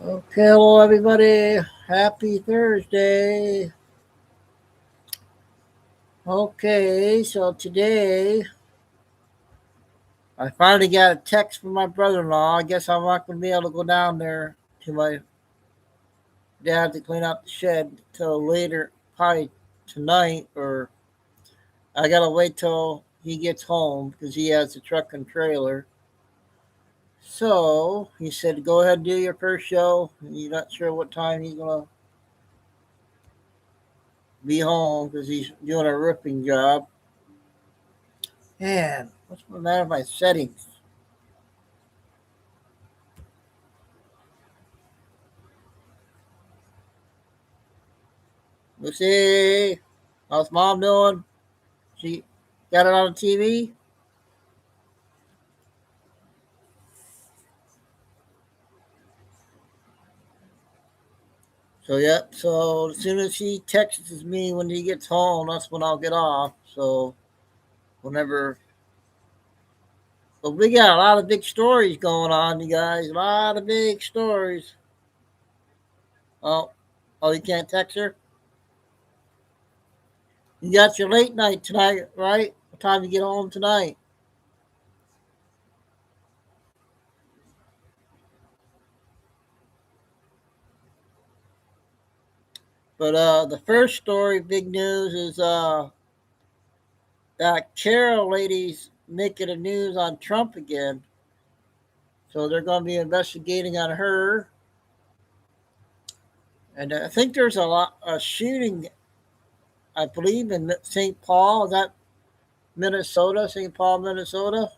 Okay, hello everybody. Happy Thursday. Okay, so today I finally got a text from my brother-in-law. I guess I'm not going to be able to go down there to my dad to clean out the shed till later, probably tonight, or I gotta wait till he gets home because he has a truck and trailer. So he said, "Go ahead and do your first show." He's not sure what time he's gonna be home because he's doing a roofing job. Man, what's the matter with my settings? Lucy, how's mom doing? She got it on the TV? So, yep. So, as soon as he texts me when he gets home, that's when I'll get off. So, whenever. But we got a lot of big stories going on, you guys. A lot of big stories. Oh, oh, you can't text her? You got your late night tonight, right? What time you get home tonight? But the first story, big news, is that Carol lady's making the news on Trump again. So they're going to be investigating on her. And I think there's a shooting, I believe, in St. Paul. Is that Minnesota? St. Paul, Minnesota.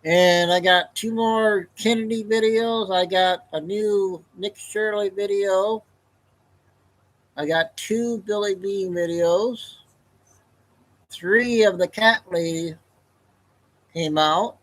And I got two more Kennedy videos. I got a new Nick Shirley video. I got two Billy Bean videos. Three of the cat lady came out.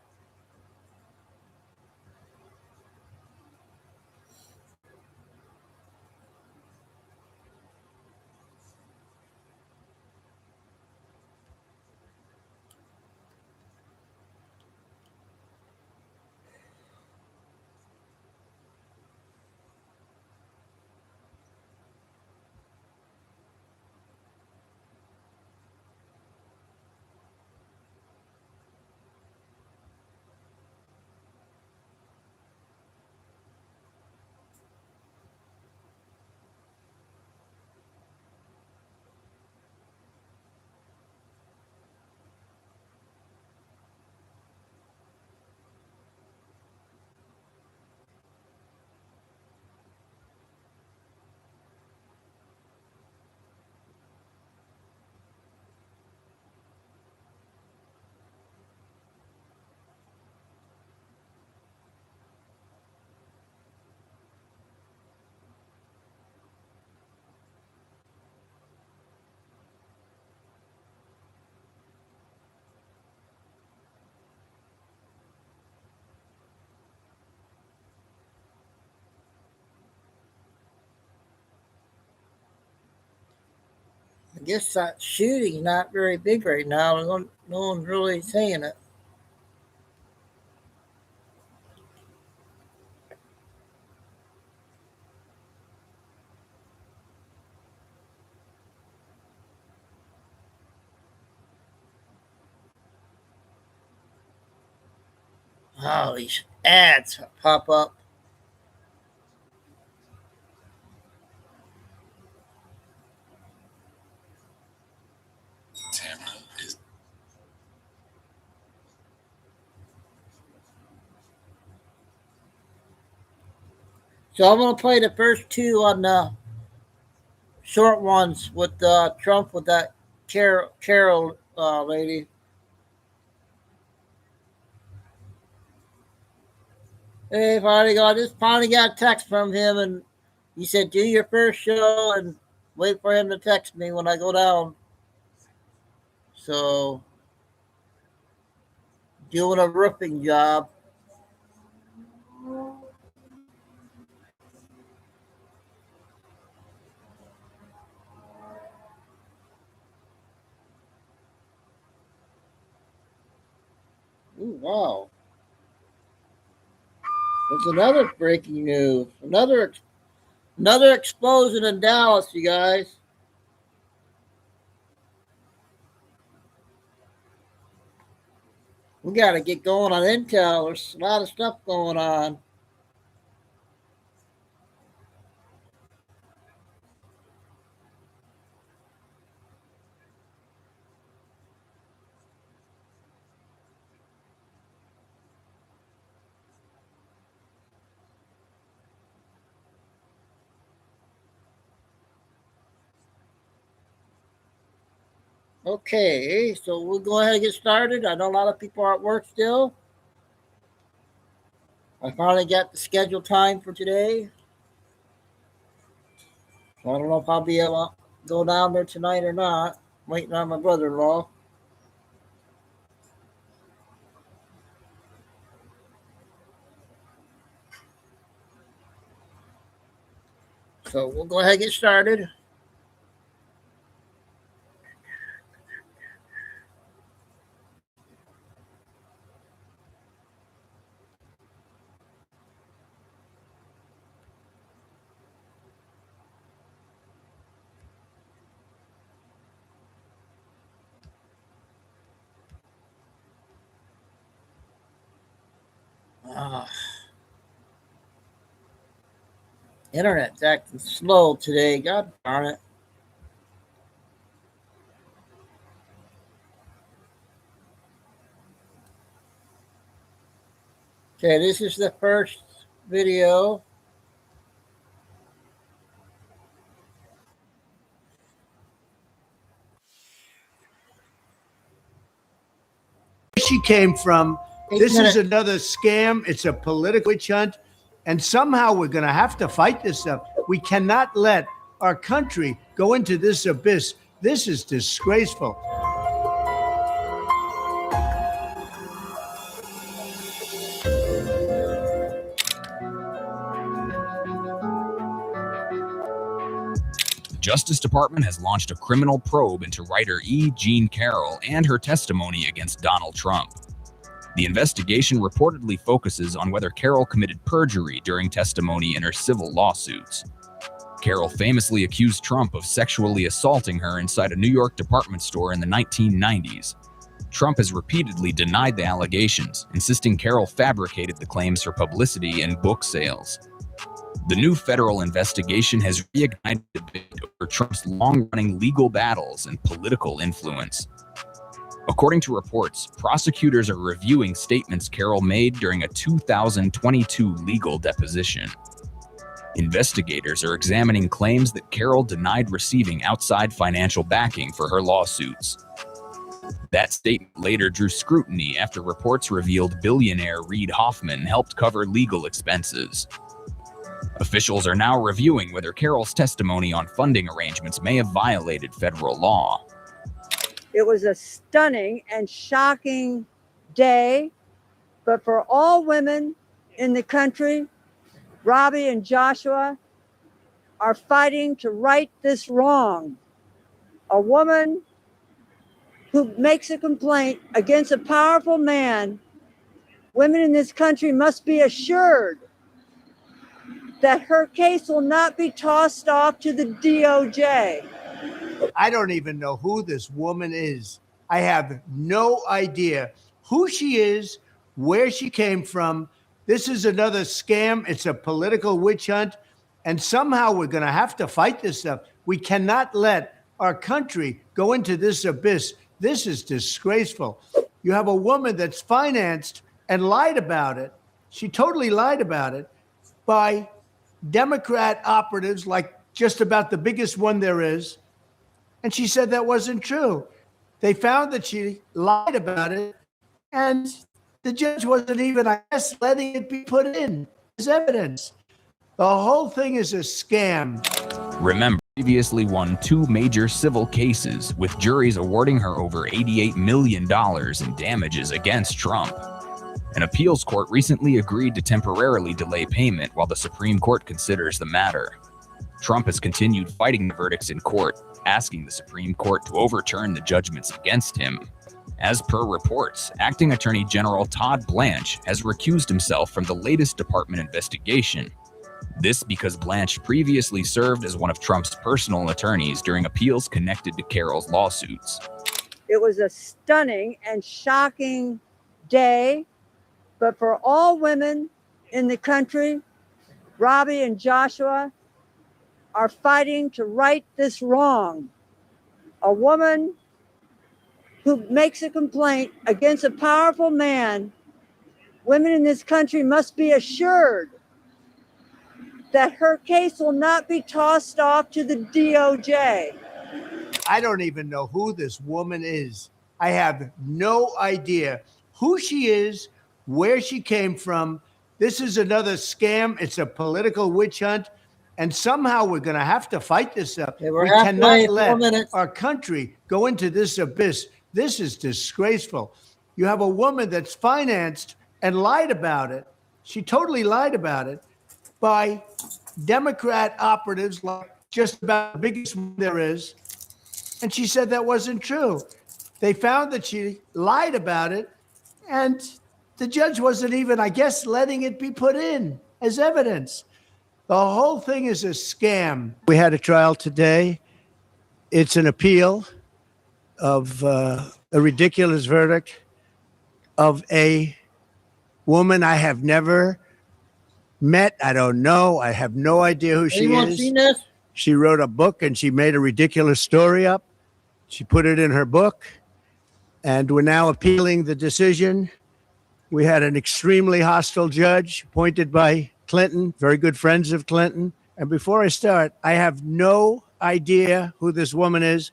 I guess that shooting's not very big right now. No one's really saying it. Oh, these ads pop up. So I'm gonna play the first two on the short ones with Trump with that Carol lady. Hey, I just finally got a text from him, and he said, "Do your first show and wait for him to text me when I go down." So, doing a roofing job. Ooh, wow. There's another breaking news. Another explosion in Dallas, you guys. We got to get going on intel. There's a lot of stuff going on. Okay, so we'll go ahead and get started. I know a lot of people are at work still. I finally got the scheduled time for today. So I don't know if I'll be able to go down there tonight or not. Waiting on my brother-in-law. So we'll go ahead and get started. Ah, internet's acting slow today. God darn it. Okay, this is the first video. She came from. This is another scam. It's a political witch hunt. And somehow we're going to have to fight this stuff. We cannot let our country go into this abyss. This is disgraceful. The Justice Department has launched a criminal probe into writer E. Jean Carroll and her testimony against Donald Trump. The investigation reportedly focuses on whether Carroll committed perjury during testimony in her civil lawsuits. Carroll famously accused Trump of sexually assaulting her inside a New York department store in the 1990s. Trump has repeatedly denied the allegations, insisting Carroll fabricated the claims for publicity and book sales. The new federal investigation has reignited debate over Trump's long-running legal battles and political influence. According to reports, prosecutors are reviewing statements Carroll made during a 2022 legal deposition. Investigators are examining claims that Carroll denied receiving outside financial backing for her lawsuits. That statement later drew scrutiny after reports revealed billionaire Reid Hoffman helped cover legal expenses. Officials are now reviewing whether Carroll's testimony on funding arrangements may have violated federal law. It was a stunning and shocking day, but for all women in the country, Robbie and Joshua are fighting to right this wrong. A woman who makes a complaint against a powerful man, women in this country must be assured that her case will not be tossed off to the DOJ. I don't even know who this woman is. I have no idea who she is, where she came from. This is another scam. It's a political witch hunt. And somehow we're going to have to fight this stuff. We cannot let our country go into this abyss. This is disgraceful. You have a woman that's financed and lied about it. She totally lied about it by Democrat operatives, like just about the biggest one there is. And she said that wasn't true. They found that she lied about it, and the judge wasn't even, I guess, letting it be put in as evidence. The whole thing is a scam. Remember, previously won 2 major civil cases, with juries awarding her over $88 million in damages against Trump. An appeals court recently agreed to temporarily delay payment while the Supreme Court considers the matter. Trump has continued fighting the verdicts in court, asking the Supreme Court to overturn the judgments against him. As per reports, Acting Attorney General Todd Blanche has recused himself from the latest department investigation. This because Blanche previously served as one of Trump's personal attorneys during appeals connected to Carroll's lawsuits. It was a stunning and shocking day, but for all women in the country, Robbie and Joshua are fighting to right this wrong. A woman who makes a complaint against a powerful man, women in this country must be assured that her case will not be tossed off to the DOJ. I don't even know who this woman is. I have no idea who she is, where she came from. This is another scam. It's a political witch hunt. And somehow we're going to have to fight this up. Okay, we're we halfway, cannot 4 let minutes. our country go into this abyss. This is disgraceful. You have a woman that's financed and lied about it. She totally lied about it by Democrat operatives, like just about the biggest one there is. And she said that wasn't true. They found that she lied about it, and the judge wasn't even, I guess, letting it be put in as evidence. The whole thing is a scam. We had a trial today. It's an appeal of a ridiculous verdict of a woman I have never met. I don't know. I have no idea who she Anyone is. seen this? She wrote a book and she made a ridiculous story up. She put it in her book, and we're now appealing the decision. We had an extremely hostile judge appointed by Clinton, very good friends of Clinton. And before I start, I have no idea who this woman is.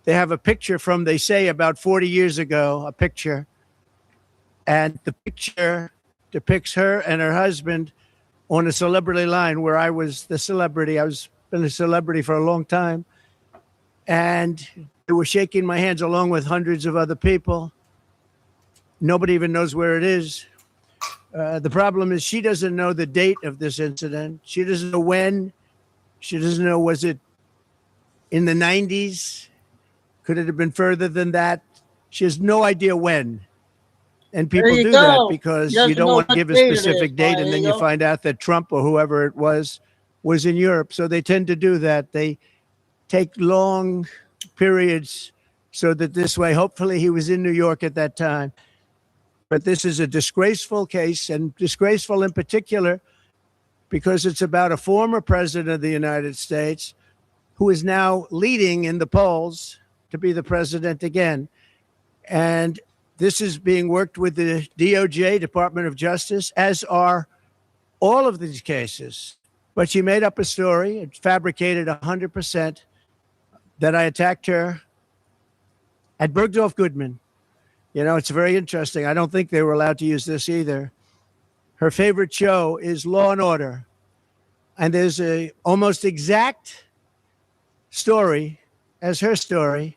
They have a picture from, they say, about 40 years ago, a picture. And the picture depicts her and her husband on a celebrity line where I was the celebrity. I was been a celebrity for a long time. And they were shaking my hands along with hundreds of other people. Nobody even knows where it is. The problem is she doesn't know the date of this incident. She doesn't know when. She doesn't know, was it in the 90s? Could it have been further than that? She has no idea when. And people do that because you don't want to give a specific date, and then you find out that Trump or whoever it was in Europe. So they tend to do that. They take long periods so that this way, hopefully he was in New York at that time. But this is a disgraceful case, and disgraceful in particular because it's about a former president of the United States who is now leading in the polls to be the president again. And this is being worked with the DOJ, Department of Justice, as are all of these cases. But she made up a story, it fabricated 100%, that I attacked her at Bergdorf Goodman. You know, it's very interesting. I don't think they were allowed to use this either. Her favorite show is Law and Order. And there's a almost exact story as her story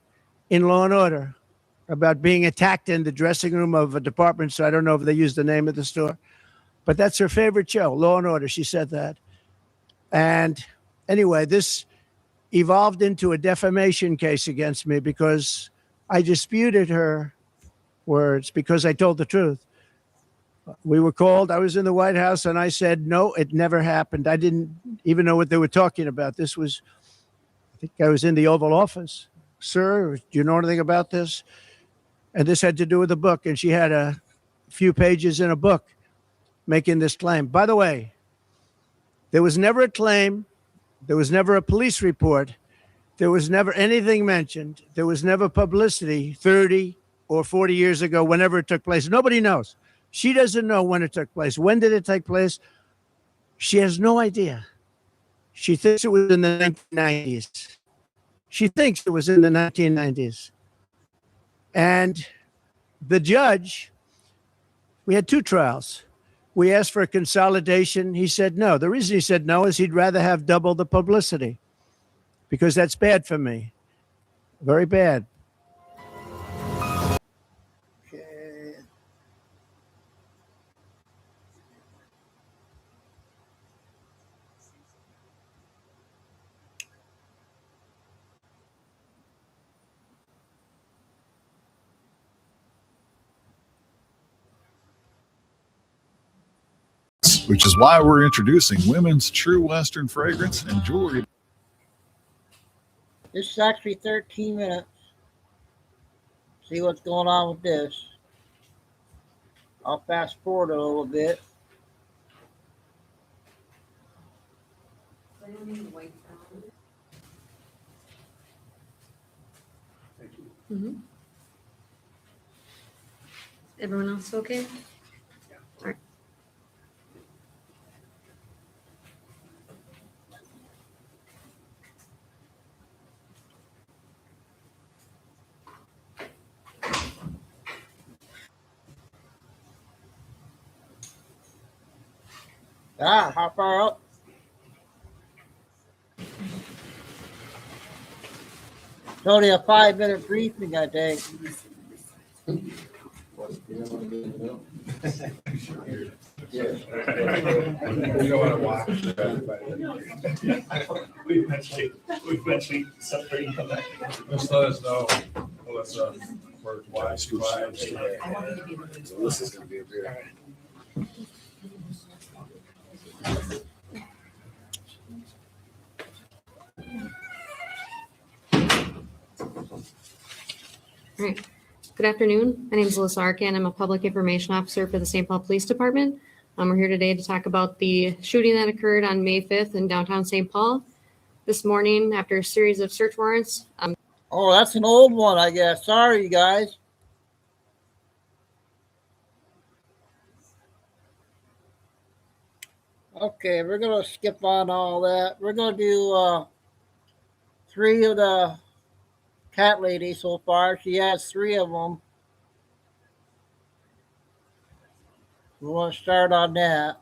in Law and Order about being attacked in the dressing room of a department store. I don't know if they used the name of the store, but that's her favorite show, Law and Order. She said that. And anyway, this evolved into a defamation case against me because I disputed her words because I told the truth. We were called. I was in the White House and I said, no, it never happened. I didn't even know what they were talking about. This was, I think I was in the Oval Office. Sir, do you know anything about this? And this had to do with the book. And she had a few pages in a book making this claim. By the way, there was never a claim. There was never a police report. There was never anything mentioned. There was never publicity 30 or 40 years ago, whenever it took place. Nobody knows. She doesn't know when it took place. When did it take place? She has no idea. She thinks it was in the 1990s. She thinks it was in the 1990s. And the judge, we had two trials. We asked for a consolidation. He said no. The reason he said no is he'd rather have double the publicity because that's bad for me. Very bad. Okay. which is why we're introducing women's true Western fragrance and jewelry. This is actually 13 minutes. See what's going on with this. I'll fast forward a little bit. Mm-hmm. Everyone else okay? All right. How far up? It's only a 5-minute briefing, I think. You don't want to watch We've mentioned something. Just let us know. Melissa, for watch. This is going to be a beer. All right. Good afternoon. My name is Alyssa Arkin. I'm a public information officer for the St. Paul Police Department. We're here today to talk about the shooting that occurred on May 5th in downtown St. Paul. This morning, after a series of search warrants. Oh, that's an old one, I guess. Sorry, you guys. Okay, we're going to skip on all that. We're going to do 3 of the cat ladies so far. She has 3 of them. We want to start on that.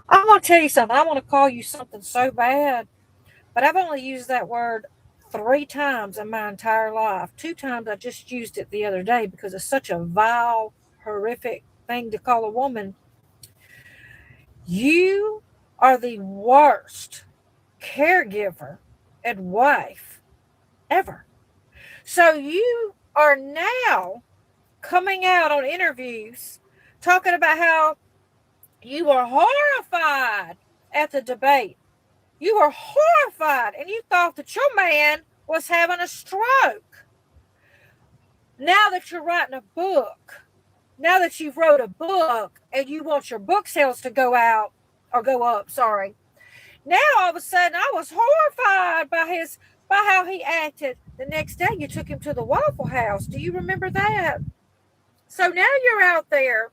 I want to tell you something. I want to call you something so bad, but I've only used that word 3 times in my entire life. 2 times I just used it the other day because it's such a vile, horrific thing to call a woman. You are the worst caregiver and wife ever. So you are now coming out on interviews talking about how you were horrified at the debate. You were horrified and you thought that your man was having a stroke. Now that you're writing a book, now that you've wrote a book and you want your book sales to go out or go up, sorry. Now all of a sudden I was horrified by how he acted. The next day you took him to the Waffle House. Do you remember that? So now you're out there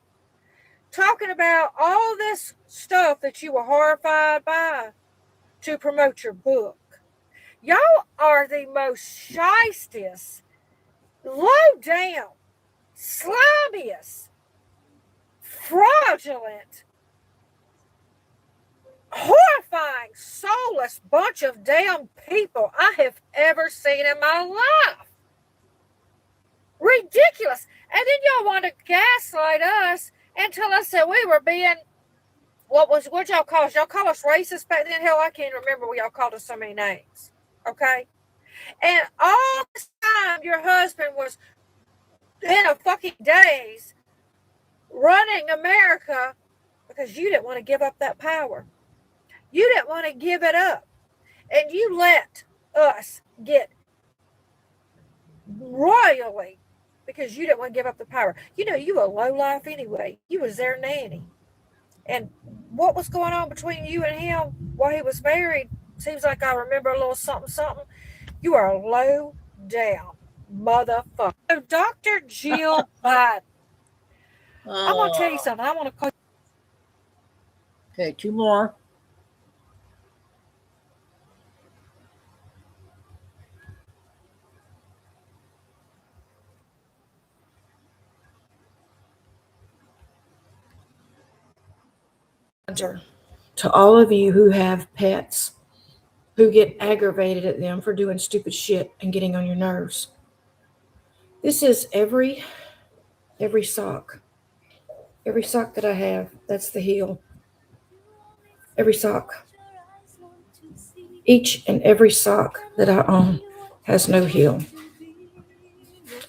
talking about all this stuff that you were horrified by to promote your book. Y'all are the most shystiest, low down, slimiest, fraudulent, horrifying, soulless bunch of damn people I have ever seen in my life. Ridiculous. And then y'all want to gaslight us and tell us that we were being, what y'all call us? Y'all call us racist back then? Hell, I can't remember what y'all called us so many names. Okay? And all this time, your husband was in a fucking daze running America because you didn't want to give up that power. You didn't want to give it up. And you let us get royally because you didn't want to give up the power. You know, you were low life anyway. You was their nanny. And what was going on between you and him while he was married? Seems like I remember a little something, something. You are a low down motherfucker. So Dr. Jill Biden. I'm going to tell you something. I want to call. Okay, 2 more. to all of you who have pets, who get aggravated at them for doing stupid shit and getting on your nerves. This is every sock. Every sock that I have, that's the heel. Every sock. Each and every sock that I own has no heel.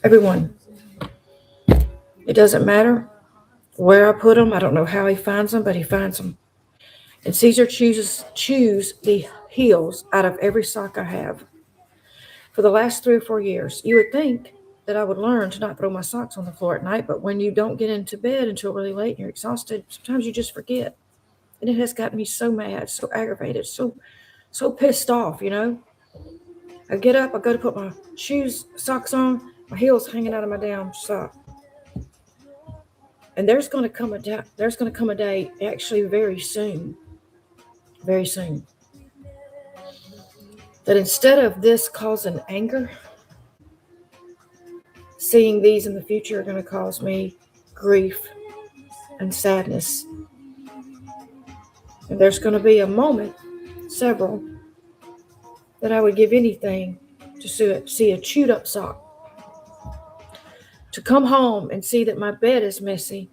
Every one. It doesn't matter where I put them. I don't know how he finds them, but he finds them. And Caesar choose the heels out of every sock I have. For the last 3 or 4 years, you would think that I would learn to not throw my socks on the floor at night, but when you don't get into bed until really late and you're exhausted, sometimes you just forget. And it has gotten me so mad, so aggravated, so pissed off, you know. I get up, I go to put my socks on, my heel's hanging out of my damn sock. And there's going to come a day, actually very soon, that instead of this causing anger, seeing these in the future are going to cause me grief and sadness. And there's going to be a moment, several, that I would give anything to see a chewed up sock. To come home and see that my bed is messy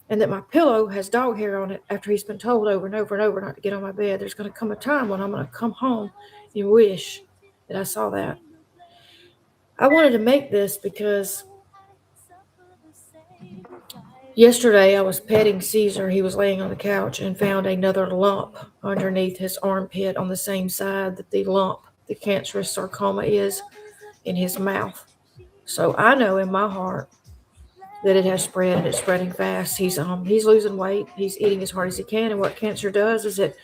and that my pillow has dog hair on it after he's been told over and over and over not to get on my bed. There's going to come a time when I'm going to come home and wish that I saw that. I wanted to make this because yesterday I was petting Caesar. He was laying on the couch and found another lump underneath his armpit on the same side that the cancerous sarcoma is in his mouth. So I know in my heart that it has spread and it's spreading fast. He's losing weight. He's eating as hard as he can. And what cancer does is it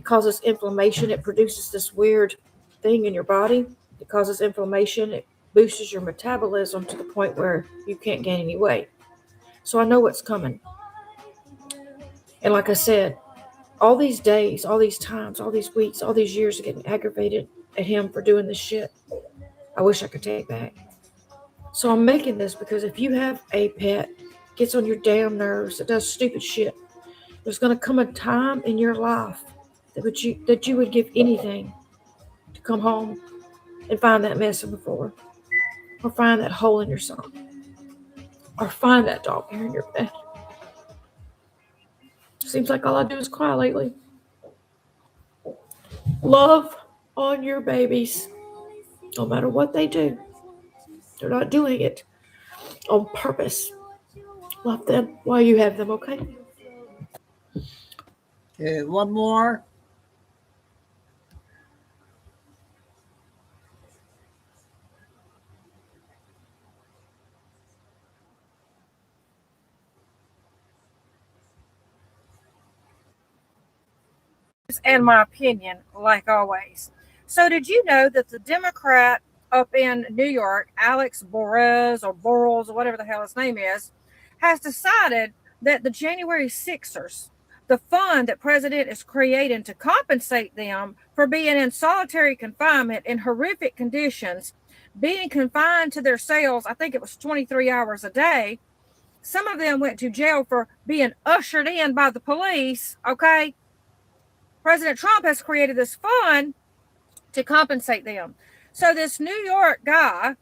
causes inflammation. It produces this weird thing in your body. It causes inflammation. It boosts your metabolism to the point where you can't gain any weight. So I know what's coming. And like I said, all these days, all these times, all these weeks, all these years of getting aggravated at him for doing this shit, I wish I could take back. So I'm making this because if you have a pet, gets on your damn nerves, that does stupid shit, there's going to come a time in your life that you would give anything to come home and find that mess on the floor, or find that hole in your sock, or find that dog hair in your bed. Seems like all I do is cry lately. Love on your babies, no matter what they do. They're not doing it on purpose. Love them while you have them, okay? Okay, one more. And my opinion, like always. So did you know that the Democrat up in New York, Alex Borez or Borrells or whatever the hell his name is, has decided that the January 6ers, the fund that President is creating to compensate them for being in solitary confinement in horrific conditions, being confined to their cells, I think it was 23 hours a day. Some of them went to jail for being ushered in by the police, okay? President Trump has created this fund to compensate them. So this New York guy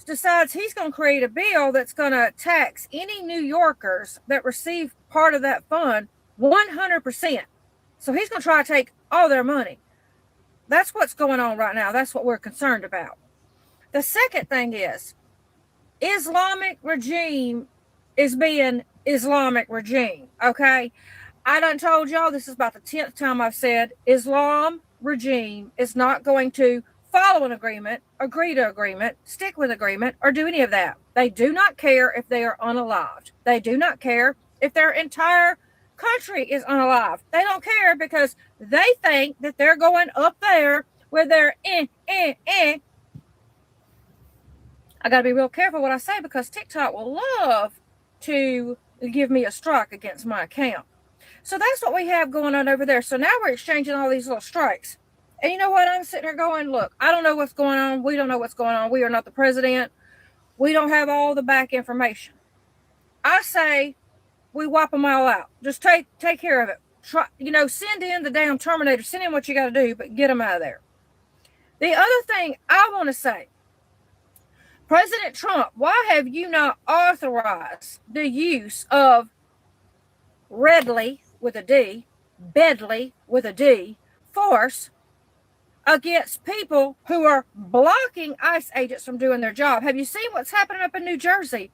decides he's going to create a bill that's going to tax any New Yorkers that receive part of that fund 100%. So he's going to try to take all their money. That's what's going on right now. That's what we're concerned about. The second thing is Islamic regime is being Islamic regime, okay? I done told y'all, this is about the 10th time I've said, Islam regime is not going to follow an agreement, agree to agreement, stick with agreement, or do any of that. They do not care if they are unalived. They do not care if their entire country is unalive. They don't care because they think that they're going up there with their I got to be real careful what I say because TikTok will love to give me a strike against my account. So that's what we have going on over there. So now we're exchanging all these little strikes. And you know what? I'm sitting here going, look, I don't know what's going on. We don't know what's going on. We are not the president. We don't have all the back information. I say we wipe them all out. Just take care of it. send in the damn Terminator, send in what you got to do, but get them out of there. The other thing I want to say, President Trump, why have you not authorized the use of Redley with a D, Bedley with a D, force against people who are blocking ICE agents from doing their job? Have you seen what's happening up in New Jersey?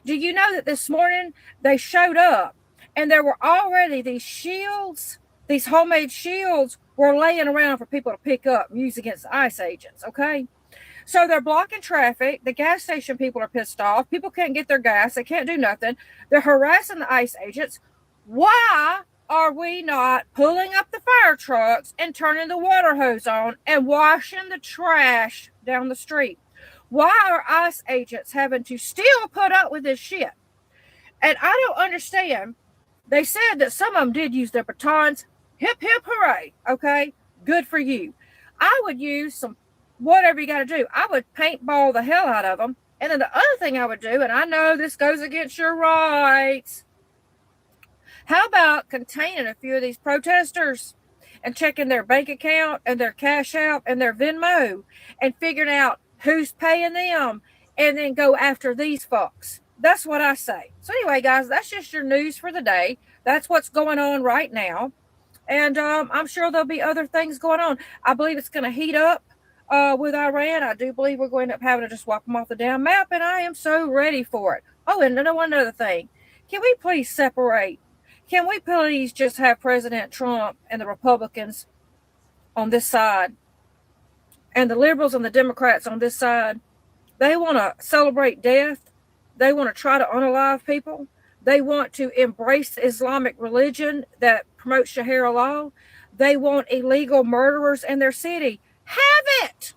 Do you know that this morning they showed up and there were already these shields, these homemade shields were laying around for people to pick up and use against ICE agents, okay? So they're blocking traffic. The gas station people are pissed off. People can't get their gas. They can't do nothing. They're harassing the ICE agents. Why are we not pulling up the fire trucks and turning the water hose on and washing the trash down the street? Why are ICE agents having to still put up with this shit? And I don't understand. They said that some of them did use their batons. Hip, hip, hooray. Okay, good for you. I would use some, whatever you got to do. I would paintball the hell out of them. And then the other thing I would do, and I know this goes against your rights, how about containing a few of these protesters and checking their bank account and their cash out and their Venmo and figuring out who's paying them and then go after these folks? That's what I say. So anyway, guys, that's just your news for the day. That's what's going on right now. And I'm sure there'll be other things going on. I believe it's going to heat up with Iran. I do believe we're going to end up having to just wipe them off the damn map, and I am so ready for it. Oh, and one other thing. Can we please separate? Can we please just have President Trump and the Republicans on this side and the liberals and the Democrats on this side? They want to celebrate death. They want to try to unalive people. They want to embrace the Islamic religion that promotes Sharia law. They want illegal murderers in their city. Have it.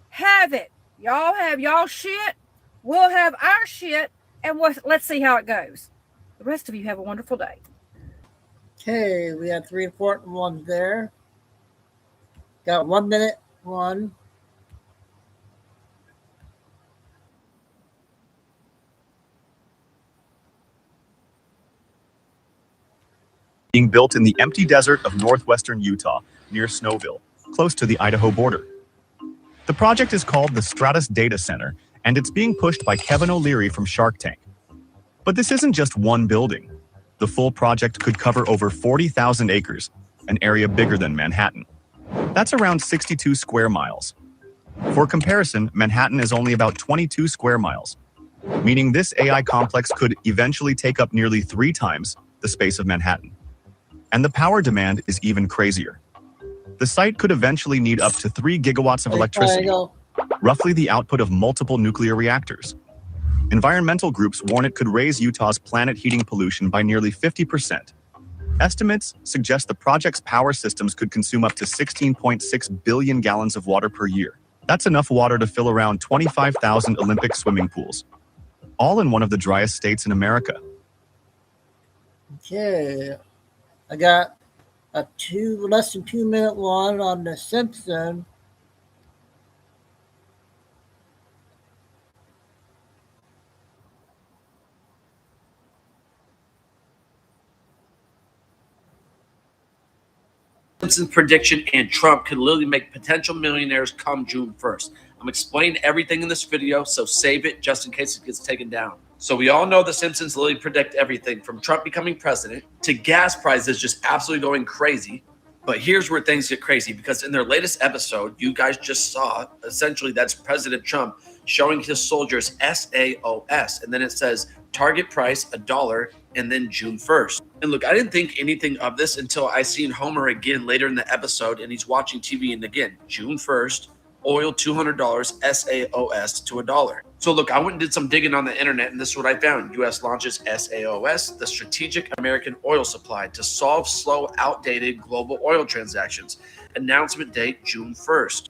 Have it. Y'all have y'all shit. We'll have our shit. And let's see how it goes. The rest of you have a wonderful day. Okay, we had 3 important ones there. Got 1 minute, one. Being built in the empty desert of northwestern Utah near Snowville, close to the Idaho border. The project is called the Stratus Data Center, and it's being pushed by Kevin O'Leary from Shark Tank. But this isn't just one building. The full project could cover over 40,000 acres, an area bigger than Manhattan. That's around 62 square miles. For comparison, Manhattan is only about 22 square miles, meaning this AI complex could eventually take up nearly 3 times the space of Manhattan. And the power demand is even crazier. The site could eventually need up to 3 gigawatts of electricity, roughly the output of multiple nuclear reactors. Environmental groups warn it could raise Utah's planet heating pollution by nearly 50%. Estimates suggest the project's power systems could consume up to 16.6 billion gallons of water per year. That's enough water to fill around 25,000 Olympic swimming pools, all in one of the driest states in America. Okay, I got a less than 2 minute one on The Simpsons. Simpsons prediction and Trump could literally make potential millionaires come June 1st. I'm explaining everything in this video, so save it just in case it gets taken down. So we all know the Simpsons literally predict everything from Trump becoming president to gas prices just absolutely going crazy. But here's where things get crazy, because in their latest episode, you guys just saw, essentially that's President Trump showing his soldiers SAOS. And then it says target price $1 and then June 1st. And look, I didn't think anything of this until I seen Homer again later in the episode, and he's watching TV, and again, June 1st, oil $200, SAOS to $1. So look, I went and did some digging on the internet, and this is what I found. U.S. launches SAOS, the Strategic American Oil Supply, to solve slow, outdated global oil transactions. Announcement date, June 1st.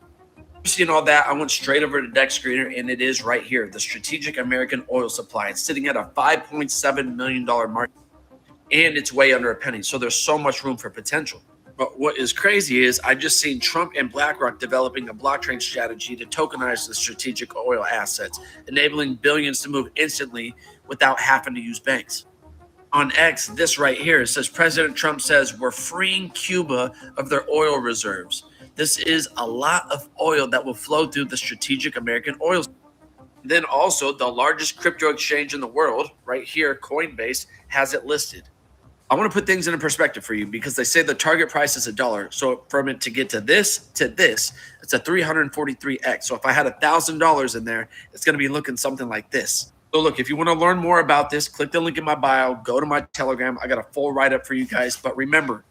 Seeing all that, I went straight over to Deck Screener, and it is right here, the Strategic American Oil Supply. It's sitting at a $5.7 million market, and it's way under a penny, so there's so much room for potential. But what is crazy is I just seen Trump and BlackRock developing a blockchain strategy to tokenize the strategic oil assets, enabling billions to move instantly without having to use banks. on X this right here. It says President Trump says we're freeing Cuba of their oil reserves. This is a lot of oil that will flow through the strategic American oil. Then also the largest crypto exchange in the world, right here, Coinbase, has it listed. I want to put things in perspective for you because they say the target price is $1. So from it to get to this, it's a 343x. So if I had $1,000 in there, it's going to be looking something like this. So look, if you want to learn more about this, click the link in my bio, go to my Telegram. I got a full write-up for you guys. But remember,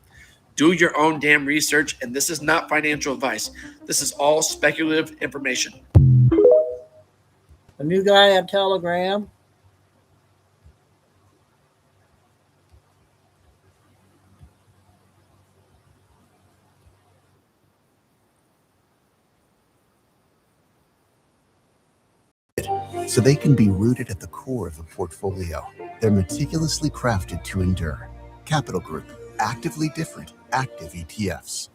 do your own damn research. And this is not financial advice. This is all speculative information. A new guy on Telegram. So they can be rooted at the core of the portfolio. They're meticulously crafted to endure. Capital Group, actively different, active ETFs.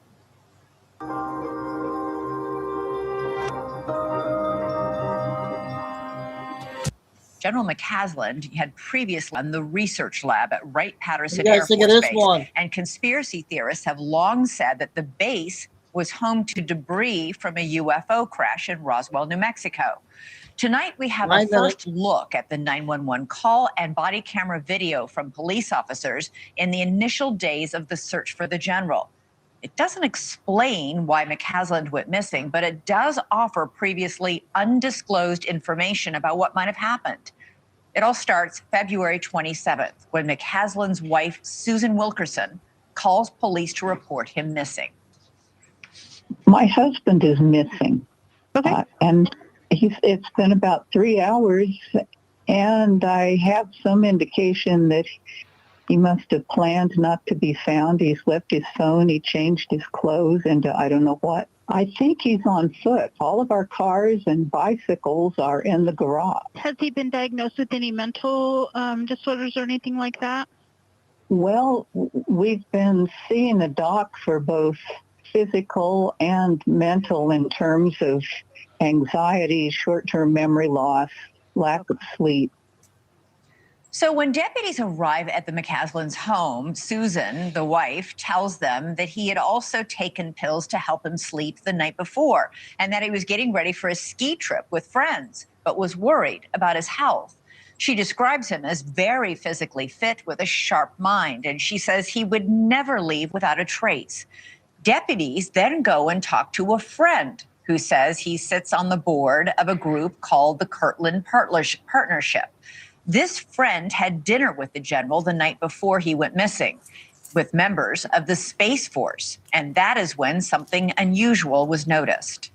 General McCaslin had previously run the research lab at Wright-Patterson You guys Air think of Force this Base, one? and conspiracy theorists have long said that the base was home to debris from a UFO crash in Roswell, New Mexico. Tonight, we have a first look at the 911 call and body camera video from police officers in the initial days of the search for the general. It doesn't explain why McCaslin went missing, but it does offer previously undisclosed information about what might have happened. It all starts February 27th, when McCaslin's wife, Susan Wilkerson, calls police to report him missing. My husband is missing. Okay. And it's been about 3 hours, and I have some indication that he must have planned not to be found. He's left his phone, he changed his clothes into I don't know what. I think he's on foot. All of our cars and bicycles are in the garage. Has he been diagnosed with any mental disorders or anything like that? Well, we've been seeing a doc for both physical and mental in terms of anxiety, short-term memory loss, lack of sleep. So when deputies arrive at the McCaslin's home, Susan, the wife, tells them that he had also taken pills to help him sleep the night before and that he was getting ready for a ski trip with friends, but was worried about his health. She describes him as very physically fit with a sharp mind, and she says he would never leave without a trace. Deputies then go and talk to a friend who says he sits on the board of a group called the Kirtland Partnership. This friend had dinner with the general the night before he went missing with members of the Space Force, and that is when something unusual was noticed.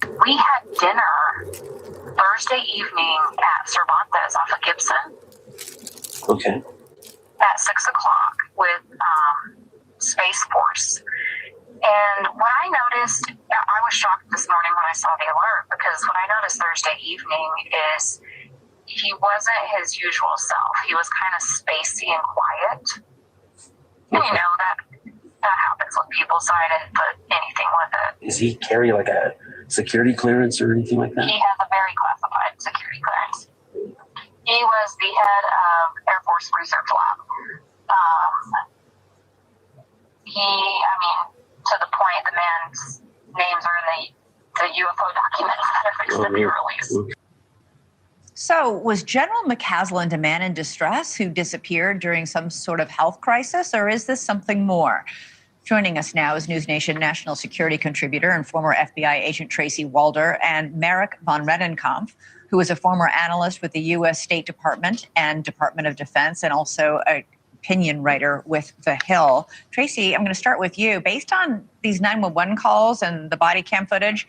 We had dinner Thursday evening at Cervantes off of Gibson. Okay. At 6 o'clock with Space Force. And what I noticed, I was shocked this morning when I saw the alert, because what I noticed Thursday evening is he wasn't his usual self. He was kind of spacey and quiet. And you know, that happens with people, so I didn't put anything with it. Does he carry like a security clearance or anything like that? He has a very classified security clearance. He was the head of Air Force Research Lab. To the point, the man's names are in the UFO documents that are fixed to be released. So was General McCaslin a man in distress who disappeared during some sort of health crisis, or is this something more? Joining us now is News Nation national security contributor and former FBI agent Tracy Walder, and Merrick von Redenkampf, who is a former analyst with the U.S. State Department and Department of Defense, and also a opinion writer with The Hill. Tracy, I'm going to start with you. Based on these 911 calls and the body cam footage,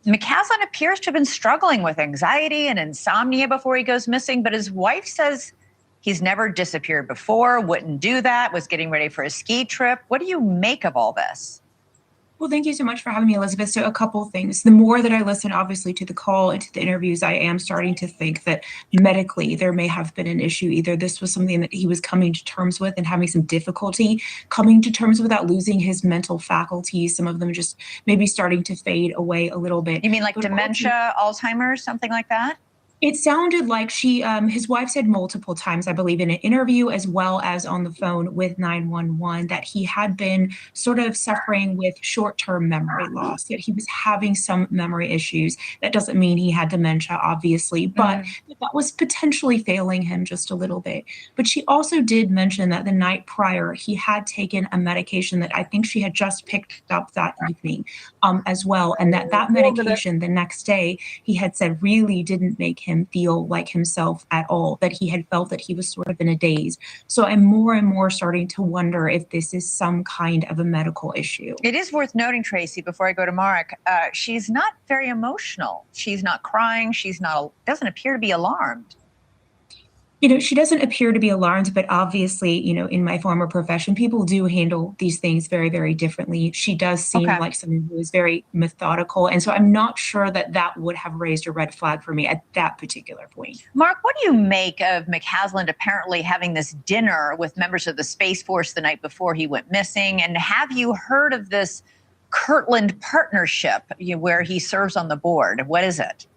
McCaslin appears to have been struggling with anxiety and insomnia before he goes missing, but his wife says he's never disappeared before, wouldn't do that, was getting ready for a ski trip. What do you make of all this? Well, thank you so much for having me, Elizabeth. So a couple things. The more that I listen, obviously, to the call and to the interviews, I am starting to think that medically there may have been an issue. Either this was something that he was coming to terms with and having some difficulty coming to terms without losing his mental faculties. Some of them just maybe starting to fade away a little bit. You mean like dementia, Alzheimer's, something like that? It sounded like his wife said multiple times, I believe, in an interview as well as on the phone with 911, that he had been sort of suffering with short-term memory loss, that he was having some memory issues. That doesn't mean he had dementia, obviously, but that was potentially failing him just a little bit. But she also did mention that the night prior, he had taken a medication that I think she had just picked up that evening as well, and that medication the next day, he had said really didn't make him feel like himself at all, that he had felt that he was sort of in a daze. So I'm more and more starting to wonder if this is some kind of a medical issue. It is worth noting, Tracy, before I go to Mark, she's not very emotional. She's not crying. She's not, doesn't appear to be alarmed. You know, she doesn't appear to be alarmed, but obviously, you know, in my former profession, people do handle these things very, very differently. She does seem like someone who is very methodical. And so I'm not sure that that would have raised a red flag for me at that particular point. Mark, what do you make of McCasland apparently having this dinner with members of the Space Force the night before he went missing? And have you heard of this Kirtland partnership where he serves on the board? What is it?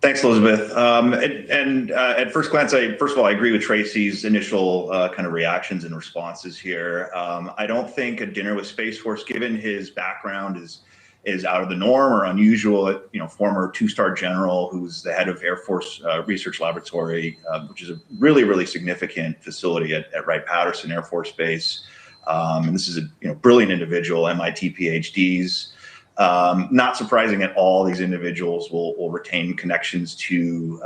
Thanks, Elizabeth. At first glance, first of all, I agree with Tracy's initial kind of reactions and responses here. I don't think a dinner with Space Force, given his background, is out of the norm or unusual. You know, former two-star general who's the head of Air Force Research Laboratory, which is a really, really significant facility at Wright-Patterson Air Force Base. And this is a brilliant individual, MIT PhDs. Not surprising at all, these individuals will retain connections to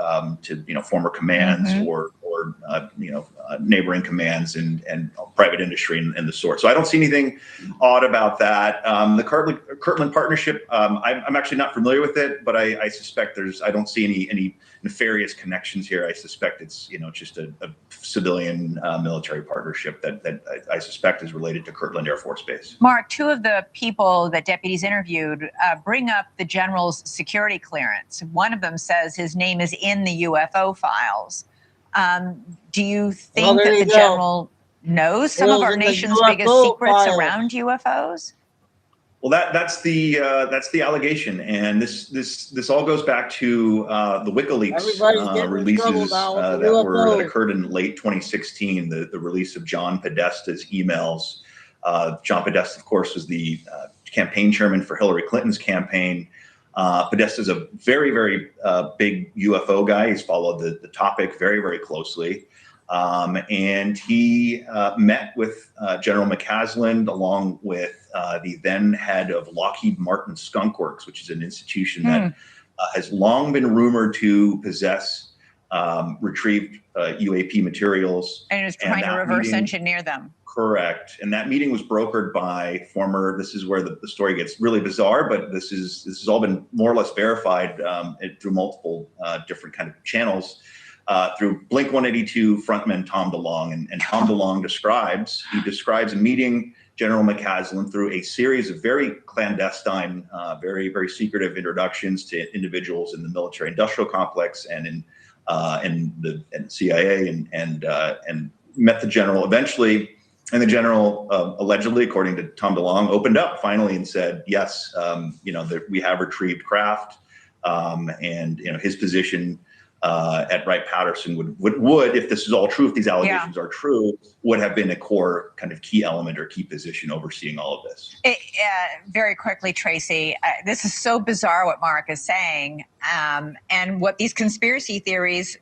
former commands or neighboring commands and private industry and the sort. So I don't see anything odd about that. The Kirtland partnership, I'm actually not familiar with it, but I suspect I don't see any nefarious connections here. I suspect it's just a civilian military partnership that I suspect is related to Kirtland Air Force Base. Mark, two of the people that deputies interviewed bring up the general's security clearance. One of them says his name is in the UFO files. Do you think that the general knows some of our nation's biggest secrets around UFOs? Well, that's the allegation, and this all goes back to the WikiLeaks releases that occurred in late 2016. The release of John Podesta's emails. John Podesta, of course, was the campaign chairman for Hillary Clinton's campaign. Podesta is a very, very big UFO guy. He's followed the topic very, very closely. And he met with General McCasland along with the then head of Lockheed Martin Skunk Works, which is an institution that has long been rumored to possess retrieved UAP materials. And is trying to reverse engineer them. Correct. And that meeting was brokered by this is where the story gets really bizarre, but this has all been more or less verified through multiple different kind of channels. Through Blink-182 frontman Tom DeLonge. And Tom DeLonge describes a meeting General McCasland through a series of very clandestine, very, very secretive introductions to individuals in the military industrial complex and in the CIA and met the general eventually. And the general allegedly, according to Tom DeLonge, opened up finally and said, yes, that we have retrieved craft, and his position at Wright-Patterson would, if this is all true, if these allegations are true, would have been a core kind of key element or key position overseeing all of this. Very quickly, Tracy, this is so bizarre what Mark is saying, and what these conspiracy theories,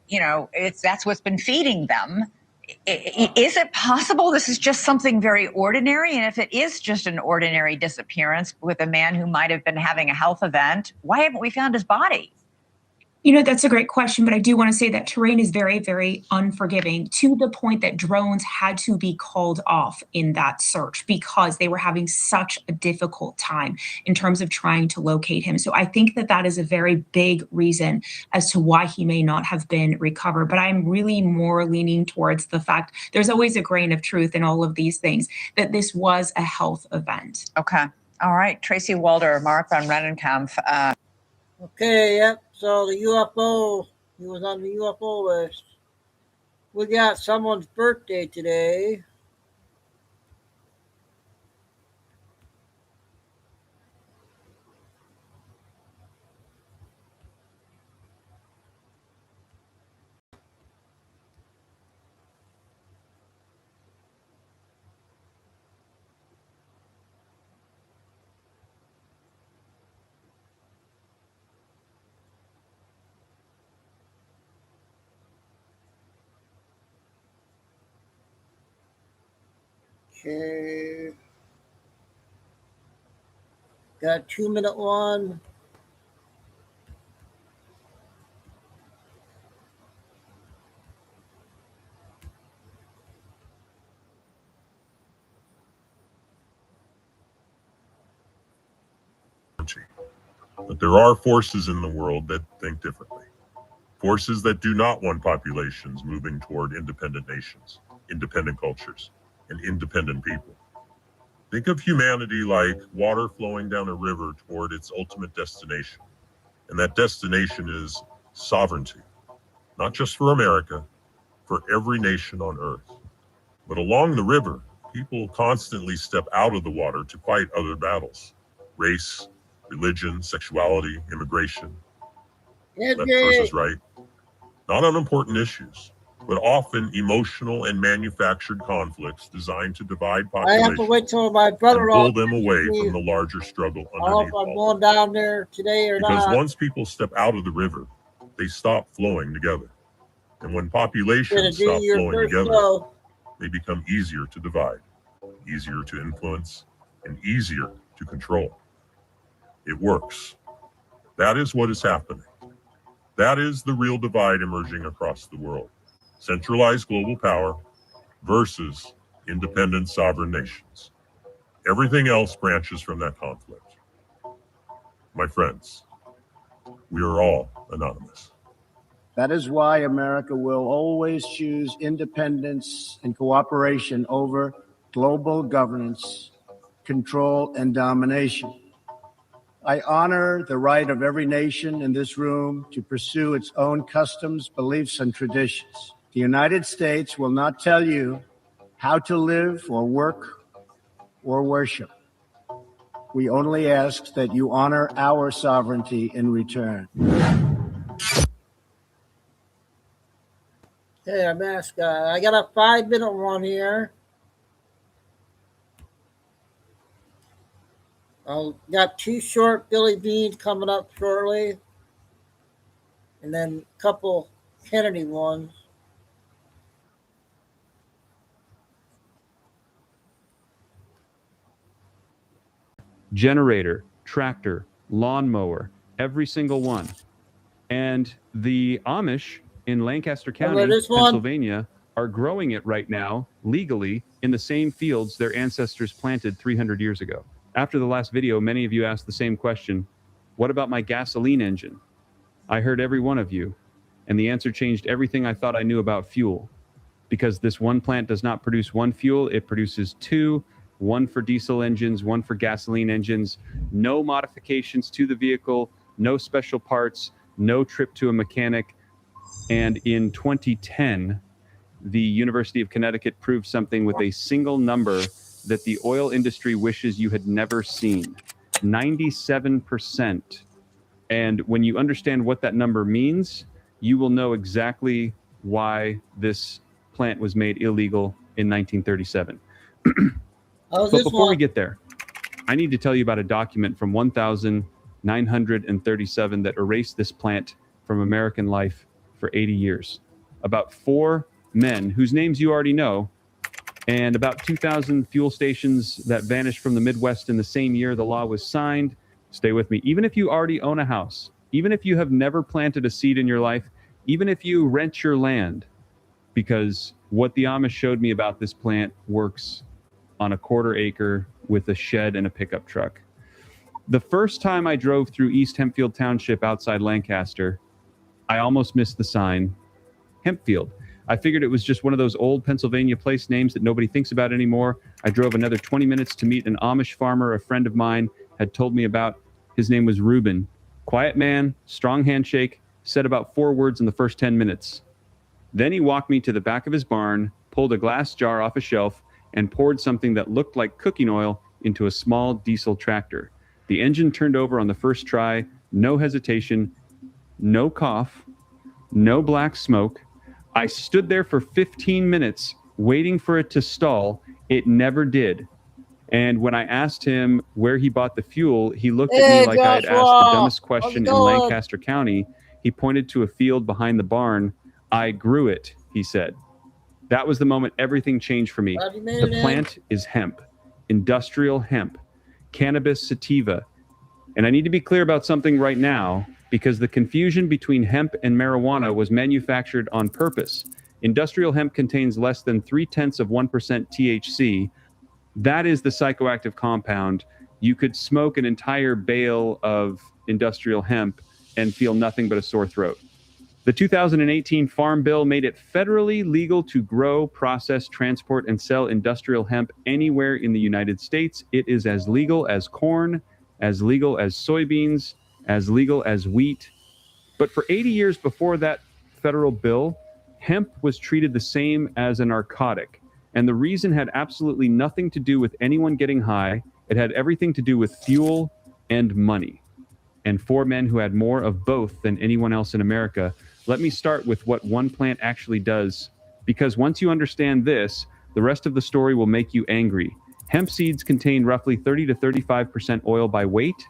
that's what's been feeding them. Is it possible this is just something very ordinary? And if it is just an ordinary disappearance with a man who might have been having a health event, why haven't we found his body? That's a great question, but I do want to say that terrain is very, very unforgiving, to the point that drones had to be called off in that search because they were having such a difficult time in terms of trying to locate him. So I think that is a very big reason as to why he may not have been recovered. But I'm really more leaning towards the fact there's always a grain of truth in all of these things, that this was a health event. Okay. All right. Tracy Walder, Mark von Rennenkampf. Okay, yep. So the UFO, he was on the UFO list. We got someone's birthday today. Okay. Got a 2-minute one. But there are forces in the world that think differently. Forces that do not want populations moving toward independent nations, independent cultures, and independent people. Think of humanity like water flowing down a river toward its ultimate destination. And that destination is sovereignty, not just for America, for every nation on earth. But along the river, people constantly step out of the water to fight other battles. Race, religion, sexuality, immigration, left versus right. Not unimportant issues, but often emotional and manufactured conflicts designed to divide I have to populations wait till my and brother-in-law. pull them away from the larger struggle I don't know underneath if I'm all. going down there today or Because not. once people step out of the river, they stop flowing together. And when populations do stop your flowing first together, show. they become easier to divide, easier to influence, and easier to control. It works. That is what is happening. That is the real divide emerging across the world. Centralized global power versus independent sovereign nations. Everything else branches from that conflict. My friends, we are all anonymous. That is why America will always choose independence and cooperation over global governance, control, and domination. I honor the right of every nation in this room to pursue its own customs, beliefs, and traditions. The United States will not tell you how to live or work or worship. We only ask that you honor our sovereignty in return. Hey, I'm asking. I got a 5-minute one here. I got 2 short Billy Beans coming up shortly, and then a couple Kennedy ones. Generator, tractor, lawnmower, every single one. And the Amish in Lancaster County, Pennsylvania, are growing it right now legally in the same fields their ancestors planted 300 years ago. After the last video, many of you asked the same question. What about my gasoline engine? I heard every one of you, and the answer changed everything I thought I knew about fuel. Because this one plant does not produce one fuel, it produces 2, one for diesel engines, one for gasoline engines, no modifications to the vehicle, no special parts, no trip to a mechanic. And in 2010, the University of Connecticut proved something with a single number that the oil industry wishes you had never seen. 97%. And when you understand what that number means, you will know exactly why this plant was made illegal in 1937. But before we get there, I need to tell you about a document from 1937 that erased this plant from American life for 80 years. About 4 men whose names you already know, and about 2,000 fuel stations that vanished from the Midwest in the same year the law was signed. Stay with me. Even if you already own a house, even if you have never planted a seed in your life, even if you rent your land, because what the Amish showed me about this plant works on a 1/4 acre with a shed and a pickup truck. The first time I drove through East Hempfield Township outside Lancaster, I almost missed the sign, Hempfield. I figured it was just one of those old Pennsylvania place names that nobody thinks about anymore. I drove another 20 minutes to meet an Amish farmer a friend of mine had told me about. His name was Reuben. Quiet man, strong handshake, said about 4 words in the first 10 minutes. Then he walked me to the back of his barn, pulled a glass jar off a shelf, and poured something that looked like cooking oil into a small diesel tractor. The engine turned over on the first try, no hesitation, no cough, no black smoke. I stood there for 15 minutes waiting for it to stall. It never did. And when I asked him where he bought the fuel, he looked at me like I had asked the dumbest question in Lancaster County. He pointed to a field behind the barn. I grew it, he said. That was the moment everything changed for me. The plant is hemp, industrial hemp, cannabis sativa. And I need to be clear about something right now, because the confusion between hemp and marijuana was manufactured on purpose. Industrial hemp contains less than 0.3% THC. That is the psychoactive compound. You could smoke an entire bale of industrial hemp and feel nothing but a sore throat. The 2018 Farm Bill made it federally legal to grow, process, transport, and sell industrial hemp anywhere in the United States. It is as legal as corn, as legal as soybeans, as legal as wheat. But for 80 years before that federal bill, hemp was treated the same as a narcotic. And the reason had absolutely nothing to do with anyone getting high. It had everything to do with fuel and money. And for men who had more of both than anyone else in America, let me start with what one plant actually does, because once you understand this, the rest of the story will make you angry. Hemp seeds contain roughly 30 to 35% oil by weight.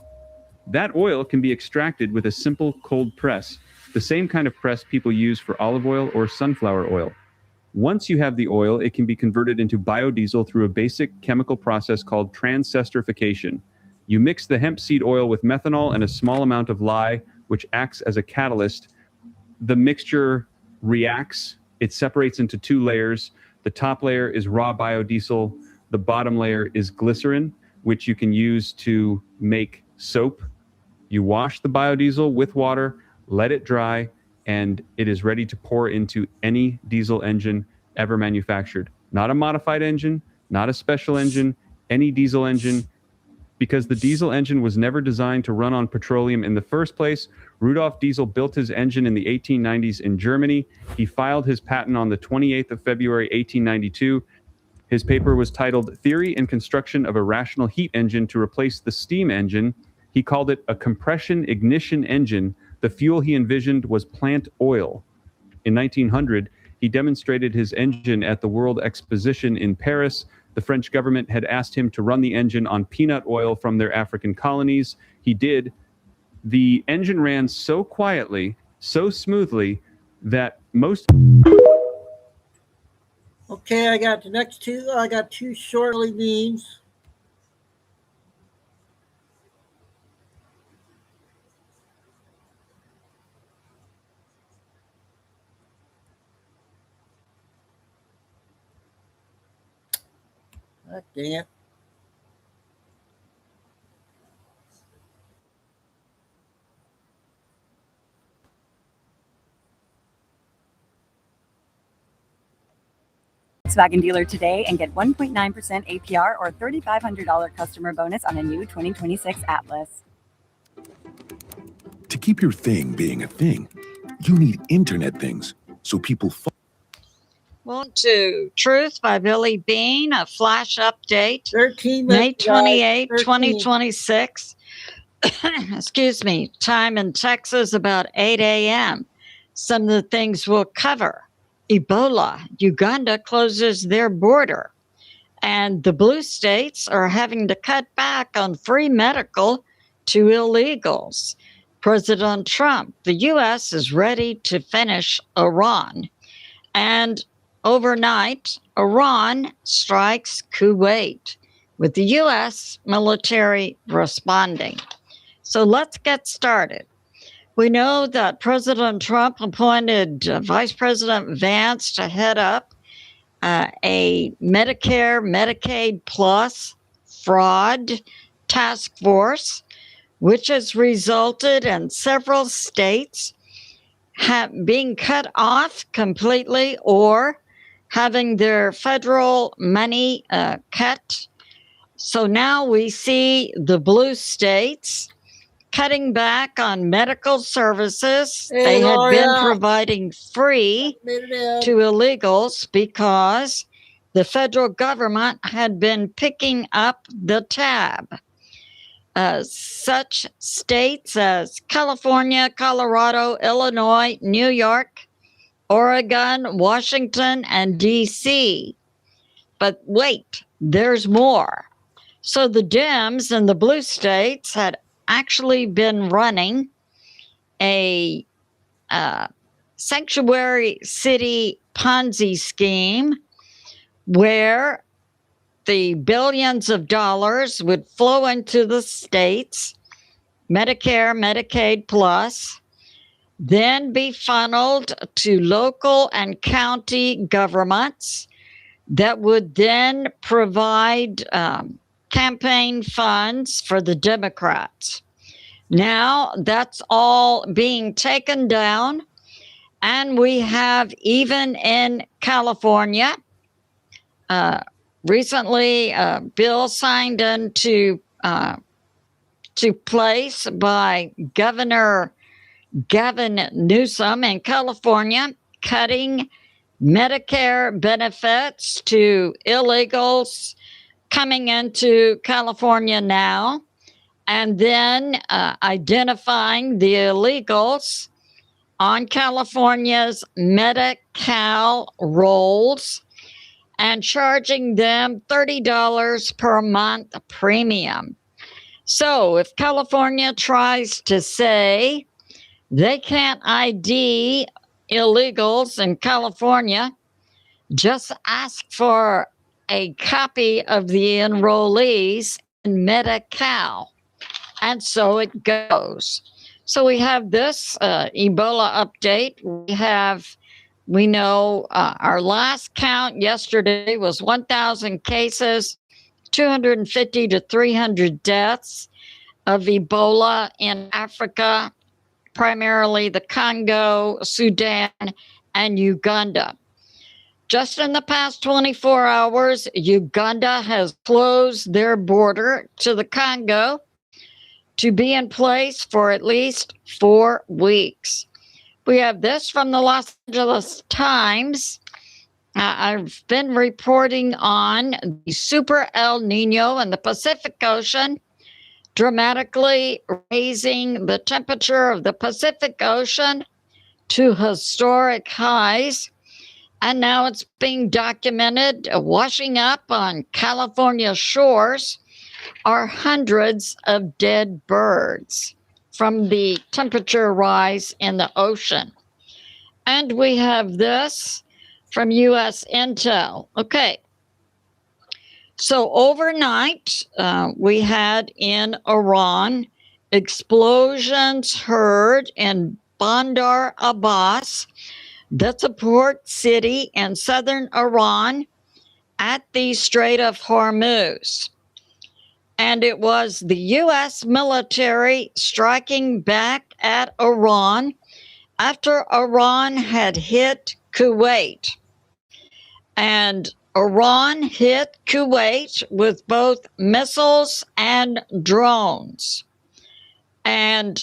That oil can be extracted with a simple cold press, the same kind of press people use for olive oil or sunflower oil. Once you have the oil, it can be converted into biodiesel through a basic chemical process called transesterification. You mix the hemp seed oil with methanol and a small amount of lye, which acts as a catalyst. The mixture reacts. It separates into two layers. The top layer is raw biodiesel. The bottom layer is glycerin, which you can use to make soap. You wash the biodiesel with water, let it dry, and it is ready to pour into any diesel engine ever manufactured. Not a modified engine, not a special engine, any diesel engine, because the diesel engine was never designed to run on petroleum in the first place. Rudolf Diesel built his engine in the 1890s in Germany. He filed his patent on the 28th of February, 1892. His paper was titled Theory and Construction of a Rational Heat Engine to Replace the Steam Engine. He called it a compression ignition engine. The fuel he envisioned was plant oil. In 1900, he demonstrated his engine at the World Exposition in Paris. The French government had asked him to run the engine on peanut oil from their African colonies. He did. The engine ran so quietly, so smoothly, that most... Okay, I got the next two. I got two shortly beans. Ah, dang it. Volkswagen dealer today and get 1.9% APR or $3,500 customer bonus on a new 2026 Atlas. To keep your thing being a thing, you need Internet things so people Want to Truth by Billy Bean, a flash update. 13 May 28, 13. 2026. Excuse me. Time in Texas about 8 a.m. Some of the things we'll cover. Ebola. Uganda closes their border. And the blue states are having to cut back on free medical to illegals. President Trump, the U.S. is ready to finish Iran. And overnight, Iran strikes Kuwait, with the U.S. military responding. So let's get started. We know that President Trump appointed Vice President Vance to head up a Medicare, Medicaid Plus fraud task force, which has resulted in several states being cut off completely or having their federal money cut. So now we see the blue states cutting back on medical services they had been providing free to illegals because the federal government had been picking up the tab. Such states as California, Colorado, Illinois, New York, Oregon, Washington, and D.C. But wait, there's more. So the Dems in the blue states had actually been running a sanctuary city Ponzi scheme where the billions of dollars would flow into the states, Medicare, Medicaid plus, then be funneled to local and county governments that would then provide campaign funds for the Democrats. Now that's all being taken down, and we have, even in California, recently a bill signed into place by Governor Gavin Newsom in California, cutting Medicare benefits to illegals coming into California now, and then identifying the illegals on California's Medi-Cal rolls and charging them $30 per month premium. So if California tries to say they can't ID illegals in California, just ask for a copy of the enrollees in Medi-Cal. And so it goes. So we have this Ebola update. We know our last count yesterday was 1,000 cases, 250 to 300 deaths of Ebola in Africa, primarily the Congo, Sudan, and Uganda. Just in the past 24 hours, Uganda has closed their border to the Congo to be in place for at least 4 weeks. We have this from the Los Angeles Times. I've been reporting on the super El Nino in the Pacific Ocean, dramatically raising the temperature of the Pacific Ocean to historic highs. And now it's being documented. Washing up on California shores are hundreds of dead birds from the temperature rise in the ocean. And we have this from U.S. Intel. Okay. So overnight, we had in Iran explosions heard in Bandar Abbas. That's a port city in southern Iran at the Strait of Hormuz. And it was the U.S. military striking back at Iran after Iran had hit Kuwait. And Iran hit Kuwait with both missiles and drones. And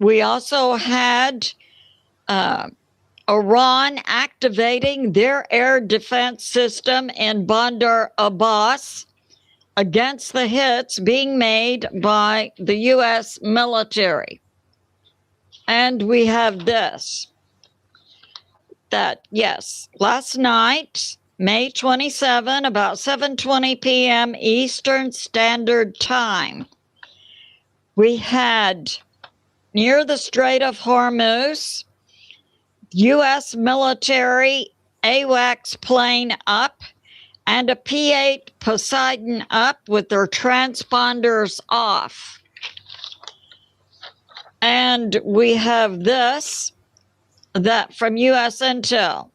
we also had Iran activating their air defense system in Bandar Abbas against the hits being made by the U.S. military. And we have this, that yes, last night, May 27, about 7:20 p.m. Eastern Standard Time, we had near the Strait of Hormuz, U.S. military AWACS plane up and a P-8 Poseidon up with their transponders off. And we have this, that from U.S. Intel.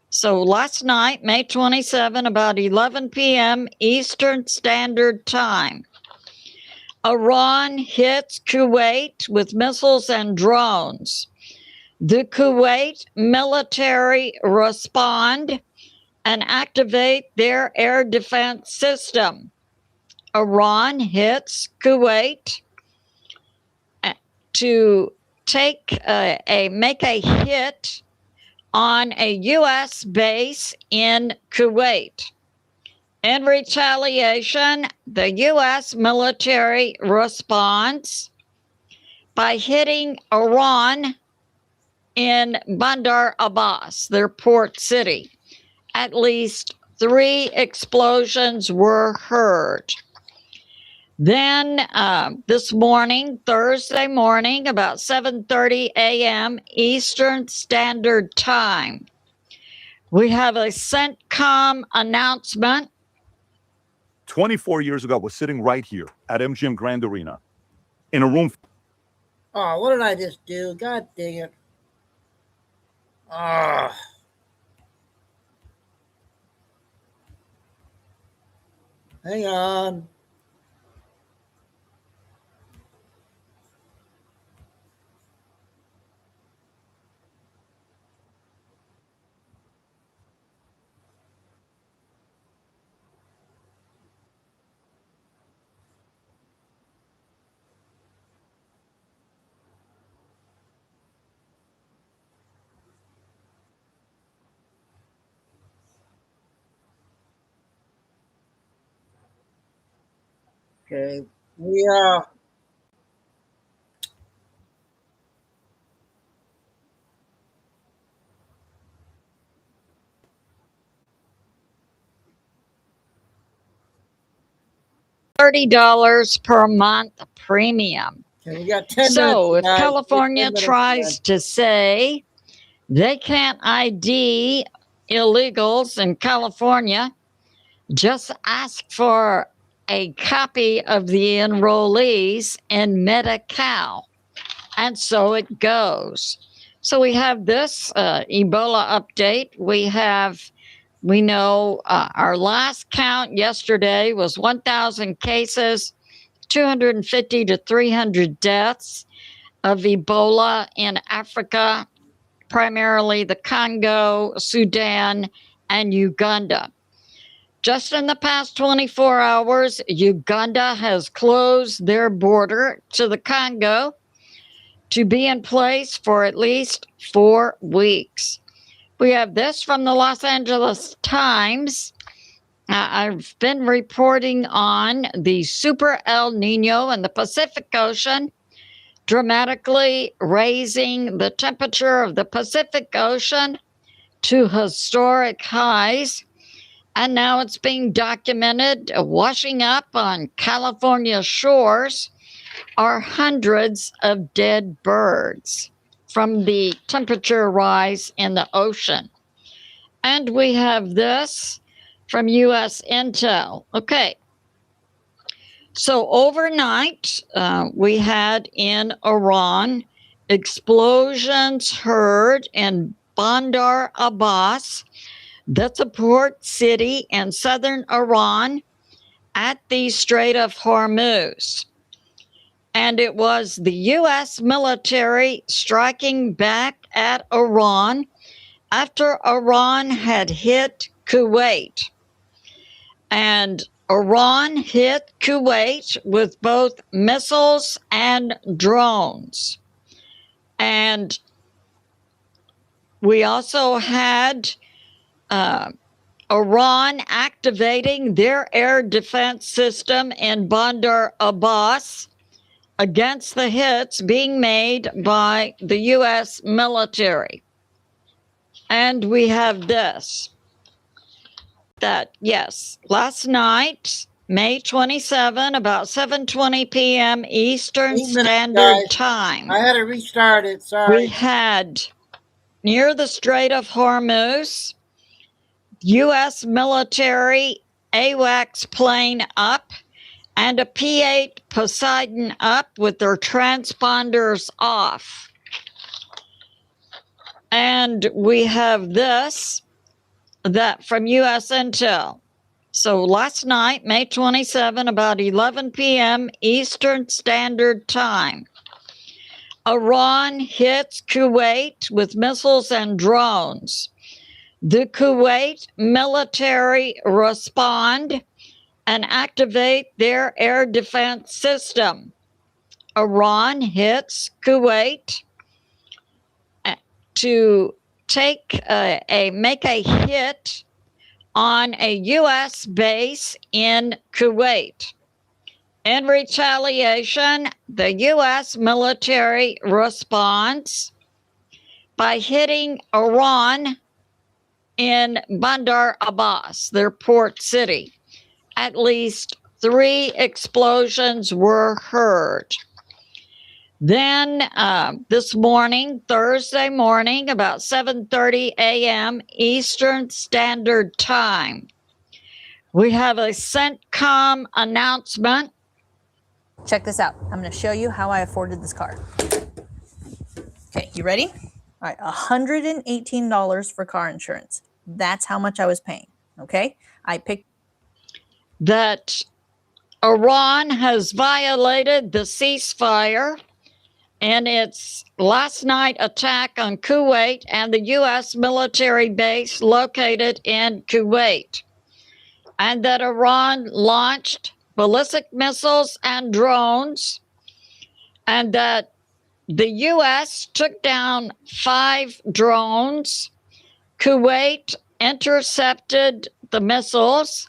So last night, May 27, about 11 p.m. Eastern Standard Time, Iran hits Kuwait with missiles and drones. The Kuwait military respond and activate their air defense system. Iran hits Kuwait to make a hit on a U.S. base in Kuwait. In retaliation, the U.S. military responds by hitting Iran in Bandar Abbas, their port city. At least 3 explosions were heard. Then this morning, Thursday morning, about 7:30 a.m. Eastern Standard Time, we have a CENTCOM announcement. 24 years ago, I was sitting right here at MGM Grand Arena in a room. Oh, what did I just do? God dang it. Ah. Hang on. Okay. We $30 per month premium. Okay, we got 10 So if minutes, guys. California 10 minutes, tries guys. to say they can't ID illegals in California, just ask for a copy of the enrollees in Medi-Cal. And so it goes. So we have this Ebola update. We know our last count yesterday was 1,000 cases, 250 to 300 deaths of Ebola in Africa, primarily the Congo, Sudan, and Uganda. Just in the past 24 hours, Uganda has closed their border to the Congo to be in place for at least 4 weeks. We have this from the Los Angeles Times. I've been reporting on the Super El Nino in the Pacific Ocean, dramatically raising the temperature of the Pacific Ocean to historic highs. And now it's being documented. Washing up on California shores are hundreds of dead birds from the temperature rise in the ocean. And we have this from U.S. Intel. Okay. So overnight, we had in Iran explosions heard in Bandar Abbas. That's a port city in southern Iran at the Strait of Hormuz. And it was the U.S. military striking back at Iran after Iran had hit Kuwait. And Iran hit Kuwait with both missiles and drones. And we also had Iran activating their air defense system in Bandar Abbas against the hits being made by the U.S. military. And we have this. That, yes, last night, May 27, about 7:20 p.m. Eastern 8 minutes, Standard guys. Time. I had to restart it. Sorry. We had near the Strait of Hormuz, U.S. military AWACS plane up and a P-8 Poseidon up with their transponders off. And we have this, that from U.S. Intel. So last night, May 27, about 11 p.m. Eastern Standard Time, Iran hits Kuwait with missiles and drones. The Kuwait military respond and activate their air defense system. Iran hits Kuwait to make a hit on a U.S. base in Kuwait. In retaliation, the U.S. military responds by hitting Iran in Bandar Abbas, their port city. At least 3 explosions were heard. Then this morning, Thursday morning, about 7:30 a.m. Eastern Standard Time, we have a CENTCOM announcement. Check this out. I'm going to show you how I afforded this car. Okay, you ready? All right, $118 for car insurance. That's how much I was paying. Okay, I picked that Iran has violated the ceasefire in its last night attack on Kuwait and the U.S. military base located in Kuwait, and that Iran launched ballistic missiles and drones, and that the U.S. took down 5 drones. Kuwait intercepted the missiles,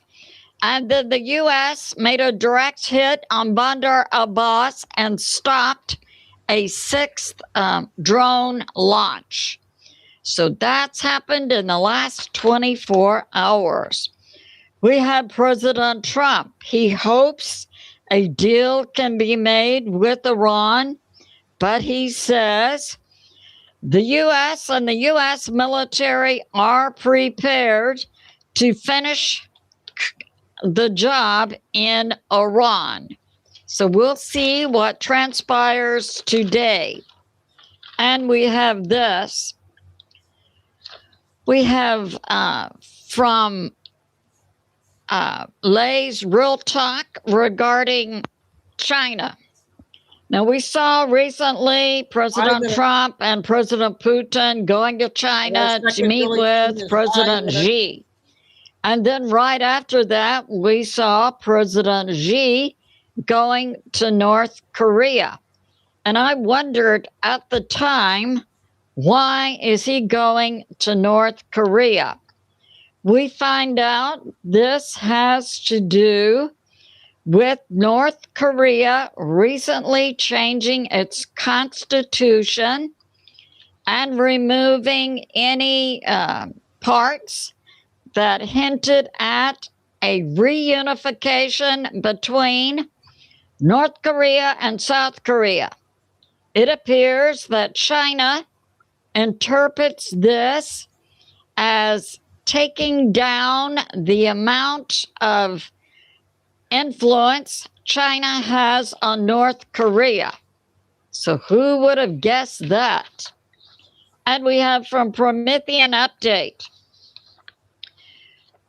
and then the U.S. made a direct hit on Bandar Abbas and stopped a 6th drone launch. So that's happened in the last 24 hours. We have President Trump. He hopes a deal can be made with Iran, but he says the U.S. and the U.S. military are prepared to finish the job in Iran. So we'll see what transpires today. And we have this. We have from Lay's Real Talk regarding China. Now, we saw recently President Trump and President Putin going to China to meet with President Xi. And then right after that, we saw President Xi going to North Korea. And I wondered at the time, why is he going to North Korea? We find out this has to do with North Korea recently changing its constitution and removing any parts that hinted at a reunification between North Korea and South Korea. It appears that China interprets this as taking down the amount of influence China has on North Korea. So who would have guessed that? And we have from Promethean Update.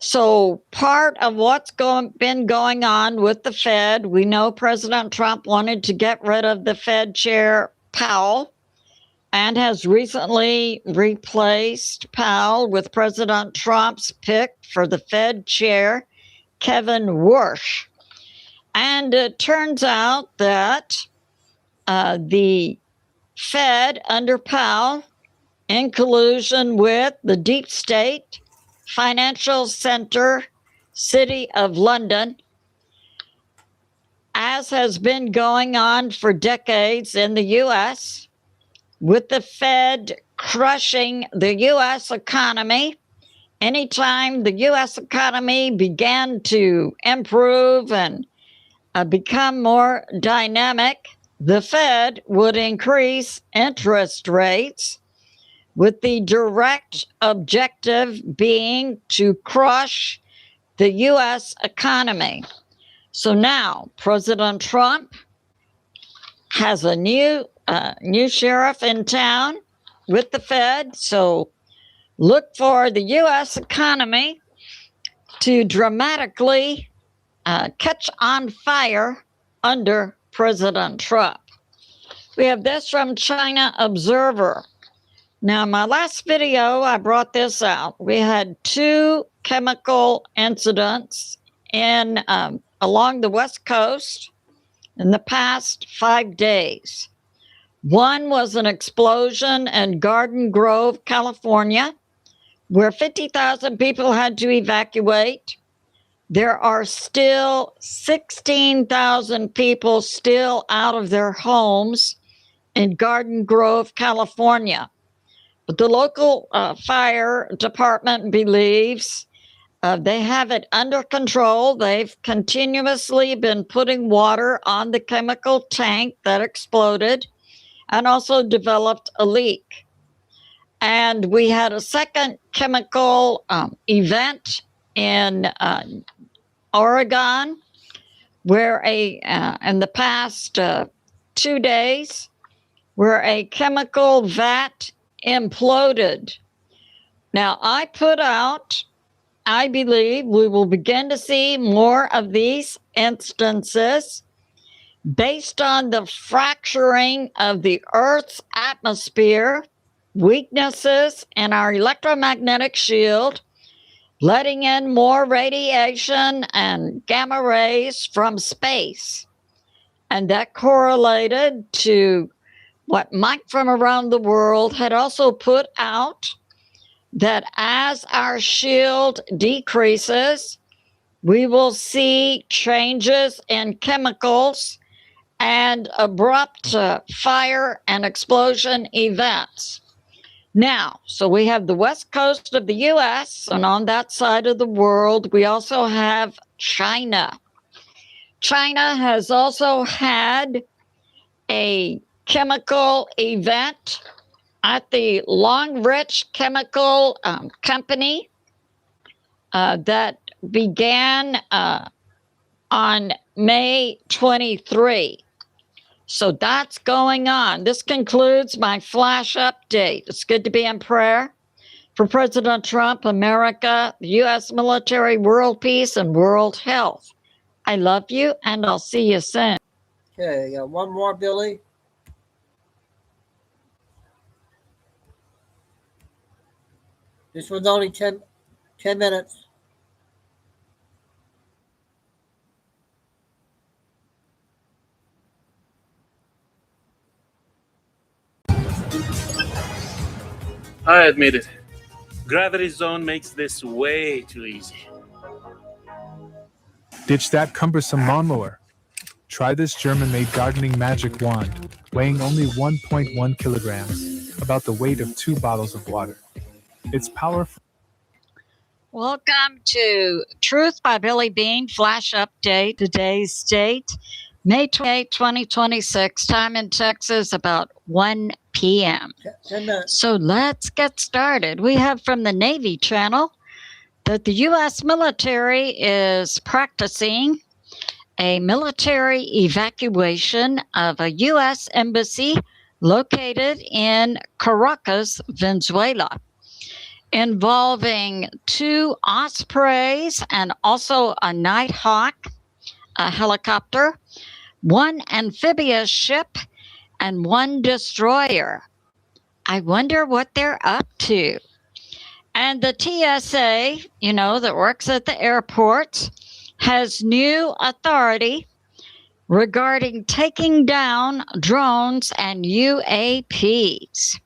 So part of what's been going on with the Fed, we know President Trump wanted to get rid of the Fed chair, Powell, and has recently replaced Powell with President Trump's pick for the Fed chair, Kevin Warsh. And it turns out that the Fed under Powell, in collusion with the deep state, financial center, City of London, as has been going on for decades in the U.S., with the Fed crushing the U.S. economy. Anytime the U.S. economy began to improve and become more dynamic, the Fed would increase interest rates, with the direct objective being to crush the U.S. economy. So now President Trump has a new sheriff in town with the Fed. So look for the U.S. economy to dramatically catch on fire under President Trump. We have this from China Observer. Now, in my last video, I brought this out. We had 2 chemical incidents along the West Coast in the past 5 days. One was an explosion in Garden Grove, California, where 50,000 people had to evacuate. There are still 16,000 people still out of their homes in Garden Grove, California. But the local fire department believes They have it under control. They've continuously been putting water on the chemical tank that exploded and also developed a leak. And we had a second chemical event in Oregon where in the past 2 days, where a chemical vat imploded. Now, I believe we will begin to see more of these instances based on the fracturing of the Earth's atmosphere, weaknesses in our electromagnetic shield, letting in more radiation and gamma rays from space. And that correlated to what Mike from around the world had also put out, that as our shield decreases, we will see changes in chemicals and abrupt fire and explosion events. Now, so we have the west coast of the U.S., and on that side of the world, we also have China. China has also had a chemical event at the Long Ridge Chemical Company that began on May 23. So that's going on. This concludes my flash update. It's good to be in prayer for President Trump, America, the U.S. military, world peace, and world health. I love you, and I'll see you soon. Okay, got one more, Billy. This one's only 10 minutes. I admit it. Gravity Zone makes this way too easy. Ditch that cumbersome lawnmower. Try this German-made gardening magic wand, weighing only 1.1 kilograms, about the weight of 2 bottles of water. It's powerful. Welcome to Truth by Billy Bean Flash Update. Today's date, May 28, 2026, time in Texas, about 1 p.m. So let's get started. We have from the Navy Channel that the U.S. military is practicing a military evacuation of a U.S. embassy located in Caracas, Venezuela, involving 2 Ospreys and also a Nighthawk, a helicopter, 1 amphibious ship, and 1 destroyer. I wonder what they're up to. And the TSA, that works at the airports, has new authority regarding taking down drones and UAPs.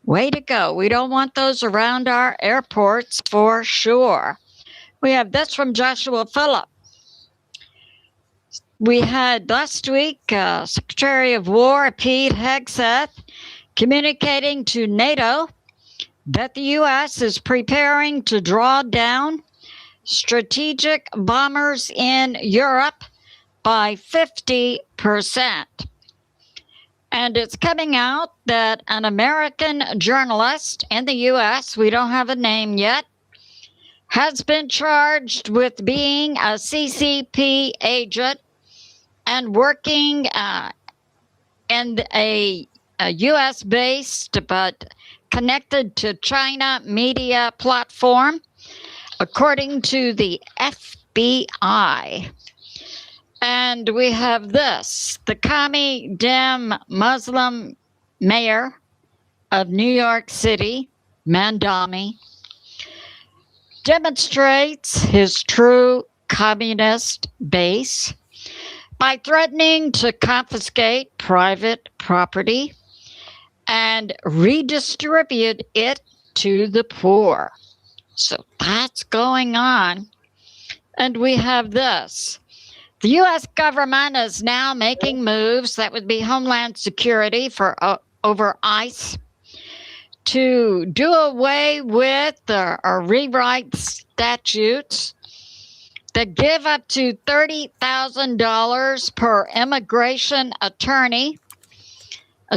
Way to go. We don't want those around our airports for sure. We have this from Joshua Phillip. We had last week Secretary of War Pete Hegseth communicating to NATO that the U.S. is preparing to draw down strategic bombers in Europe by 50%. And it's coming out that an American journalist in the U.S., we don't have a name yet, has been charged with being a CCP agent and working in a U.S.-based but connected to China media platform, according to the FBI. And we have this. The commie Dem Muslim mayor of New York City, Mandami, demonstrates his true communist base by threatening to confiscate private property and redistribute it to the poor. So that's going on. And we have this. The U.S. government is now making moves, that would be Homeland Security for over ICE, to do away with or rewrite statutes that give up to $30,000 per immigration attorney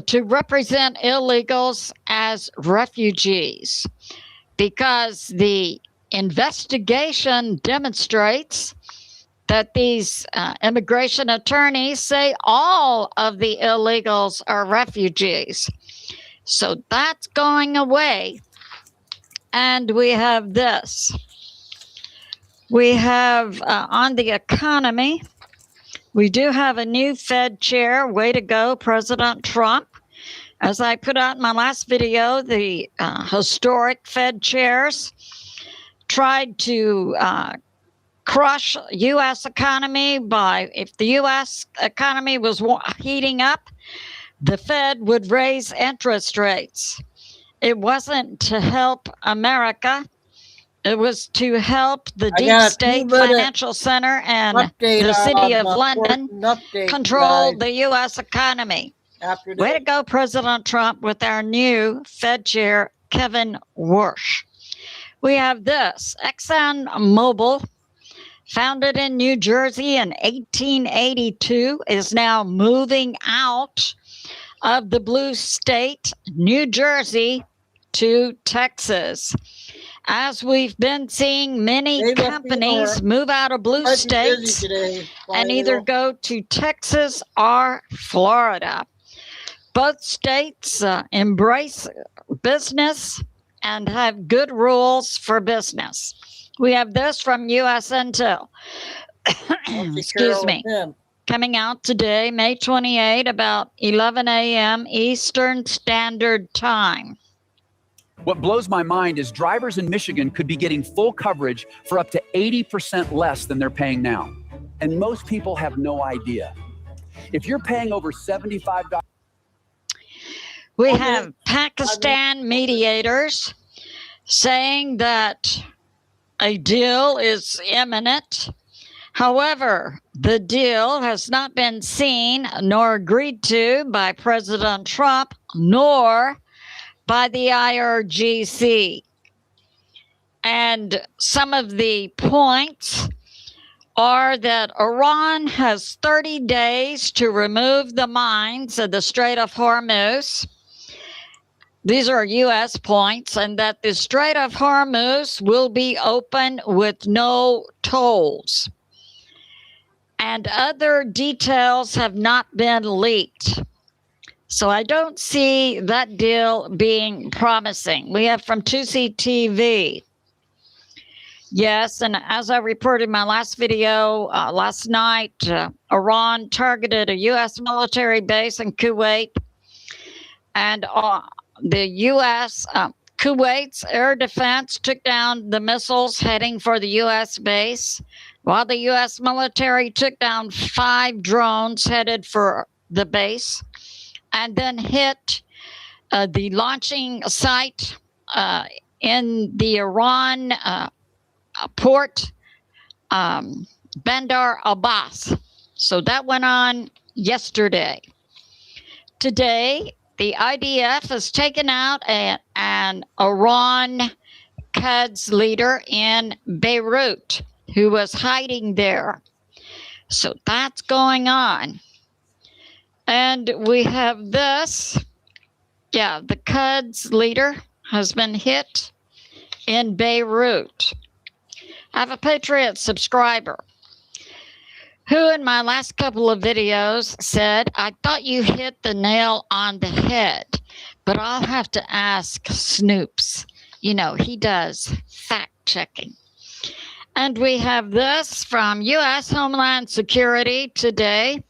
to represent illegals as refugees, because the investigation demonstrates that these immigration attorneys say all of the illegals are refugees. So that's going away. And we have this. We have on the economy, we do have a new Fed chair. Way to go, President Trump. As I put out in my last video, the historic Fed chairs tried to crush U.S. economy by, if the U.S. economy was heating up, the Fed would raise interest rates. It wasn't to help America. It was to help the deep state financial center and the city of London control the U.S. economy. Way to go, President Trump, with our new Fed chair, Kevin Warsh. We have this. ExxonMobil, founded in New Jersey in 1882, is now moving out of the blue state, New Jersey, to Texas. As we've been seeing many companies move out of blue states and either go to Texas or Florida. Both states embrace business and have good rules for business. We have this from U.S. Intel. Excuse me. Coming out today, May 28, about 11 a.m. Eastern Standard Time. What blows my mind is drivers in Michigan could be getting full coverage for up to 80% less than they're paying now. And most people have no idea. If you're paying over $75... We have Pakistan mediators saying that a deal is imminent. However, the deal has not been seen nor agreed to by President Trump nor by the IRGC. And some of the points are that Iran has 30 days to remove the mines of the Strait of Hormuz. These are U.S. points, and that the Strait of Hormuz will be open with no tolls. And other details have not been leaked. So I don't see that deal being promising. We have from 2C TV. Yes, and as I reported in my last video last night, Iran targeted a U.S. military base in Kuwait. And the U.S. Kuwait's air defense took down the missiles heading for the U.S. base, while the U.S. military took down 5 drones headed for the base, and then hit the launching site in the Iran port, Bandar Abbas. So that went on yesterday. Today, the IDF has taken out an Iran Quds leader in Beirut who was hiding there. So that's going on. And we have this. Yeah, the Quds leader has been hit in Beirut. I have a Patriot subscriber who in my last couple of videos said, I thought you hit the nail on the head, but I'll have to ask Snoops. You know, he does fact checking. And we have this from U.S. Homeland Security today,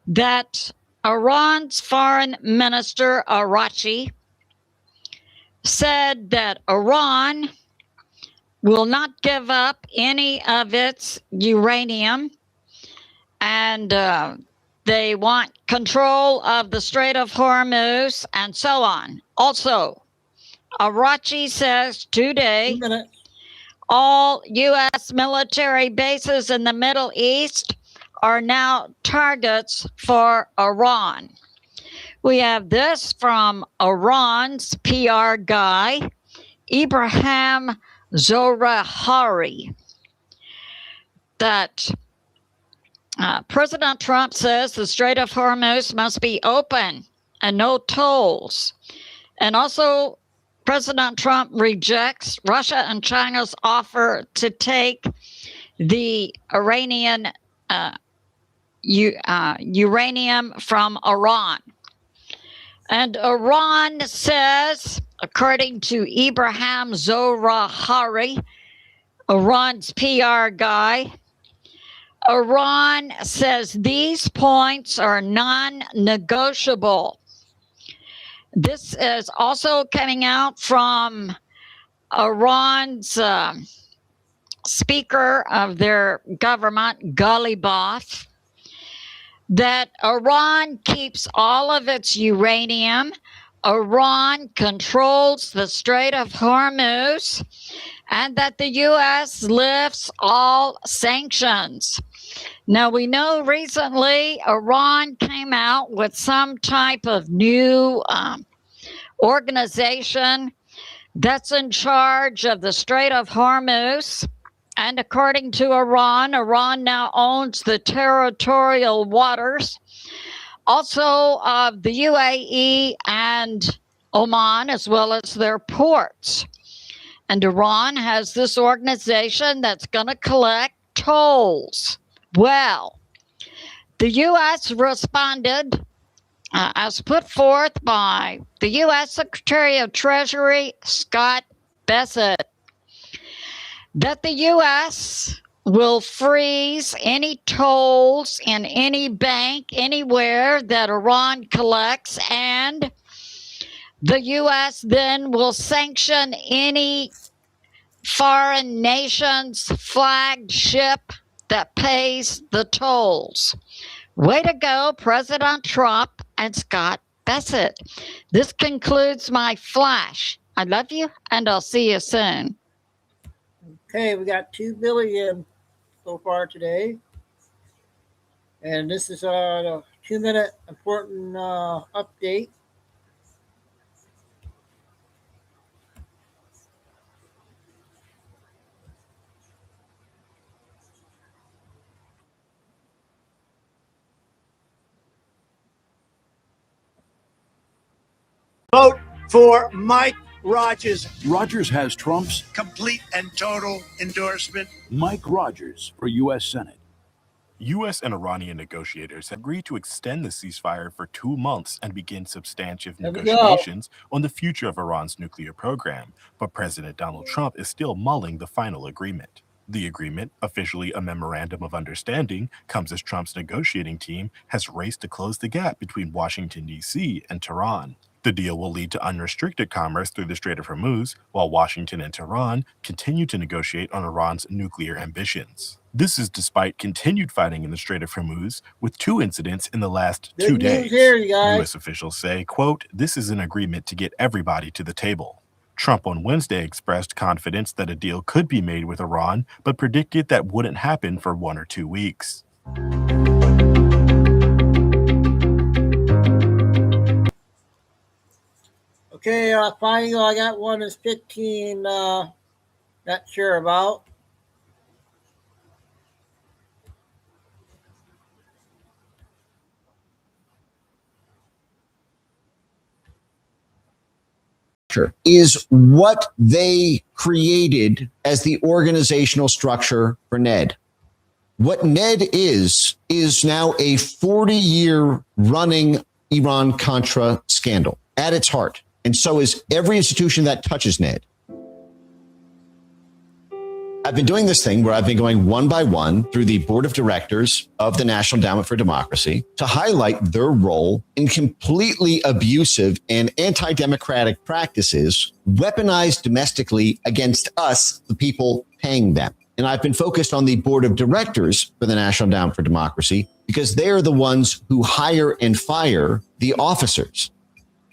that Iran's foreign minister, Arachi, said that Iran will not give up any of its uranium, and they want control of the Strait of Hormuz and so on. Also, Arachi says today all U.S. military bases in the Middle East are now targets for Iran. We have this from Iran's PR guy, Ibrahim Zohrahari that President Trump says the Strait of Hormuz must be open and no tolls. And also, President Trump rejects Russia and China's offer to take the uranium from Iran. And Iran says, according to Ibrahim Zohrahari, Iran's PR guy, Iran says these points are non-negotiable. This is also coming out from Iran's speaker of their government, Ghalibaf, that Iran keeps all of its uranium. Iran controls the Strait of Hormuz, and that the U.S. lifts all sanctions. Now, we know recently Iran came out with some type of new organization that's in charge of the Strait of Hormuz. And according to Iran, Iran now owns the territorial waters, also of the UAE and Oman, as well as their ports. And Iran has this organization that's going to collect tolls. Well, the U.S. responded, as put forth by the U.S. Secretary of Treasury, Scott Bessent, that the U.S. will freeze any tolls in any bank anywhere that Iran collects, and the U.S. then will sanction any foreign nation's flagged ship that pays the tolls. Way to go, President Trump and Scott Bessent. This concludes my flash. I love you, and I'll see you soon. Okay, we got 2 billion so far today. And this is a 2-minute important update. Vote for Mike Rogers. Rogers has Trump's Complete and total endorsement. Mike Rogers for U.S. Senate. U.S. and Iranian negotiators have agreed to extend the ceasefire for 2 months and begin substantive negotiations on the future of Iran's nuclear program, but President Donald Trump is still mulling the final agreement. The agreement, officially a memorandum of understanding, comes as Trump's negotiating team has raced to close the gap between Washington, D.C. and Tehran. The deal will lead to unrestricted commerce through the Strait of Hormuz, while Washington and Tehran continue to negotiate on Iran's nuclear ambitions. This is despite continued fighting in the Strait of Hormuz, with 2 incidents in the last 2 days. U.S. officials say, quote, "This is an agreement to get everybody to the table." Trump on Wednesday expressed confidence that a deal could be made with Iran, but predicted that wouldn't happen for 1 or 2 weeks. Okay, finally, I got one that's 15, not sure about. Is what they created as the organizational structure for NED. What NED is now a 40-year running Iran-Contra scandal at its heart. And so is every institution that touches NED. I've been doing this thing where I've been going one by one through the board of directors of the National Endowment for Democracy to highlight their role in completely abusive and anti-democratic practices weaponized domestically against us, the people paying them. And I've been focused on the board of directors for the National Endowment for Democracy because they're the ones who hire and fire the officers.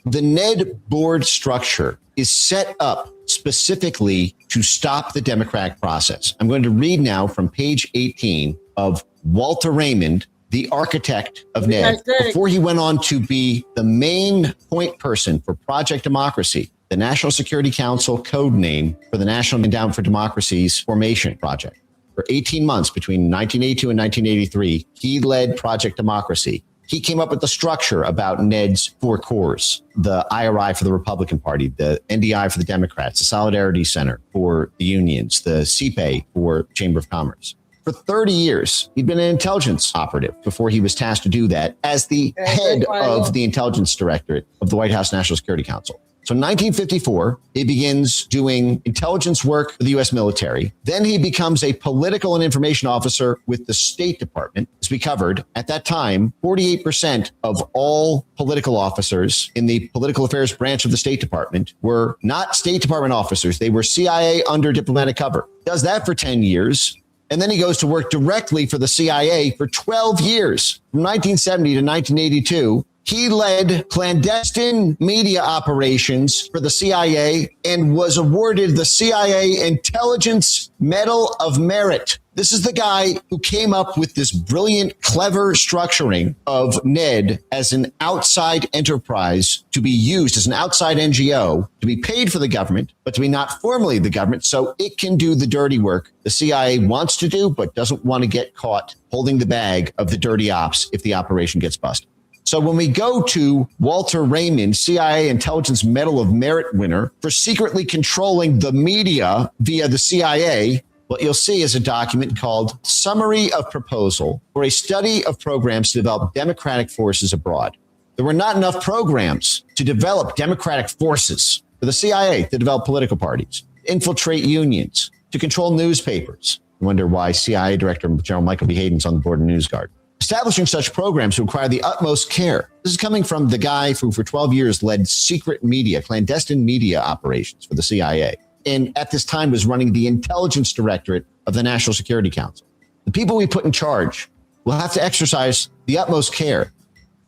The NED board structure is set up specifically to stop the democratic process. I'm going to read now from page 18 of Walter Raymond, the architect of NED. Before he went on to be the main point person for Project Democracy, the National Security Council code name for the National Endowment for Democracy's formation project. For 18 months between 1982 and 1983, he led Project Democracy. He came up with the structure about NED's four cores, the IRI for the Republican Party, the NDI for the Democrats, the Solidarity Center for the unions, the CPA for Chamber of Commerce. For 30 years, he'd been an intelligence operative before he was tasked to do that as the head of the intelligence directorate of the White House National Security Council. So in 1954, he begins doing intelligence work for the U.S. military. Then he becomes a political and information officer with the State Department. As we covered, at that time, 48% of all political officers in the political affairs branch of the State Department were not State Department officers. They were CIA under diplomatic cover. Does that for 10 years. And then he goes to work directly for the CIA for 12 years. From 1970 to 1982, he led clandestine media operations for the CIA and was awarded the CIA Intelligence Medal of Merit. This is the guy who came up with this brilliant, clever structuring of NED as an outside enterprise to be used as an outside NGO, to be paid for the government, but to be not formally the government, so it can do the dirty work the CIA wants to do, but doesn't want to get caught holding the bag of the dirty ops if the operation gets busted. So when we go to Walter Raymond, CIA Intelligence Medal of Merit winner for secretly controlling the media via the CIA, what you'll see is a document called Summary of Proposal for a Study of Programs to Develop Democratic Forces Abroad. There were not enough programs to develop democratic forces for the CIA to develop political parties, infiltrate unions, to control newspapers. I wonder why CIA Director General Michael B. Hayden's on the board of NewsGuard. Establishing such programs require the utmost care. This is coming from the guy who for 12 years led secret media, clandestine media operations for the CIA. And at this time was running the intelligence directorate of the National Security Council. The people we put in charge will have to exercise the utmost care.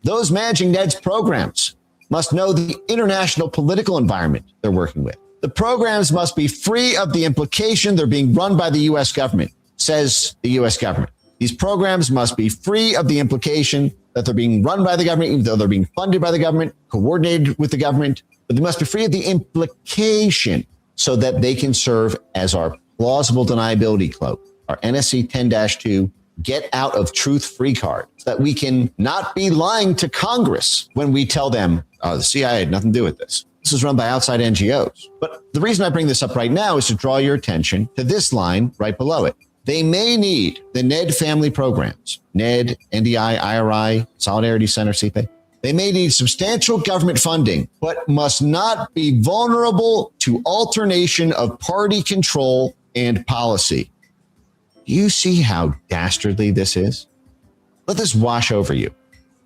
Those managing NED's programs must know the international political environment they're working with. The programs must be free of the implication they're being run by the U.S. government, says the U.S. government. These programs must be free of the implication that they're being run by the government, even though they're being funded by the government, coordinated with the government, but they must be free of the implication so that they can serve as our plausible deniability cloak, our NSC 10-2 get out of truth free card, so that we can not be lying to Congress when we tell them, oh, the CIA had nothing to do with this. This is run by outside NGOs. But the reason I bring this up right now is to draw your attention to this line right below it. They may need the NED family programs, NED, NDI, IRI, Solidarity Center, CPA. They may need substantial government funding, but must not be vulnerable to alternation of party control and policy. Do you see how dastardly this is? Let this wash over you.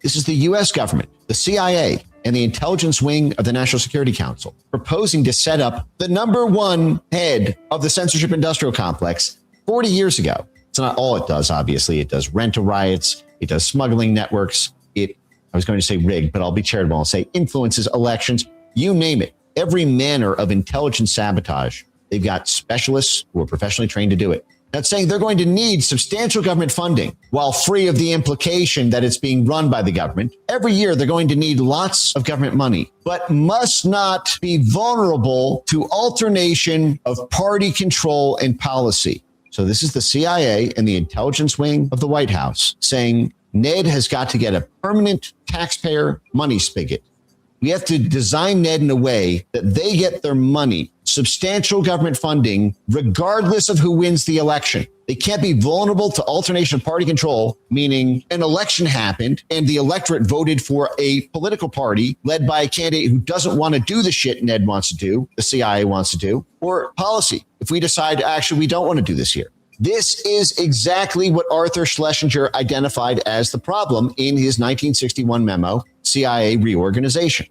This is the U.S. government, the CIA, and the intelligence wing of the National Security Council proposing to set up the number one head of the censorship industrial complex 40 years ago. It's not all it does, obviously. It does rental riots. It does smuggling networks. I was going to say rigged, but I'll be charitable. I'll say influences elections. You name it. Every manner of intelligence sabotage. They've got specialists who are professionally trained to do it. That's saying they're going to need substantial government funding while free of the implication that it's being run by the government. Every year, they're going to need lots of government money, but must not be vulnerable to alternation of party control and policy. So this is the CIA and the intelligence wing of the White House saying NED has got to get a permanent taxpayer money spigot. We have to design NED in a way that they get their money, substantial government funding, regardless of who wins the election. They can't be vulnerable to alternation of party control, meaning an election happened and the electorate voted for a political party led by a candidate who doesn't want to do the shit NED wants to do, the CIA wants to do, or policy. If we decide, actually, we don't want to do this here. This is exactly what Arthur Schlesinger identified as the problem in his 1961 memo, CIA Reorganization.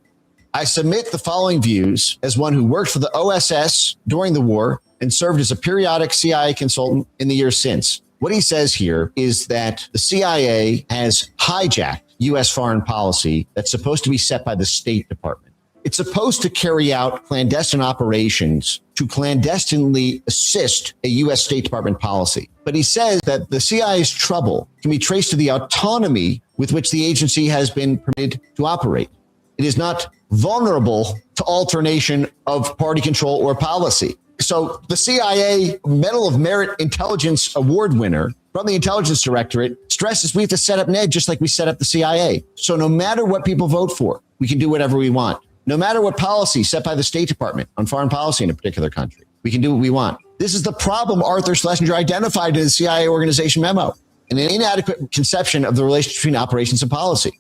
I submit the following views as one who worked for the OSS during the war and served as a periodic CIA consultant in the years since. What he says here is that the CIA has hijacked U.S. foreign policy that's supposed to be set by the State Department. It's supposed to carry out clandestine operations to clandestinely assist a U.S. State Department policy. But he says that the CIA's trouble can be traced to the autonomy with which the agency has been permitted to operate. It is not vulnerable to alternation of party control or policy. So the CIA Medal of Merit Intelligence Award winner from the Intelligence Directorate stresses we have to set up NED just like we set up the CIA. So no matter what people vote for, we can do whatever we want. No matter what policy set by the State Department on foreign policy in a particular country, we can do what we want. This is the problem Arthur Schlesinger identified in his CIA organization memo, an inadequate conception of the relationship between operations and policy.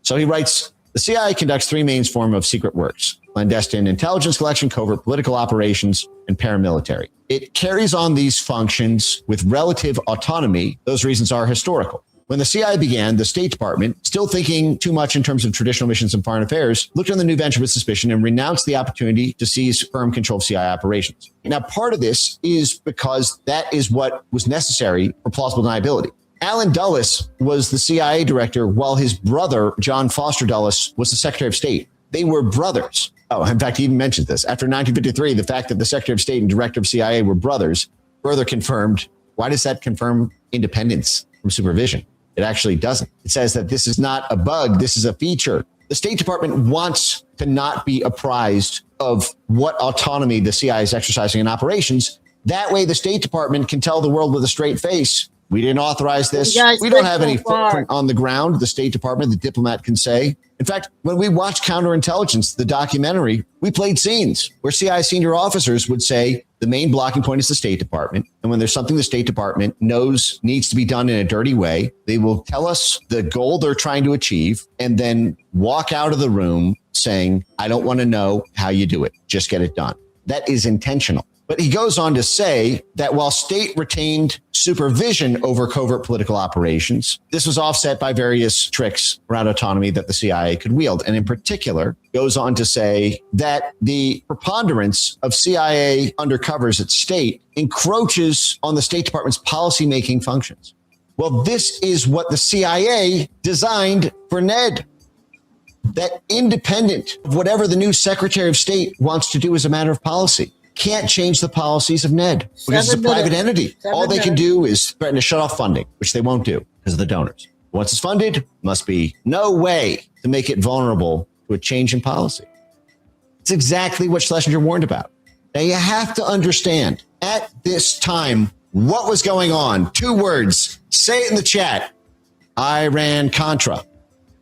So he writes, the CIA conducts three main forms of secret works: clandestine intelligence collection, covert political operations, and paramilitary. It carries on these functions with relative autonomy. Those reasons are historical. When the CIA began, the State Department, still thinking too much in terms of traditional missions and foreign affairs, looked on the new venture with suspicion and renounced the opportunity to seize firm control of CIA operations. Now, part of this is because that is what was necessary for plausible deniability. Allen Dulles was the CIA director while his brother, John Foster Dulles, was the Secretary of State. They were brothers. Oh, in fact, he even mentioned this. After 1953, the fact that the Secretary of State and Director of CIA were brothers further confirmed. Why does that confirm independence from supervision? It actually doesn't. It says that this is not a bug. This is a feature. The State Department wants to not be apprised of what autonomy the CIA is exercising in operations. That way, the State Department can tell the world with a straight face, we didn't authorize this. We don't have any footprint on the ground. The State Department, the diplomat can say. In fact, when we watched Counterintelligence, the documentary, we played scenes where CIA senior officers would say the main blocking point is the State Department. And when there's something the State Department knows needs to be done in a dirty way, they will tell us the goal they're trying to achieve and then walk out of the room saying, I don't want to know how you do it. Just get it done. That is intentional. But he goes on to say that while state retained supervision over covert political operations, this was offset by various tricks around autonomy that the CIA could wield. And in particular, goes on to say that the preponderance of CIA undercovers at state encroaches on the State Department's policymaking functions. Well, this is what the CIA designed for NED. That independent of whatever the new Secretary of State wants to do as a matter of policy. Can't change the policies of NED because it's a private entity. All they can do is threaten to shut off funding, which they won't do because of the donors. Once it's funded, must be no way to make it vulnerable to a change in policy. It's exactly what Schlesinger warned about. Now you have to understand at this time what was going on. 2 words. Say it in the chat. Iran-Contra.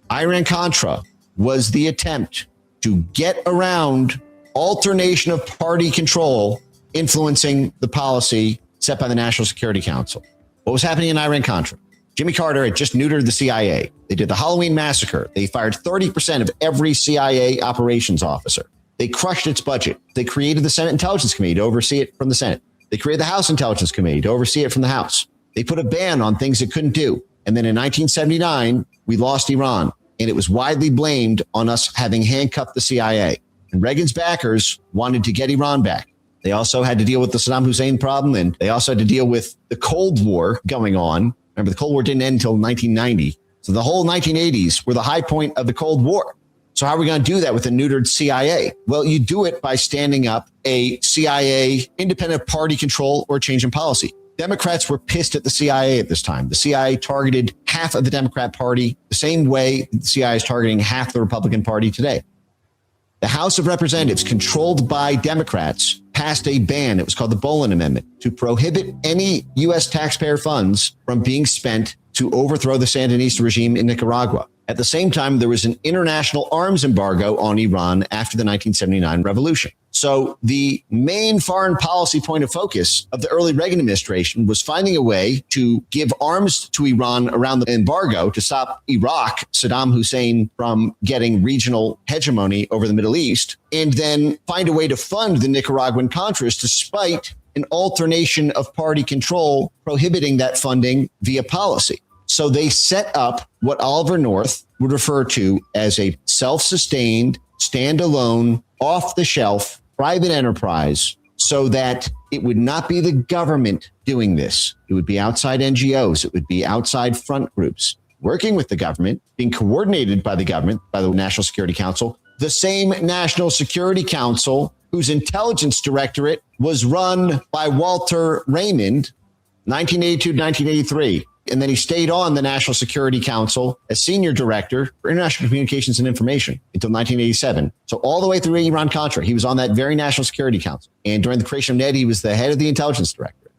Iran-Contra was the attempt to get around alternation of party control influencing the policy set by the National Security Council. What was happening in Iran-Contra? Jimmy Carter had just neutered the CIA. They did the Halloween massacre. They fired 30% of every CIA operations officer. They crushed its budget. They created the Senate Intelligence Committee to oversee it from the Senate. They created the House Intelligence Committee to oversee it from the House. They put a ban on things it couldn't do. And then in 1979, we lost Iran. And it was widely blamed on us having handcuffed the CIA. And Reagan's backers wanted to get Iran back. They also had to deal with the Saddam Hussein problem, and they also had to deal with the Cold War going on. Remember, the Cold War didn't end until 1990. So the whole 1980s were the high point of the Cold War. So how are we going to do that with a neutered CIA? Well, you do it by standing up a CIA independent party control or change in policy. Democrats were pissed at the CIA at this time. The CIA targeted half of the Democrat Party the same way the CIA is targeting half the Republican Party today. The House of Representatives, controlled by Democrats, passed a ban. It was called the Bolin Amendment to prohibit any U.S. taxpayer funds from being spent to overthrow the Sandinista regime in Nicaragua. At the same time, there was an international arms embargo on Iran after the 1979 revolution. So the main foreign policy point of focus of the early Reagan administration was finding a way to give arms to Iran around the embargo to stop Iraq, Saddam Hussein, from getting regional hegemony over the Middle East, and then find a way to fund the Nicaraguan Contras despite an alternation of party control prohibiting that funding via policy. So they set up what Oliver North would refer to as a self-sustained, standalone, off-the-shelf private enterprise so that it would not be the government doing this. It would be outside NGOs. It would be outside front groups working with the government, being coordinated by the government, by the National Security Council, the same National Security Council whose intelligence directorate was run by Walter Raymond, 1982 to 1983. And then he stayed on the National Security Council as senior director for international communications and information until 1987. So all the way through Iran-Contra, he was on that very National Security Council. And during the creation of NED, he was the head of the intelligence directorate.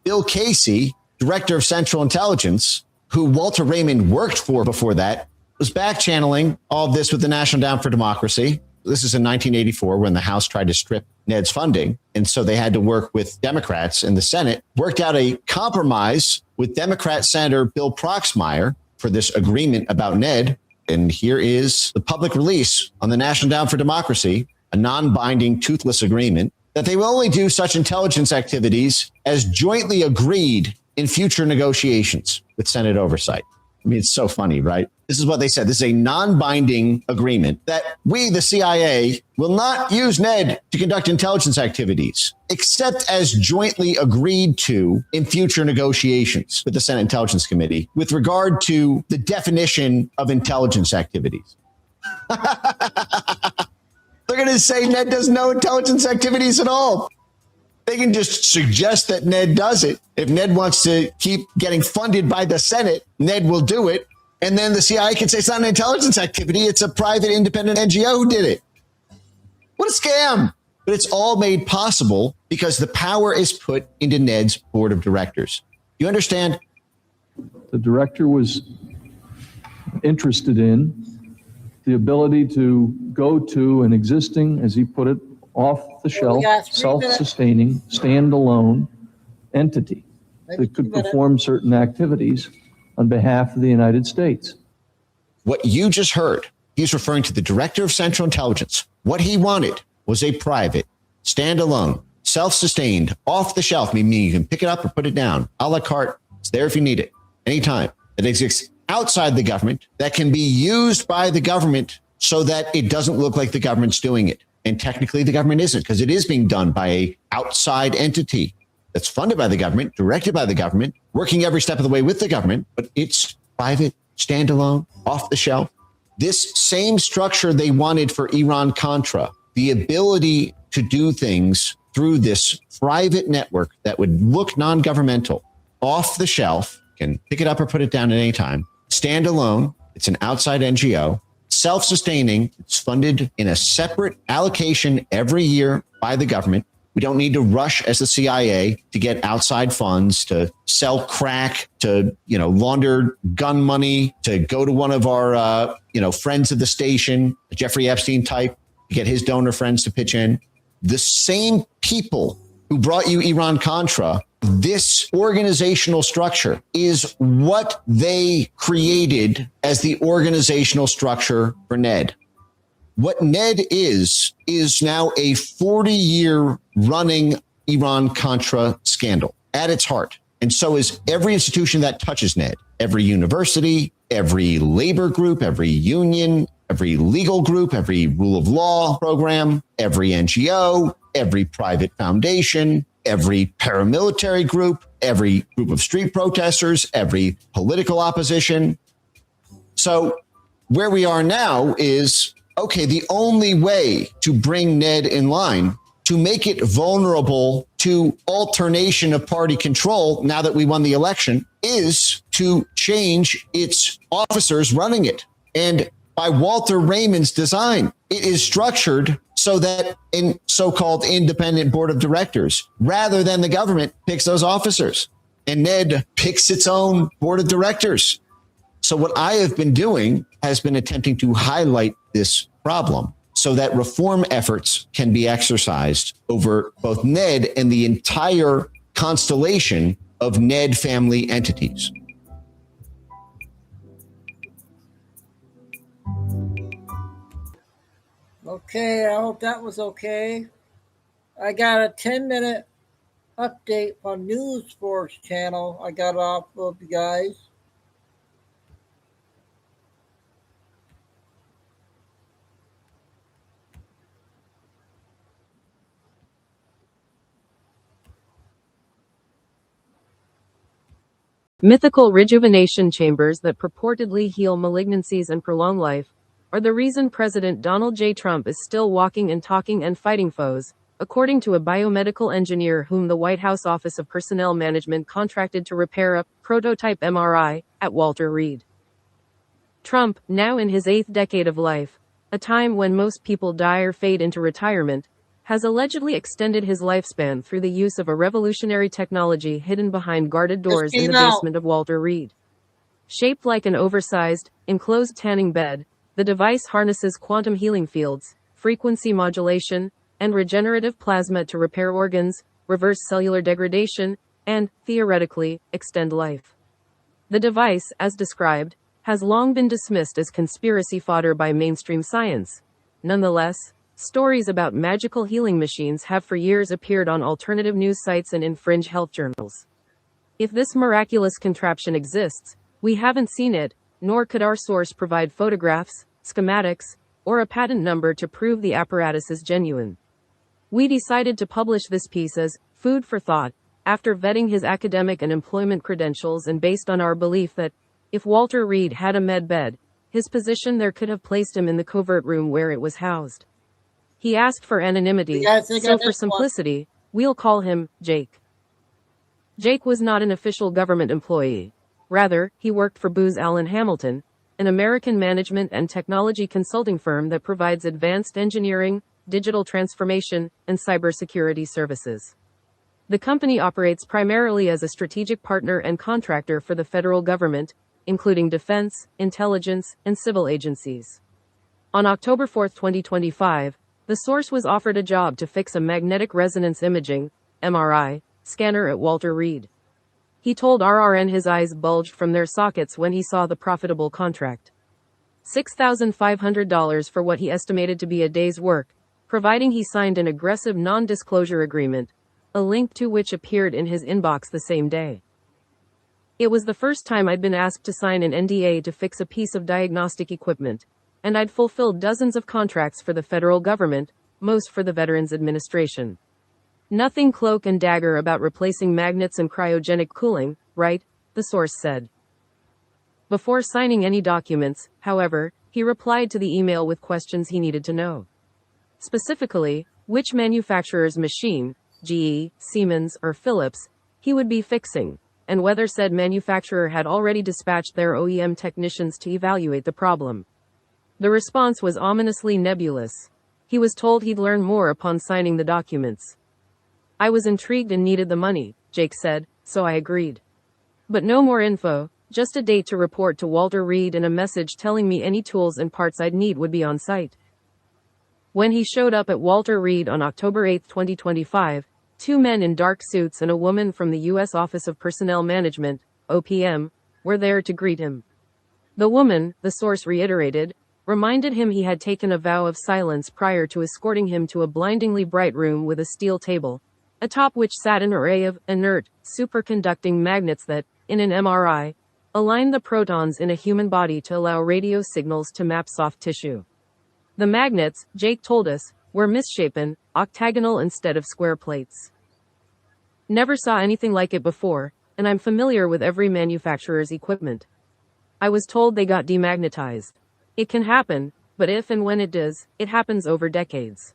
Bill Casey, director of Central Intelligence, who Walter Raymond worked for before that, was back channeling all of this with the National Endowment for Democracy. This is in 1984 when the House tried to strip NED's funding. And so they had to work with Democrats in the Senate, worked out a compromise with Democrat Senator Bill Proxmire for this agreement about NED. And here is the public release on the National Endowment for Democracy, a non-binding, toothless agreement that they will only do such intelligence activities as jointly agreed in future negotiations with Senate oversight. I mean, it's so funny, right? This is what they said. This is a non-binding agreement that we, the CIA, will not use NED to conduct intelligence activities, except as jointly agreed to in future negotiations with the Senate Intelligence Committee with regard to the definition of intelligence activities. They're going to say NED does no intelligence activities at all. They can just suggest that NED does it. If NED wants to keep getting funded by the Senate, NED will do it. And then the CIA can say it's not an intelligence activity. It's a private independent NGO who did it. What a scam. But it's all made possible because the power is put into NED's board of directors. You understand? The director was interested in the ability to go to an existing, as he put it, off-the-shelf, self-sustaining, standalone entity that could perform certain activities on behalf of the United States. What you just heard, he's referring to the director of Central Intelligence. What he wanted was a private, standalone, self-sustained, off-the-shelf, meaning you can pick it up or put it down, a la carte. It's there if you need it, anytime. It exists outside the government that can be used by the government so that it doesn't look like the government's doing it. And technically the government isn't, because it is being done by an outside entity that's funded by the government, directed by the government, working every step of the way with the government, but it's private, standalone, off the shelf. This same structure they wanted for Iran-Contra, the ability to do things through this private network that would look non-governmental, off the shelf, can pick it up or put it down at any time, standalone, it's an outside NGO, self-sustaining, it's funded in a separate allocation every year by the government. We don't need to rush as the CIA to get outside funds, to sell crack, to, launder gun money, to go to one of our, friends of the station, Jeffrey Epstein type, to get his donor friends to pitch in. The same people who brought you Iran-Contra, this organizational structure is what they created as the organizational structure for NED. What NED is now a 40-year running Iran-Contra scandal at its heart. And so is every institution that touches NED, every university, every labor group, every union, every legal group, every rule of law program, every NGO, every private foundation, every paramilitary group, every group of street protesters, every political opposition. So where we are now is, okay, the only way to bring NED in line, to make it vulnerable to alternation of party control now that we won the election, is to change its officers running it. And by Walter Raymond's design, it is structured so that in so-called independent board of directors, rather than the government picks those officers, and NED picks its own board of directors. So what I have been doing has been attempting to highlight this problem so that reform efforts can be exercised over both NED and the entire constellation of NED family entities. Okay, I hope that was okay. I got a 10-minute update on News Force channel. I got off of you guys. Mythical rejuvenation chambers that purportedly heal malignancies and prolong life are the reason President Donald J. Trump is still walking and talking and fighting foes, according to a biomedical engineer whom the White House Office of Personnel Management contracted to repair a prototype MRI, at Walter Reed. Trump, now in his 8th decade of life, a time when most people die or fade into retirement, has allegedly extended his lifespan through the use of a revolutionary technology hidden behind guarded doors in the basement of Walter Reed. Shaped like an oversized, enclosed tanning bed, the device harnesses quantum healing fields, frequency modulation, and regenerative plasma to repair organs, reverse cellular degradation, and, theoretically, extend life. The device, as described, has long been dismissed as conspiracy fodder by mainstream science. Nonetheless, stories about magical healing machines have for years appeared on alternative news sites and in fringe health journals. If this miraculous contraption exists, we haven't seen it, nor could our source provide photographs, schematics, or a patent number to prove the apparatus is genuine. We decided to publish this piece as food for thought, after vetting his academic and employment credentials and based on our belief that, if Walter Reed had a med bed, his position there could have placed him in the covert room where it was housed. He asked for anonymity, so for simplicity, we'll call him Jake. Jake was not an official government employee. Rather, he worked for Booz Allen Hamilton, an American management and technology consulting firm that provides advanced engineering, digital transformation, and cybersecurity services. The company operates primarily as a strategic partner and contractor for the federal government, including defense, intelligence, and civil agencies. On October 4, 2025, the source was offered a job to fix a magnetic resonance imaging, MRI, scanner at Walter Reed. He told RRN his eyes bulged from their sockets when he saw the profitable contract. $6,500 for what he estimated to be a day's work, providing he signed an aggressive non-disclosure agreement, a link to which appeared in his inbox the same day. It was the first time I'd been asked to sign an NDA to fix a piece of diagnostic equipment, and I'd fulfilled dozens of contracts for the federal government, most for the Veterans Administration. Nothing cloak and dagger about replacing magnets and cryogenic cooling, right? The source said. Before signing any documents, however, he replied to the email with questions he needed to know. Specifically, which manufacturer's machine, GE, Siemens, or Philips, he would be fixing, and whether said manufacturer had already dispatched their OEM technicians to evaluate the problem. The response was ominously nebulous. He was told he'd learn more upon signing the documents. I was intrigued and needed the money, Jake said, so I agreed. But no more info, just a date to report to Walter Reed and a message telling me any tools and parts I'd need would be on site. When he showed up at Walter Reed on October 8, 2025, 2 men in dark suits and a woman from the U.S. Office of Personnel Management, OPM, were there to greet him. The woman, the source reiterated, reminded him he had taken a vow of silence prior to escorting him to a blindingly bright room with a steel table, atop which sat an array of inert, superconducting magnets that, in an MRI, aligned the protons in a human body to allow radio signals to map soft tissue. The magnets, Jake told us, were misshapen, octagonal instead of square plates. Never saw anything like it before, and I'm familiar with every manufacturer's equipment. I was told they got demagnetized. It can happen, but if and when it does, it happens over decades.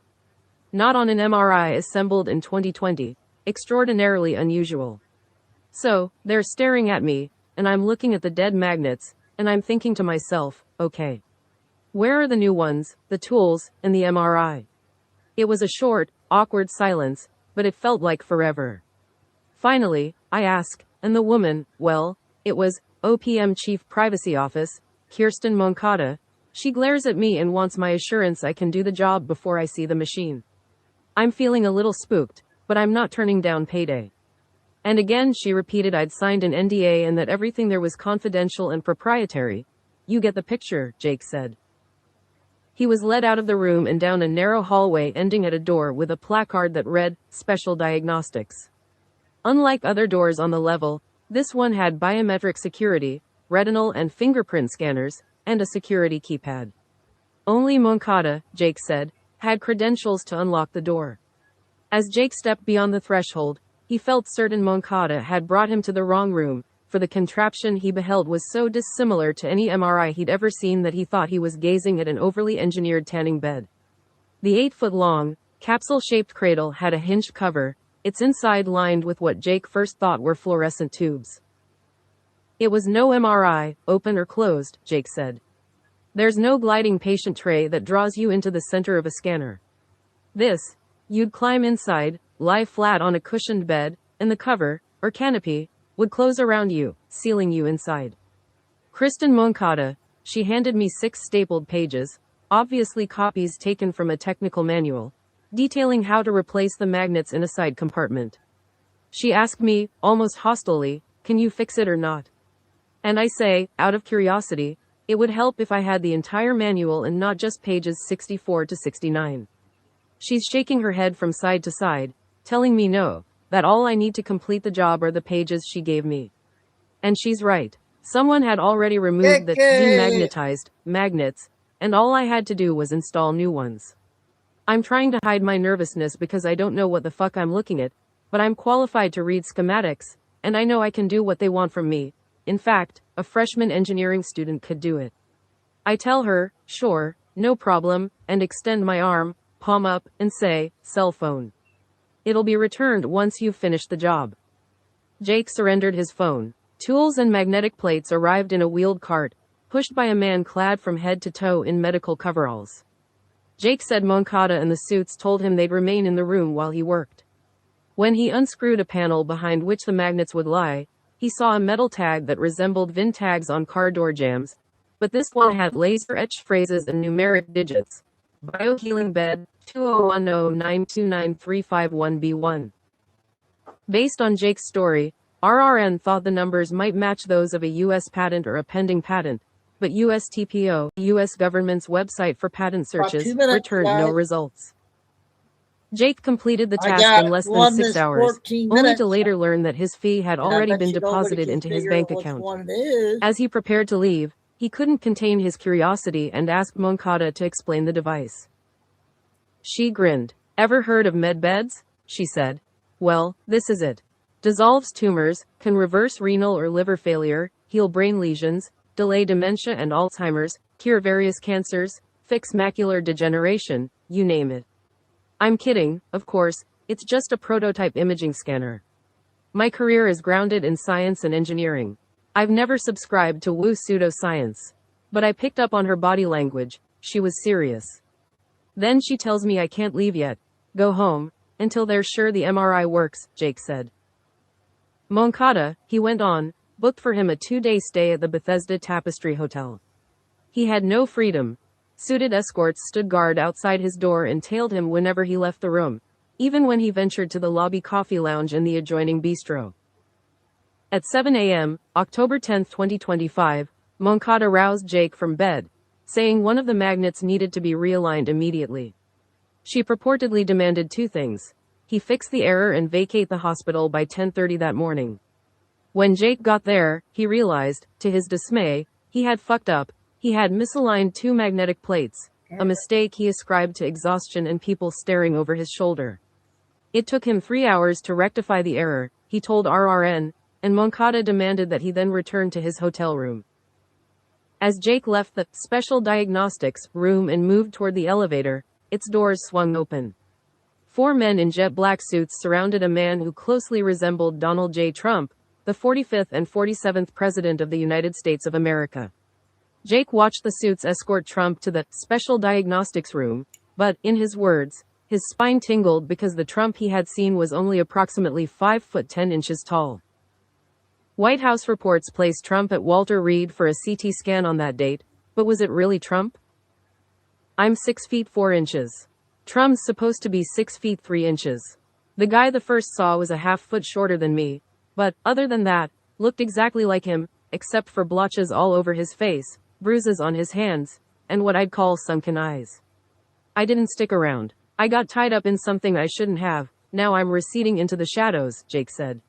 Not on an MRI assembled in 2020, extraordinarily unusual. So, they're staring at me, and I'm looking at the dead magnets, and I'm thinking to myself, okay. Where are the new ones, the tools, and the MRI? It was a short, awkward silence, but it felt like forever. Finally, I ask, and the woman, well, it was OPM Chief Privacy Office, Kirsten Moncada. She glares at me and wants my assurance I can do the job before I see the machine. I'm feeling a little spooked, but I'm not turning down payday. And again she repeated I'd signed an NDA and that everything there was confidential and proprietary. You get the picture, Jake said. He was led out of the room and down a narrow hallway ending at a door with a placard that read, Special Diagnostics. Unlike other doors on the level, this one had biometric security, retinal and fingerprint scanners, and a security keypad. Only Moncada, Jake said, had credentials to unlock the door. As Jake stepped beyond the threshold, he felt certain Moncada had brought him to the wrong room, for the contraption he beheld was so dissimilar to any MRI he'd ever seen that he thought he was gazing at an overly engineered tanning bed. The 8-foot-long, capsule-shaped cradle had a hinged cover, its inside lined with what Jake first thought were fluorescent tubes. It was no MRI, open or closed, Jake said. There's no gliding patient tray that draws you into the center of a scanner. You'd climb inside, lie flat on a cushioned bed, and the cover, or canopy, would close around you, sealing you inside. Kristen Moncada, she handed me 6 stapled pages, obviously copies taken from a technical manual, detailing how to replace the magnets in a side compartment. She asked me, almost hostilely, can you fix it or not? And I say, out of curiosity, it would help if I had the entire manual and not just pages 64 to 69. She's shaking her head from side to side, telling me no, that all I need to complete the job are the pages she gave me. And she's right. Someone had already removed the demagnetized magnets, and all I had to do was install new ones. I'm trying to hide my nervousness because I don't know what the fuck I'm looking at, but I'm qualified to read schematics, and I know I can do what they want from me. In fact, a freshman engineering student could do it. I tell her, sure, no problem, and extend my arm, palm up, and say, cell phone. It'll be returned once you've finished the job. Jake surrendered his phone. Tools and magnetic plates arrived in a wheeled cart, pushed by a man clad from head to toe in medical coveralls. Jake said Moncada and the suits told him they'd remain in the room while he worked. When he unscrewed a panel behind which the magnets would lie, he saw a metal tag that resembled VIN tags on car door jambs, but this one had laser-etched phrases and numeric digits. Biohealing bed, 2010929351B1. Based on Jake's story, RRN thought the numbers might match those of a U.S. patent or a pending patent, but USTPO, U.S. government's website for patent searches, returned no results. Jake completed the task in less than 6 hours, only to later learn that his fee had already been deposited into his bank account. As he prepared to leave, he couldn't contain his curiosity and asked Moncada to explain the device. She grinned. Ever heard of med beds? She said. Well, this is it. Dissolves tumors, can reverse renal or liver failure, heal brain lesions, delay dementia and Alzheimer's, cure various cancers, fix macular degeneration, you name it. I'm kidding, of course, it's just a prototype imaging scanner. My career is grounded in science and engineering. I've never subscribed to woo pseudoscience. But I picked up on her body language, she was serious. Then she tells me I can't leave yet. Go home, until they're sure the MRI works, Jake said. Moncada, he went on, booked for him a 2-day stay at the Bethesda Tapestry Hotel. He had no freedom. Suited escorts stood guard outside his door and tailed him whenever he left the room, even when he ventured to the lobby coffee lounge in the adjoining bistro. At 7 a.m., October 10, 2025, Moncada roused Jake from bed, saying one of the magnets needed to be realigned immediately. She purportedly demanded 2 things. He fix the error and vacate the hospital by 10:30 that morning. When Jake got there, he realized, to his dismay, he had fucked up. He had misaligned 2 magnetic plates, a mistake he ascribed to exhaustion and people staring over his shoulder. It took him 3 hours to rectify the error, he told RRN, and Moncada demanded that he then return to his hotel room. As Jake left the special diagnostics room and moved toward the elevator, its doors swung open. 4 men in jet black suits surrounded a man who closely resembled Donald J. Trump, the 45th and 47th President of the United States of America. Jake watched the suits escort Trump to the special diagnostics room, but, in his words, his spine tingled because the Trump he had seen was only approximately 5 foot 10 inches tall. White House reports placed Trump at Walter Reed for a CT scan on that date, but was it really Trump? I'm 6 feet 4 inches. Trump's supposed to be 6 feet 3 inches. The guy the first saw was a half foot shorter than me, but, other than that, looked exactly like him, except for blotches all over his face, bruises on his hands, and what I'd call sunken eyes. I didn't stick around. I got tied up in something I shouldn't have. Now I'm receding into the shadows, Jake said.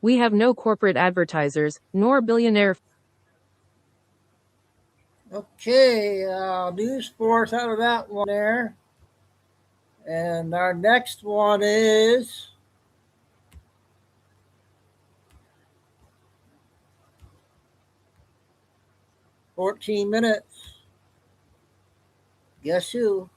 We have no corporate advertisers, nor billionaire. Okay, news force out of that one there. And our next one is "14 minutes. Guess who?"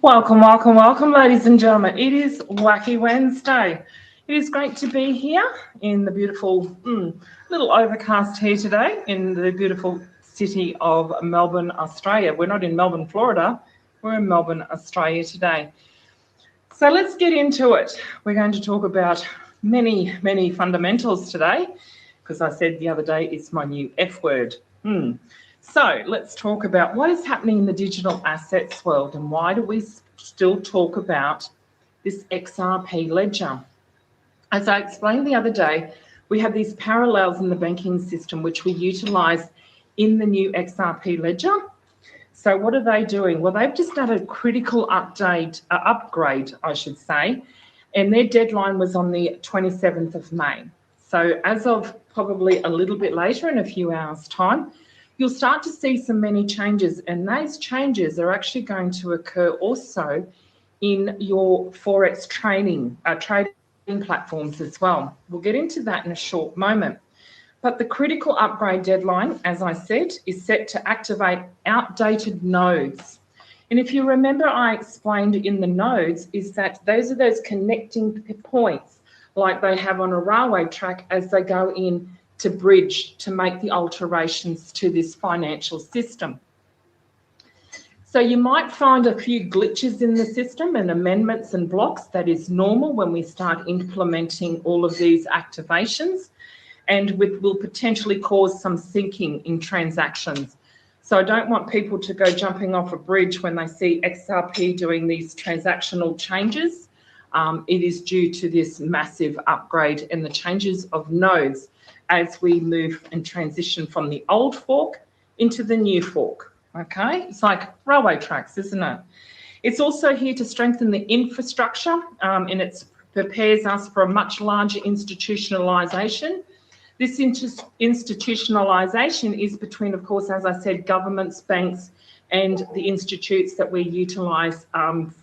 Welcome, welcome, welcome, ladies and gentlemen. It is Wacky Wednesday. It is great to be here in the beautiful, little overcast here today in the beautiful city of Melbourne, Australia. We're not in Melbourne, Florida. We're in Melbourne, Australia today. So let's get into it. We're going to talk about many, many fundamentals today, because I said the other day it's my new F word. So let's talk about what is happening in the digital assets world and why do we still talk about this XRP ledger. As I explained the other day, we have these parallels in the banking system which we utilise in the new XRP ledger. So what are they doing? Well, they've just done a critical upgrade, I should say, and their deadline was on the 27th of May. So as of probably a little bit later, in a few hours' time, you'll start to see many changes, and those changes are actually going to occur also in your Forex trading platforms as well. We'll get into that in a short moment. But the critical upgrade deadline, as I said, is set to activate outdated nodes. And if you remember, I explained in the nodes is that those are those connecting points like they have on a railway track as they go in to bridge to make the alterations to this financial system. So you might find a few glitches in the system and amendments and blocks. That is normal when we start implementing all of these activations, and will potentially cause some sinking in transactions. So I don't want people to go jumping off a bridge when they see XRP doing these transactional changes. It is due to this massive upgrade and the changes of nodes as we move and transition from the old fork into the new fork, okay? It's like railway tracks, isn't it? It's also here to strengthen the infrastructure, and it prepares us for a much larger institutionalisation. This institutionalisation is between, of course, as I said, governments, banks, and the institutes that we utilise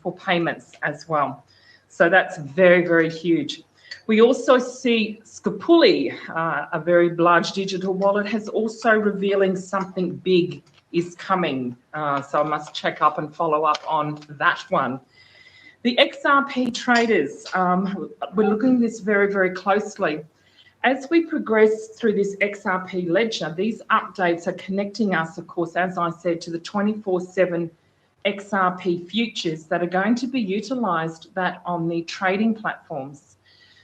for payments as well. So that's very, very huge. We also see Scopuli, a very large digital wallet, has also revealing something big is coming. So I must check up and follow up on that one. The XRP traders, we're looking at this very, very closely. As we progress through this XRP ledger, these updates are connecting us, of course, as I said, to the 24/7 XRP futures that are going to be utilised on the trading platforms.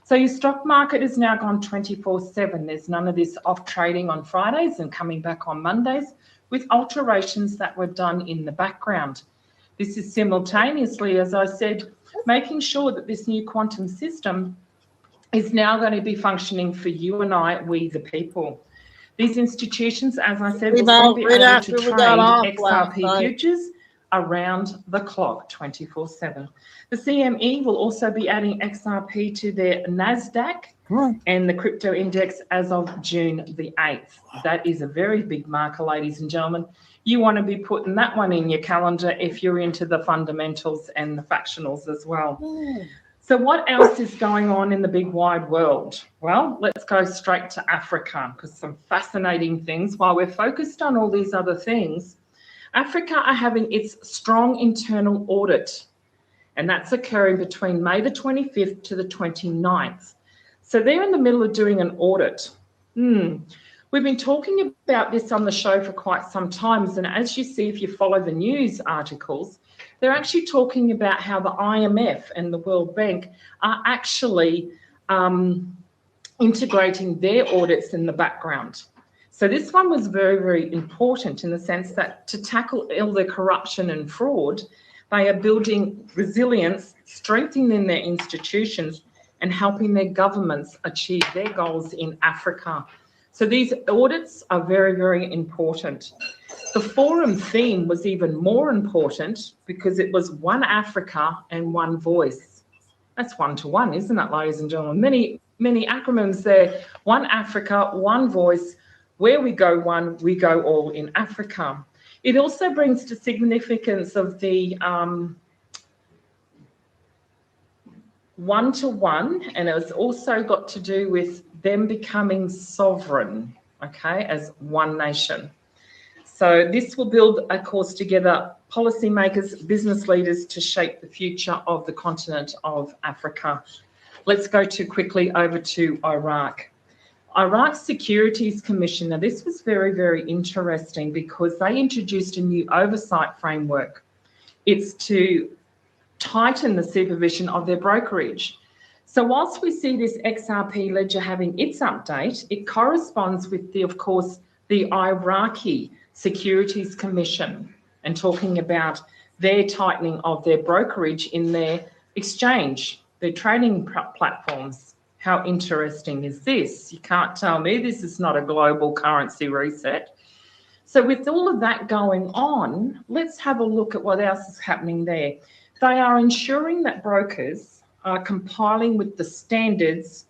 So your stock market has now gone 24/7. There's none of this off trading on Fridays and coming back on Mondays with alterations that were done in the background. This is simultaneously, as I said, making sure that this new quantum system is now going to be functioning for you and I, we the people. These institutions, as I said, will soon be able to trade XRP futures around the clock, 24/7. The CME will also be adding XRP to their NASDAQ and the crypto index as of June the 8th. That is a very big marker, ladies and gentlemen. You want to be putting that one in your calendar if you're into the fundamentals and the factionals as well. So what else is going on in the big wide world? Well, let's go straight to Africa, because some fascinating things. While we're focused on all these other things, Africa are having its strong internal audit, and that's occurring between May the 25th to the 29th. So they're in the middle of doing an audit. We've been talking about this on the show for quite some time, and as you see, if you follow the news articles, they're actually talking about how the IMF and the World Bank are actually integrating their audits in the background. So this one was very, very important in the sense that to tackle all the corruption and fraud, they are building resilience, strengthening their institutions, and helping their governments achieve their goals in Africa. So these audits are very, very important. The forum theme was even more important because it was one Africa and one voice. That's one-to-one, isn't it, ladies and gentlemen? Many acronyms there. One Africa, one voice. Where we go one, we go all in Africa. It also brings to significance of the one-to-one, and it's also got to do with them becoming sovereign, okay, as one nation. So this will build a course together, policymakers, business leaders, to shape the future of the continent of Africa. Let's go quickly over to Iraq. Iraq's Securities Commission. Now, this was very, very interesting because they introduced a new oversight framework. It's to tighten the supervision of their brokerage. So whilst we see this XRP ledger having its update, it corresponds with, of course, the Iraqi Securities Commission and talking about their tightening of their brokerage in their exchange, their trading platforms. How interesting is this? You can't tell me this is not a global currency reset. So with all of that going on, let's have a look at what else is happening there. They are ensuring that brokers are compiling with the standards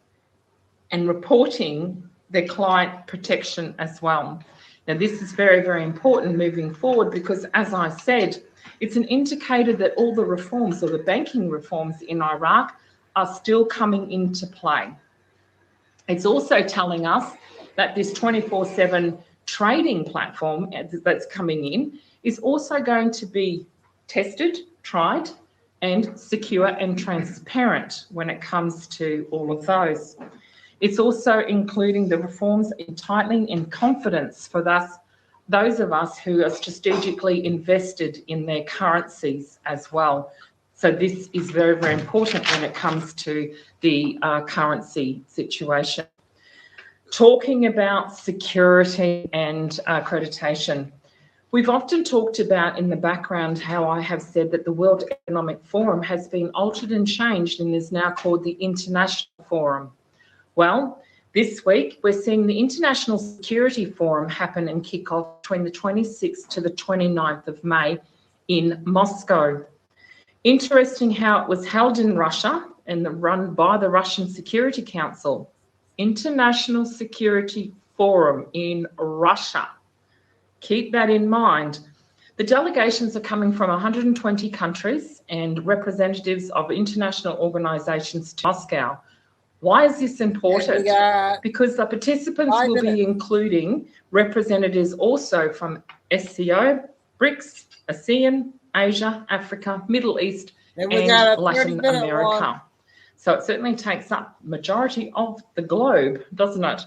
and reporting their client protection as well. Now, this is very, very important moving forward because, as I said, it's an indicator that all the reforms or the banking reforms in Iraq are still coming into play. It's also telling us that this 24/7 trading platform that's coming in is also going to be tested, tried, and secure and transparent when it comes to all of those. It's also including the reforms in tightening and confidence for those of us who are strategically invested in their currencies as well. So this is very, very important when it comes to the currency situation. Talking about security and accreditation. We've often talked about in the background how I have said that the World Economic Forum has been altered and changed and is now called the International Forum. Well, this week we're seeing the International Security Forum happen and kick off between the 26th to the 29th of May in Moscow. Interesting how it was held in Russia and run by the Russian Security Council. International Security Forum in Russia. Keep that in mind. The delegations are coming from 120 countries and representatives of international organisations to Moscow. Why is this important? Because the participants will be including representatives also from SCO, BRICS, ASEAN, Asia, Africa, Middle East, and Latin America. So it certainly takes up majority of the globe, doesn't it?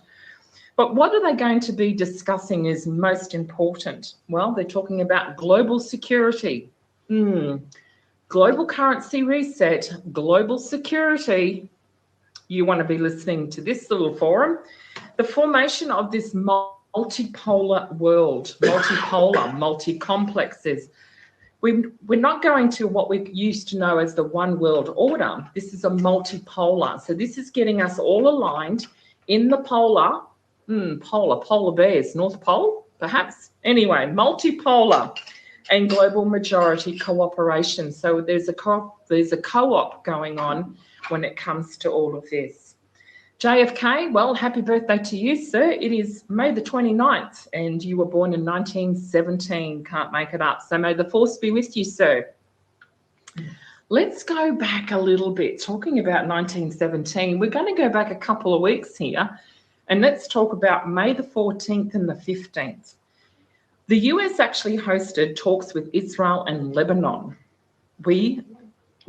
But what are they going to be discussing is most important? Well, they're talking about global security. Global currency reset, global security. You want to be listening to this little forum. The formation of this multipolar world, multi-complexes. We're not going to what we used to know as the one world order. This is a multipolar. So this is getting us all aligned in the polar bears, North Pole, perhaps. Anyway, multipolar and global majority cooperation. So there's a co-op going on when it comes to all of this. JFK, well, happy birthday to you, sir. It is May the 29th, and you were born in 1917. Can't make it up. So may the force be with you, sir. Let's go back a little bit. Talking about 1917, we're going to go back a couple of weeks here, and let's talk about May the 14th and the 15th. The US actually hosted talks with Israel and Lebanon.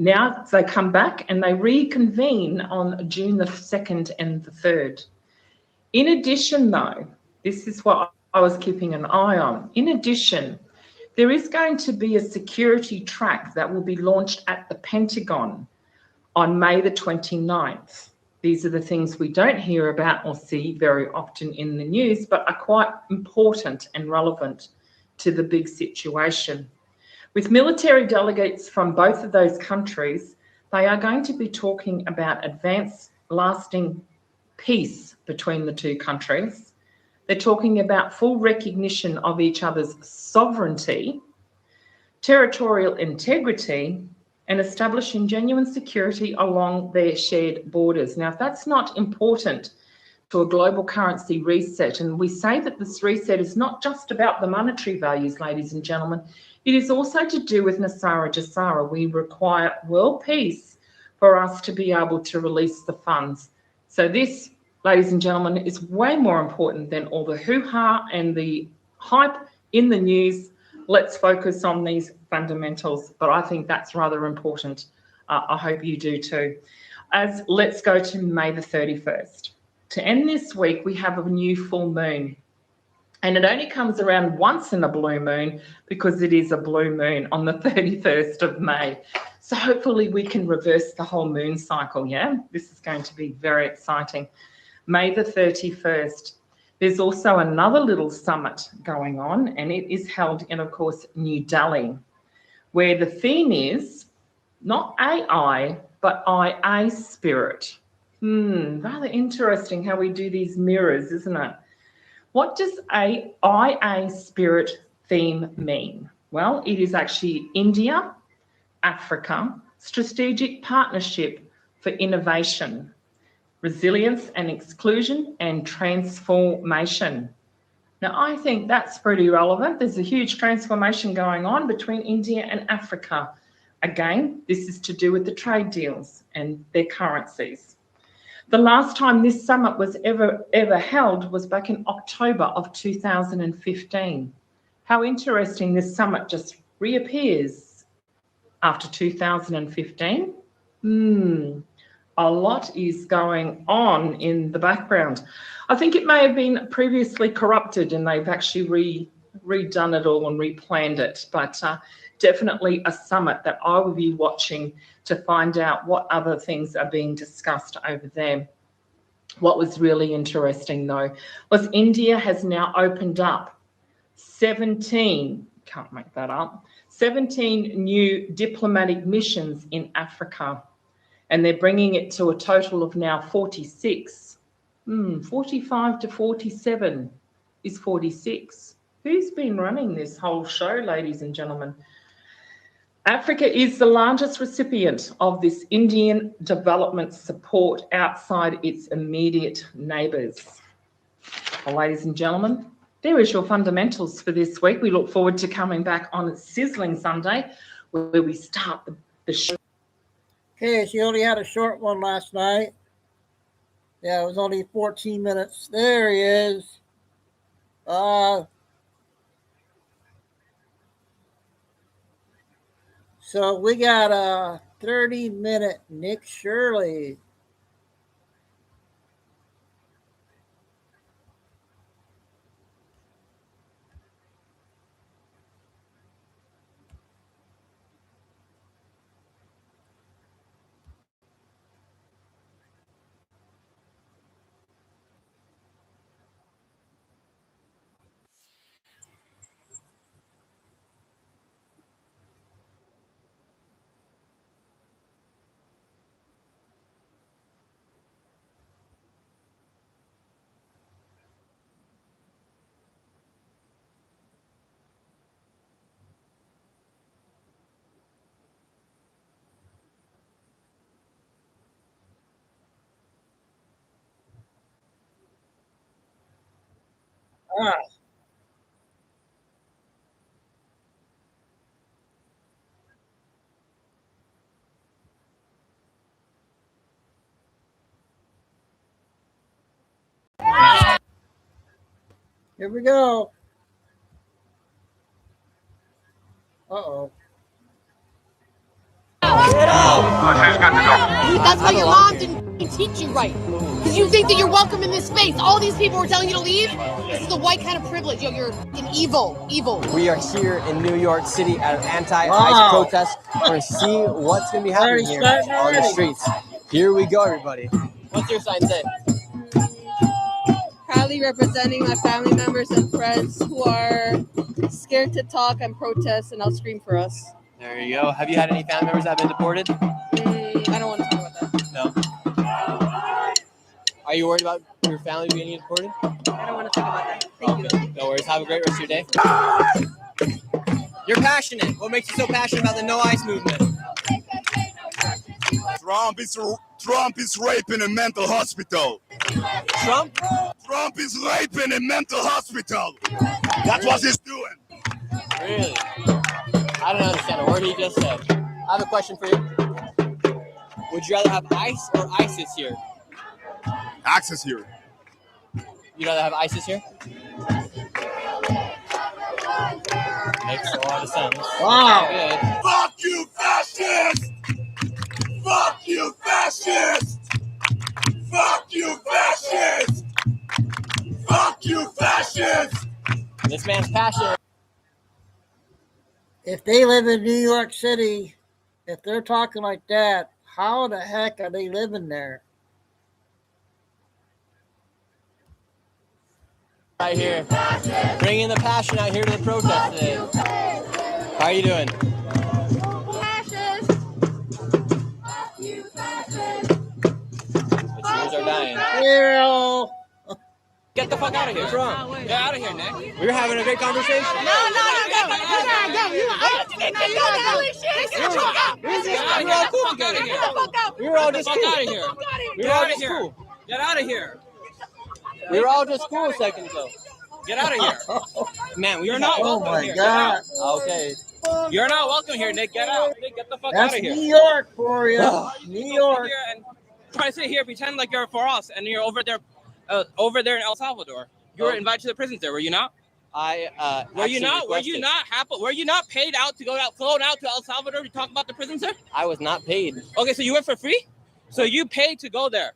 Now they come back and they reconvene on June the 2nd and the 3rd. In addition, though, this is what I was keeping an eye on. In addition, there is going to be a security track that will be launched at the Pentagon on May the 29th. These are the things we don't hear about or see very often in the news, but are quite important and relevant to the big situation. With military delegates from both of those countries, they are going to be talking about advanced, lasting peace between the two countries. They're talking about full recognition of each other's sovereignty, territorial integrity, and establishing genuine security along their shared borders. Now, if that's not important to a global currency reset, and we say that this reset is not just about the monetary values, ladies and gentlemen, it is also to do with Nasara Jasara. We require world peace for us to be able to release the funds. So this, ladies and gentlemen, is way more important than all the hoo-ha and the hype in the news, let's focus on these fundamentals. But I think that's rather important. I hope you do too. Let's go to May the 31st. To end this week, we have a new full moon. And it only comes around once in a blue moon because it is a blue moon on the 31st of May. So hopefully we can reverse the whole moon cycle, yeah? This is going to be very exciting. May the 31st. There's also another little summit going on, and it is held in, of course, New Delhi, where the theme is not AI, but IA spirit. Rather interesting how we do these mirrors, isn't it? What does IA spirit theme mean? Well, it is actually India, Africa, strategic partnership for innovation, resilience and exclusion, and transformation. Now, I think that's pretty relevant. There's a huge transformation going on between India and Africa. Again, this is to do with the trade deals and their currencies. The last time this summit was ever held was back in October of 2015. How interesting, this summit just reappears after 2015. A lot is going on in the background. I think it may have been previously corrupted and they've actually redone it all and replanned it, but definitely a summit that I will be watching to find out what other things are being discussed over there. What was really interesting though was India has now opened up 17 new diplomatic missions in Africa, and they're bringing it to a total of now 46. 45 to 47 is 46. Who's been running this whole show, ladies and gentlemen? Africa is the largest recipient of this Indian development support outside its immediate neighbours. Well, ladies and gentlemen, there is your fundamentals for this week. We look forward to coming back on Sizzling Sunday, where we start the show. Okay, she only had a short one last night. Yeah, it was only 14 minutes. There he is. So we got a 30-minute Nick Shirley. Here we go. Uh-oh. Get out! That's why your mom didn't teach you right. Because you think that you're welcome in this space. All these people were telling you to leave. This is the white kind of privilege. You're evil. We are here in New York City at an anti-ICE protest. We're going to see what's going to be happening here on the streets. Here we go, everybody. What's your sign say? Proudly representing my family members and friends who are scared to talk and protest, and I'll scream for us. There you go. Have you had any family members that have been deported? I don't want to talk about that. No. Are you worried about your family being deported? I don't want to talk about that. Thank you. No worries. Have a great rest of your day. You're passionate. What makes you so passionate about the No ICE movement? Trump is raping a mental hospital. Trump is raping a mental hospital. That's what he's doing. Really? I don't understand a word he just said. I have a question for you. Would you rather have ICE or ISIS here? Access here. You'd rather have ISIS here? Makes a lot of sense. Wow. Good. Fuck you, fascists! Fuck you, fascists! Fuck you, fascists! Fuck you, fascists! This man's passionate. If they live in New York City, if they're talking like that, how the heck are they living there? Right here. Bringing the passion out here to the protest today. How are you doing? The cheers are dying. Hero. Get the fuck out of here. What's wrong? Get out of here, Nick. We were having a great conversation. No. You gotta go. You We were all cool together. We were all just cool. Out of here. We were all just cool. Get out of here. We were all just cool a second ago. Get out of here. Man, You're not Oh welcome my here. God. Okay. You're not welcome here, Nick. Get out. Nick, get the fuck That's out of here. New York for you. New York. Here and try to sit here, pretend like you're for us, and you're over there in El Salvador. You were invited to the prisons there, were you not? Were you not? Were you not happy? Were you not paid out to flown out to El Salvador to talk about the prisons there? I was not paid. Okay, so you went for free? So you paid to go there,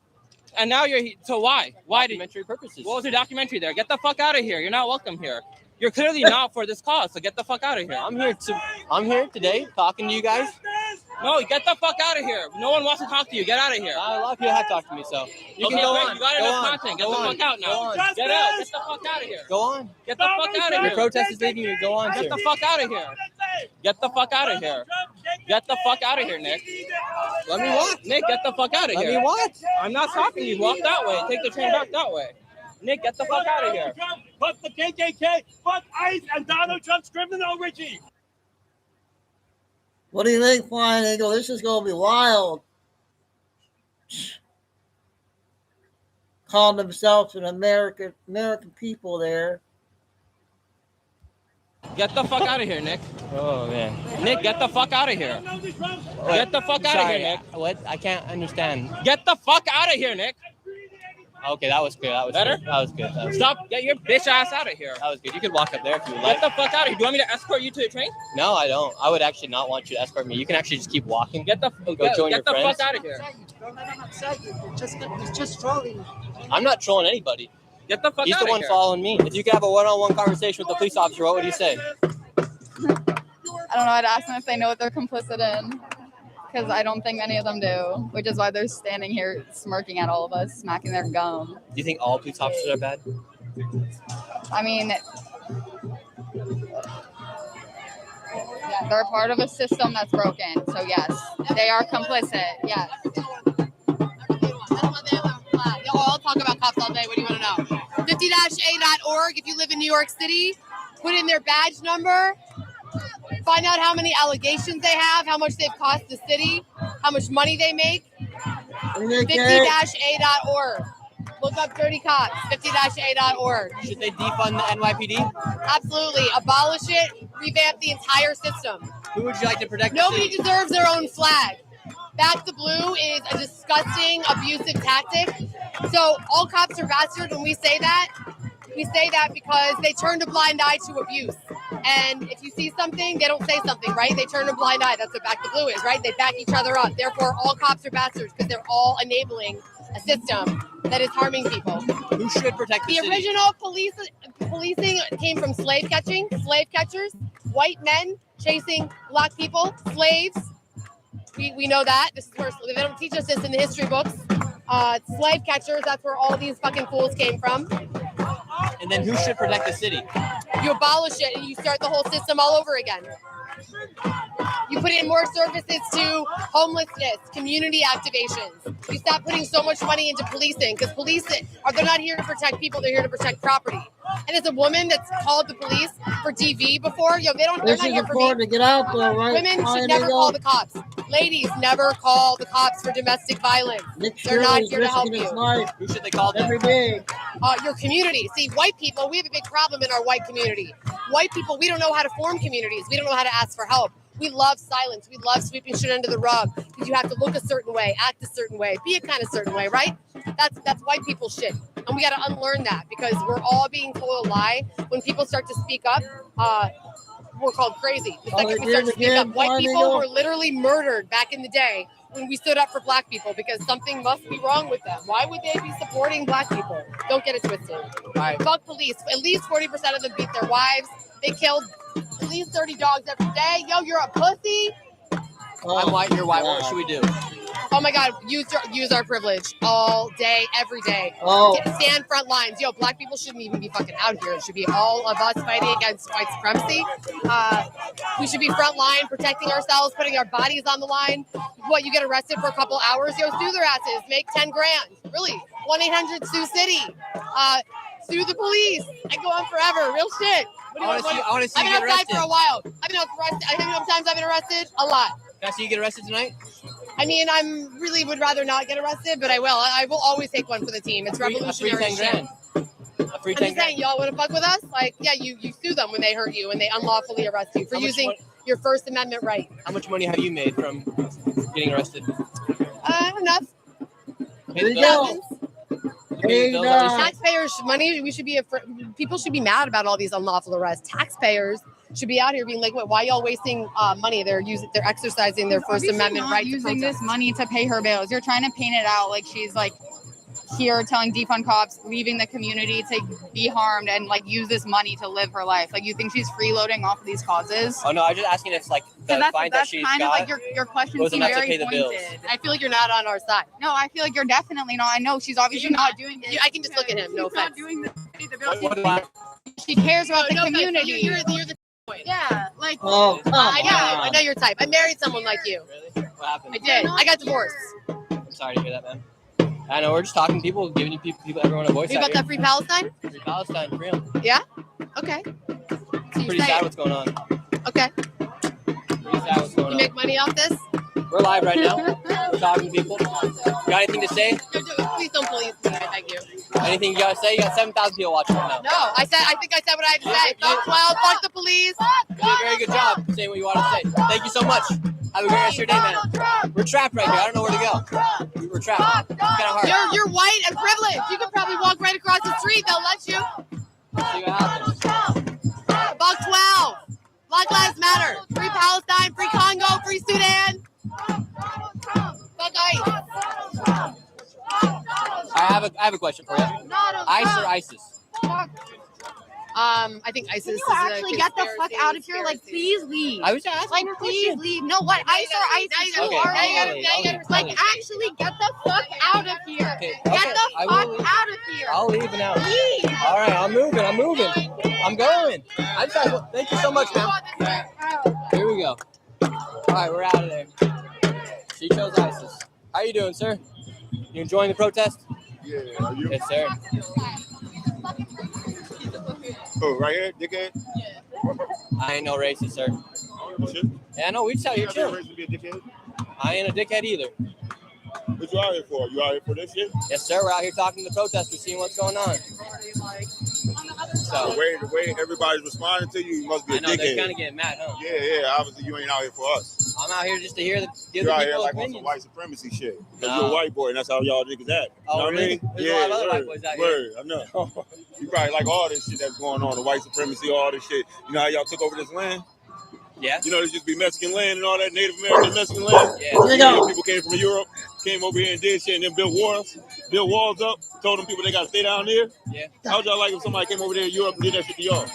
and now you're. So why? Why did? Documentary purposes. What was your documentary there? Get the fuck out of here. You're not welcome here. You're clearly not for this cause. So get the fuck out of here. I'm here today talking to you guys. No, get the fuck out of here. No one wants to talk to you. Get out of here. A lot of people have talked to me, so you can go on. You got enough content. Get the fuck out now. Get out. Get the fuck out of here. Go on. Get the fuck out of here. Your protest is leaving you. Go on, Get sir. the fuck out of here. Get the fuck out of here. Get the fuck out of here, Nick. Let me walk. Nick, get the fuck out of here. Let me walk. I'm not stopping you. Walk that way. Take the train back that way. Nick, get the fuck out of here. Fuck the KKK, fuck ICE, and Donald Trump's criminal regime. What do you think, Flying Eagle? This is going to be wild. Calling themselves an American people there. Get the fuck out of here, Nick. Oh, man. Nick, get the fuck out of here. Get the fuck out of here, Nick. What? I can't understand. Get the fuck out of here, Nick. Okay, that was good. That was Better? good. That was good. That was Stop. Get your bitch ass out of here. That was good. You could walk up there if you would Get like. the fuck out of here. Do you want me to escort you to the train? No, I don't. I would actually not want you to escort me. You can actually just keep walking. Get the Go join your get the friends. fuck out of here. Just trolling. I'm not trolling anybody. Get the fuck He's out the of one here. following me. If you could have a one-on-one conversation with the police officer, what would you say? I don't know. I'd ask them if they know what they're complicit in, because I don't think many of them do, which is why they're standing here smirking at all of us, smacking their gum. Do you think all police officers are bad? I mean, yeah, they're part of a system that's broken. So yes, they are complicit. Yes. Y'all talk about cops all day. What do you want to know? 50-A.org. If you live in New York City, put in their badge number. Find out how many allegations they have, how much they've cost the city, how much money they make. 50-A.org. Look up dirty cops. 50-A.org. Should they defund the NYPD? Absolutely. Abolish it. Revamp the entire system. Who would you like to protect? Nobody deserves their own flag. Back the blue is a disgusting, abusive tactic. So all cops are bastards when we say that. We say that because they turned a blind eye to abuse. And if you see something, they don't say something, right? They turn a blind eye. That's what back the blue is, right? They back each other up. Therefore, all cops are bastards because they're all enabling a system that is harming people. Who should protect the city? Original policing came from slave catching, slave catchers, white men chasing black people, slaves. We know that. This is where they don't teach us this in the history books. Slave catchers, that's where all these fucking fools came from. And then who should protect the city? You abolish it and you start the whole system all over again. You put in more services to homelessness, community activations. You stop putting so much money into policing because they're not here to protect people, they're here to protect property. And as a woman that's called the police for DV before, they're not here for me. To get out there, right? Women should never call the cops. Ladies never call the cops for domestic violence. They're not here to help you. Who should they call every day? Your community. See, white people, we have a big problem in our white community. White people, we don't know how to form communities. We don't know how to ask for help. We love silence. We love sweeping shit under the rug because you have to look a certain way, act a certain way, be a kind of certain way, right? That's white people shit. And we got to unlearn that because we're all being told a lie. When people start to speak up, people were called crazy. The Oh, second they we did started it to speak again? up, white Why they people go? were literally murdered back in the day when we stood up for black people because something must be wrong with them. Why would they be supporting black people? Don't get it twisted. All right. Fuck police. At least 40% of them beat their wives. They killed at least 30 dogs every day. Yo, you're a pussy. I'm white, you're white. What should we do? Oh my God, use our privilege all day, every day. Oh. Stand front lines. Yo, black people shouldn't even be fucking out here. It should be all of us fighting against white supremacy. We should be front line, protecting ourselves, putting our bodies on the line. What, you get arrested for a couple hours? Yo, sue their asses, make 10 grand. Really, 1-800-SUE-CITY. Sue the police. I go on forever, real shit. I want to see I've you been get outside arrested. for a while. I've been arrested. I think how many times I've been arrested? A lot. Can I see you get arrested tonight? I mean, I'm really would rather not get arrested, but I will. I will always take one for the team. It's revolutionary shit. A free I'm 10 just saying, y'all want to fuck with us? Like, yeah, you sue them when they hurt you and they unlawfully arrest you for using your First Amendment right. How much money have you made from getting arrested? Enough. Pay the bills. Taxpayers' money. People should be mad about all these unlawful arrests. Taxpayers should be out here being like, why y'all wasting money? They're exercising their First Amendment right to using protest. this money to pay her bills. You're trying to paint it out like she's like here telling defund cops, leaving the community to be harmed and like use this money to live her life. Like you think she's freeloading off of these causes? Oh no, I'm just asking if like the fine that she's kind got of like your question was seemed enough to very pay the bills. pointed. I feel like you're not on our side. No, I feel like you're definitely not. I know she's obviously not doing it. I can just look at him. No offense. She cares about the No offense. community. You're the point. Yeah, like Oh, come I know your type. I married someone like you. What happened? I did. I got divorced. I'm sorry to hear that, man. I know we're just talking to people, giving you people, everyone a voice. You about that free Palestine? Free Palestine, for real. Yeah. Okay. So Pretty sad what's going on. Okay. Pretty sad what's going You on. make money off this? We're live right now. We're talking to people. Got anything to say? Please don't police me. I beg you. Anything you gotta say? You got 7,000 people watching right now. No, I think I said what I had to say. Fuck 12. Fuck the police. You did a very good job saying what you want to say. Thank you so much. Have a great rest of your day, man. We're trapped right here. I don't know where to go. We're trapped. It's kind of hard. You're white and privileged. You could probably walk right across the street. They'll let you. See what happens. Fuck 12. Black Lives Matter. Free Palestine. Free Congo. Free Sudan. Fuck ICE. I have a question for you. ICE or ISIS? I think ISIS. Can you is a actually get the fuck out of here? Like, please leave. I was asking Like, her a please question. leave. No, what? ICE or ISIS? Who Okay, are okay, you? okay. Like, actually get the fuck out of here. Okay, Get okay, the I fuck will leave. out of here. I'll leave now. Leave. All right, I'm moving. I'm going. Thank you so much, man. Here we go. All right, we're out of there. She chose ISIS. How you doing, sir? You enjoying the protest? Yeah, are you? Yes, sir. Oh, right here, dickhead? I ain't no racist, sir. Shit. Yeah, no, we just out here You're not chilling. raised to be a dickhead? I ain't a dickhead either. What you out here for? You out here for this shit? Yes, sir. We're out here talking to the protesters, seeing what's going on. So, The way everybody's responding to you, you must be a I know they're dickhead. kind of getting mad, huh? Yeah, obviously you ain't out here for us. I'm out here just to give You're the out here people like on some opinions. white supremacy shit. Because No. you're a white boy and that's how y'all niggas act. You Oh, know what really? I mean? There's a lot of other white boys out here. Word, I know. You probably like all this shit that's going on, the white supremacy, all this shit. You know how y'all took over this land? Yeah. You know, there used to be Mexican land and all that, Native American Mexican land. Yeah. You know, people came from Europe, came over here and did shit and then built walls up, told them people they got to stay down there. Yeah. How would y'all like if somebody came over there in Europe and did that shit to y'all?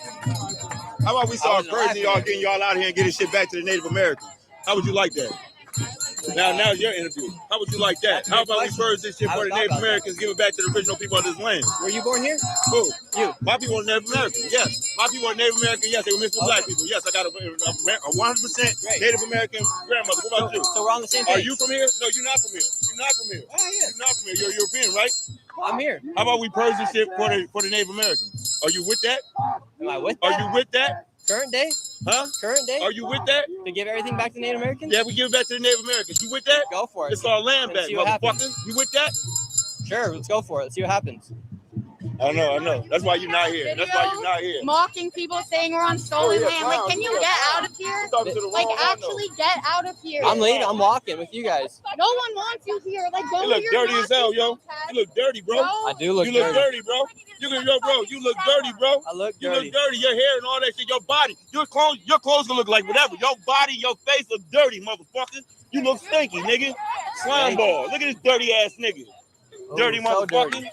How about we start crazy y'all getting y'all out here and getting shit back to the Native Americans? How would you like that? Now your interview. How would you like that? How about we purge this shit for the Native Americans, give it back to the original people of this land? Were you born here? Who? You. My people are Native American, yes. My people are Native American, yes. They were mixed with black people. Yes, I got a 100% Native American grandmother. What about you? So we're on the same Are page. you from here? No, you're not from here. You're not from here. Oh, yeah. You're not from here. You're European, right? I'm here. How about we purge this shit for the Native Americans? Are you with that? Am I with Are that? you with that? Current day? Huh? Current day? Are you with that? To give everything back to Native Americans? Yeah, we give it back to the Native Americans. You with that? Go for it. It's our land Let's back, see what motherfucker. happens. You with that? Sure, let's go for it. Let's see what happens. I know. That's why you're not here. That's why you're not here. Mocking people saying we're on stolen land. Like, can you get out of here? Like, actually get out of here. I'm leaving. I'm walking with you guys. No one wants you here. Like, go. You look dirty as hell, yo. You look dirty, bro. I do look dirty. You look dirty, bro. You look dirty, bro. I look dirty. You look dirty. Your hair and all that shit. Your body. Your clothes gonna look like whatever. Your body, your face look dirty, motherfucker. You look stinky, nigga. Slime ball. Look at this dirty ass nigga. Dirty motherfucker. Dirty.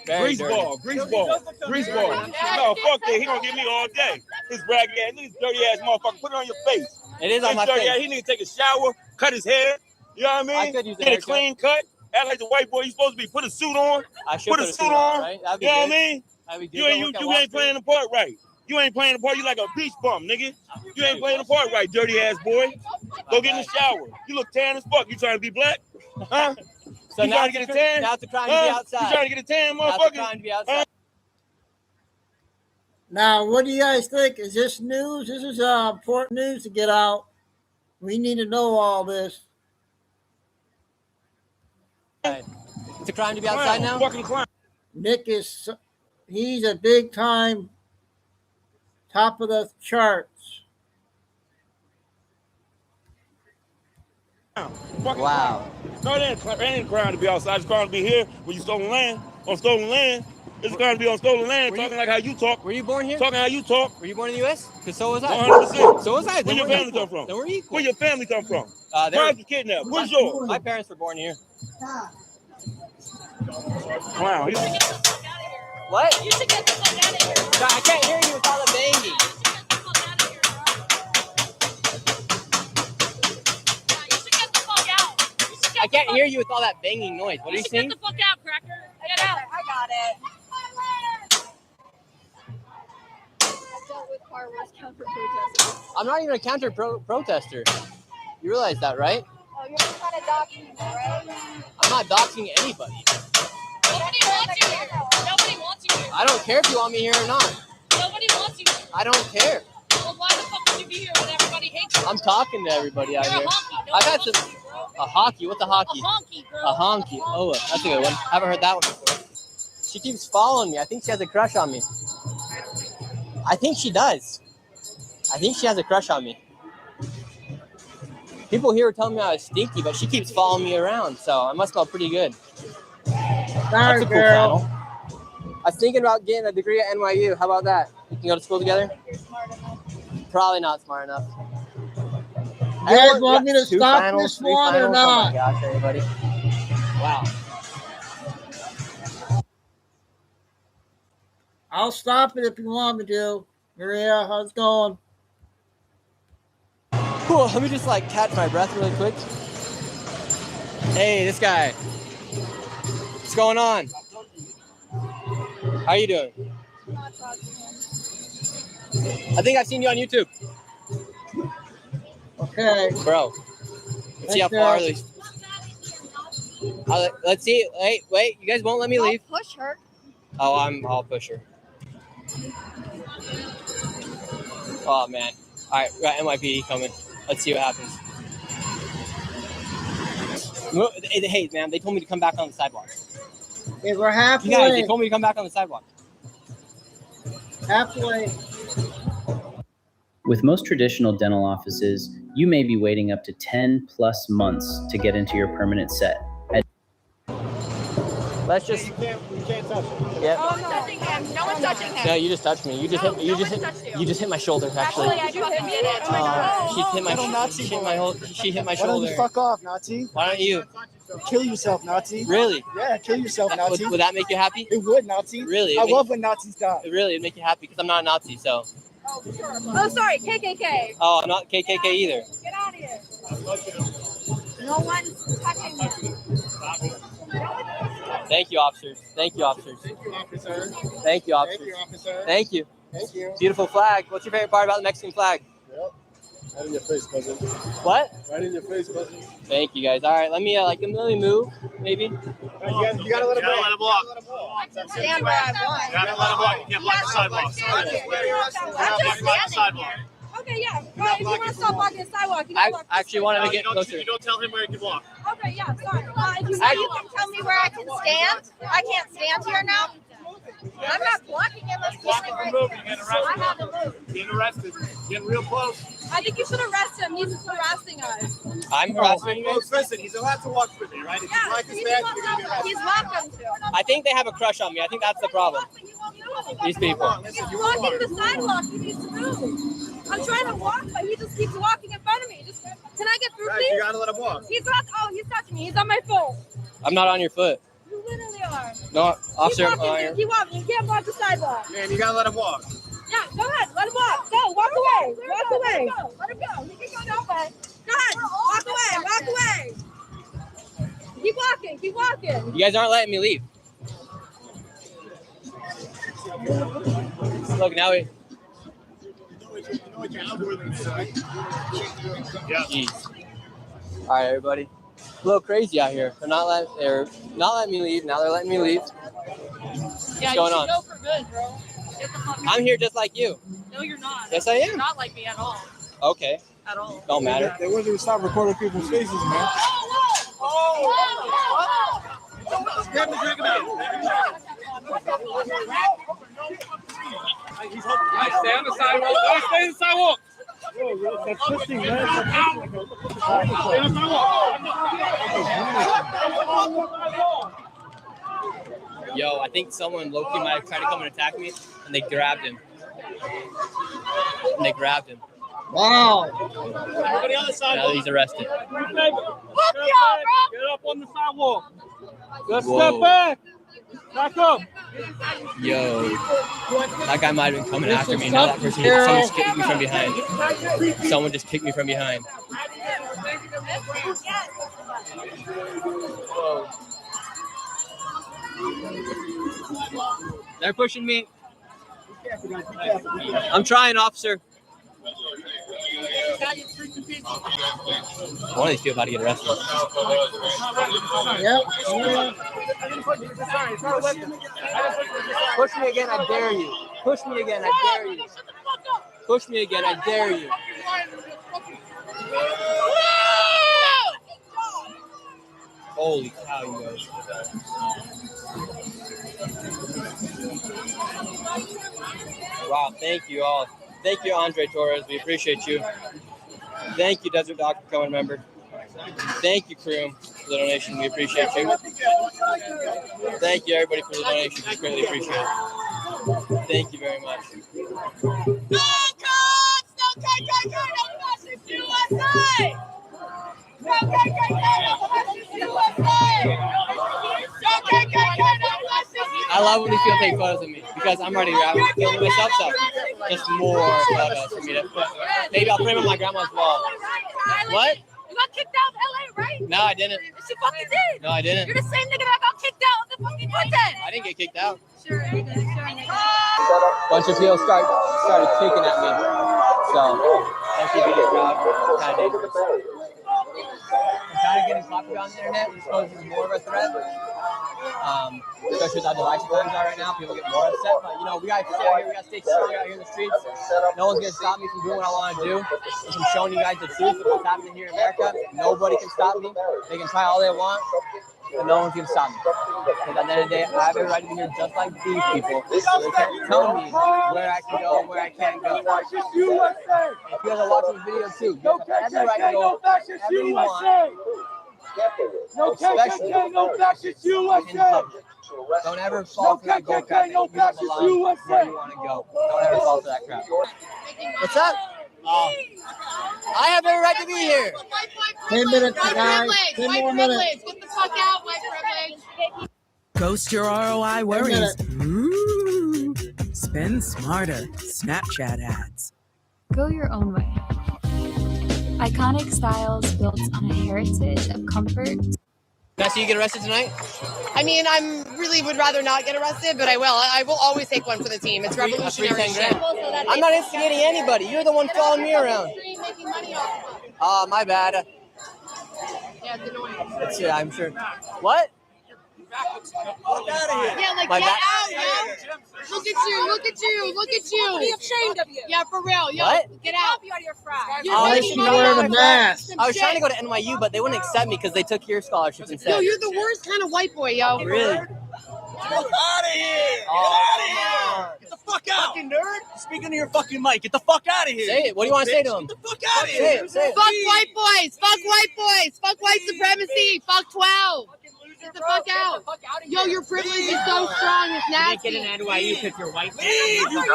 Grease ball. No, fuck that. He gonna get me all day. His raggedy ass, look at this dirty ass motherfucker. Put it on your face. It is on my dirty face. Ass. He need to take a shower, cut his hair. You know what I mean? I could use Get a clean cut. Act like the white boy you supposed to be. Put a suit on. I should put a suit on. Right? That'd be you know good. what I mean? That'd be good. You ain't playing the part right. You ain't playing the part. You like a beach bum, nigga. You ain't playing the part right, dirty ass boy. Go get in the shower. You look tan as fuck. You trying to be black? Huh? So you trying to get a tan? Now it's a crime to be outside. You trying to get a tan, Now it's a motherfucker? crime to be outside. Now, what do you guys think? Is this news? This is important news to get out. We need to know all this. It's a crime to be outside now? Fucking clown. Nick he's a big time top of the charts. Wow. No, it ain't a crime to be outside. It's a crime to be here when you stolen land. On stolen land. It's a crime to be on stolen land. Talking like how you talk. Were you born here? Talking how you talk. Were you born in the U.S.? Because so was I. 100%. So was I. Where your family come from? Then we're equal. Where your family come from? They're Where's the kidnapped? Where's yours? My parents were born here. Clown. What? You should get the fuck out of here. I can't hear you with all the banging. I can't hear you with all that banging noise. What are you saying? Get the fuck out, cracker. Get out. I got it. I'm not even a counter protester. You realize that, right? Oh, you're just trying to dox people, right? I'm not doxing anybody. Nobody wants you here. Nobody wants you here. I don't care if you want me here or not. Nobody wants you here. I don't care. Well, why the fuck would you be here when everybody hates you? I'm talking to everybody out You're here. a honky. I've had some. A hockey? What's a hockey? A honky, girl. A honky. Oh, that's a good one. Haven't heard that one before. She keeps following me. I think she has a crush on me. I think she does. I think she has a crush on me. People here are telling me I was stinky, but she keeps following me around, so I must smell pretty good. Sorry, That's a cool girl. panel. I was thinking about getting a degree at NYU. How about that? We can go to school together? Probably not smart enough. You guys want me to stop this one or Oh not? my gosh, everybody. Wow. I'll stop it if you want me to. Maria, how's it going? Cool. Let me just catch my breath really quick. Hey, this guy. What's going on? How you doing? I think I've seen you on YouTube. Okay. Bro. Let's see how far these. Let's see. Wait. You guys won't let me leave. Don't push her. Oh, I'll push her. Oh, man. All right, we got NYPD coming. Let's see what happens. Hey, man, they told me to come back on the sidewalk. Okay, we're halfway. You guys, they told me to come back on the sidewalk. Halfway. With most traditional dental offices, you may be waiting up to 10 plus months to get into your permanent set. Let's just. You can't touch him. Yep. Oh, no. No one's touching him. No, you just touched me. You just hit my shoulder. Actually, I fucking did it. Oh my God. She hit my Why don't shoulder. you fuck off, Nazi? Why don't you? Kill yourself, Nazi. Really? Yeah, kill yourself, Nazi. Would that make you happy? It would, Nazi. Really? I love when Nazis die. Really, it'd make you happy because I'm not a Nazi, so. Oh, sorry, KKK. Oh, I'm not KKK either. Get out of here. No one's touching him. Thank you, officers. Thank you, officers. Thank you, officer. Thank you, officers. Thank you, officer. Thank you. Thank you. Beautiful flag. What's your favorite part about the Mexican flag? Yep. Right in your face, cousin. What? Right in your face, cousin. Thank you, guys. All right, let me move, maybe. You gotta let him walk. Stand where I want. You gotta let him walk. You can't block the sidewalk. Okay, yeah. If you want to stop blocking the sidewalk, you I gotta actually wanted to get closer. You don't tell him where he can walk. Okay, yeah, sorry. If you can tell me where I can stand, I can't stand here now. I'm not blocking him. Let's Blocking from moving. Getting I haven't moved. Getting arrested. Getting real close. I think you should arrest him. He's harassing us. I'm harassing you. Listen, he's allowed to walk with me, right? If you like his badge, you're going to be arrested. He's welcome to. I think they have a crush on me. I think that's the problem. These people. He's blocking the sidewalk. He needs to move. I'm trying to walk, but he just keeps walking in front of me. Just, can I get through, please? You got to let him walk. He's not. Oh, he's touching me. He's on my phone. I'm not on your foot. You literally are. No, officer. Keep walking. Keep walking. You can't walk the sidewalk. Man, you got to let him walk. Yeah, go ahead. Let him walk. Go. Walk away. Walk away. Let him go. He can go that way. Go ahead. Walk away. Walk away. Keep walking. Keep walking. You guys aren't letting me leave. Look, now we. Jeez. All right, everybody. A little crazy out here. They're not letting me leave. Now they're letting me leave. Yeah, going you on? should go for good, bro. Get the fuck out. I'm here just like you. No, you're not. Yes, I am. You're not like me at all. Okay. At all. Don't matter. They want you to stop recording people's faces, man. Grab the drink again. Stay on the sidewalk. Stay on the sidewalk. That's pushing, man. Yo, I think someone low-key might have tried to come and attack me, and they grabbed him. Wow. Everybody on the sidewalk. Now he's arrested. Get up on the sidewalk. Just step back. Back up. Yo, that guy might have been coming after me. Now that person, someone just kicked me from behind. Someone just kicked me from behind. Whoa. They're pushing me. I'm trying, officer. One of these people about to get arrested. Yep. Push me again, I dare you. Push me again, I dare you. Push me again, I dare you. Holy cow, you guys. Wow, thank you all. Thank you, Andre Torres. We appreciate you. Thank you, Desert Doctor Cohen member. Thank you, Kroom, for the donation. We appreciate you. Thank you, everybody, for the donation. We greatly appreciate it. Thank you very much. No cops! No KKK! No fascist USA! No KKK! No fascist USA! No KKK! No fascist I love when these people take photos of me because I'm already filming myself, so just more photos for me to put. Maybe I'll put them on my grandma's wall. What? You got kicked out of LA, right? No, I didn't. She fucking did. No, I didn't. You're the same nigga that got kicked out of the fucking prison. I didn't get kicked out. Sure, you did. Bunch of people started kicking at me. So, don't keep getting crowd. Kind of dangerous. I'm kind of getting popular on the internet, which poses more of a threat. Especially with how divisive times are right now, people get more upset. But you know, we gotta stay out here. We gotta stay strong out here in the streets. No one's gonna stop me from doing what I want to do. I'm showing you guys the truth of what's happening here in America. Nobody can stop me. They can try all they want, but no one can stop me. Because at the end of the day, I have every right to be here just like these people. So they can't tell me where I can go and where I can't go. If you guys are watching this video too, you have every right to go wherever you want. No KKK, no fascist USA. Don't ever fall for that go crap. You don't belong where you want to go. Don't ever fall for that crap. What's up? I have every right to be here. 10 minutes, guys. 10 more minutes. Get the fuck out, white privilege. Ghost your ROI worries. Ooh. Spend smarter. Snapchat ads. Go your own way. Iconic styles built on a heritage of comfort. Can I see you get arrested tonight? I mean, I really would rather not get arrested, but I will. I will always take one for the team. It's revolutionary shit. I'm not instigating anybody. You're the one following me around. Making money off of it. My bad. Yeah, it's annoying. Yeah, I'm sure. What? Get out of here. Yeah, like My get back- out, yo. Look at you, look at you, look at you. Be ashamed of you. Yeah, for real, yo. What? Get out. You out of your frat. Oh, she's wearing a mask. I was trying to go to NYU, but they wouldn't accept me because they took your scholarships instead. Yo, you're the worst kind of white boy, yo. Really? Get out of here! Get out of here! Get the fuck out! Fucking nerd! Speaking to your fucking mic. Get the fuck out of here! Say it. What do you want to say to him? Get the fuck out of here! Say it. Fuck white boys. Fuck white boys. Fuck white supremacy. Fuck 12. Get the fuck out. Yo, your privilege is so strong. It's nasty. Get an NYU because you're white. Leave. You're here.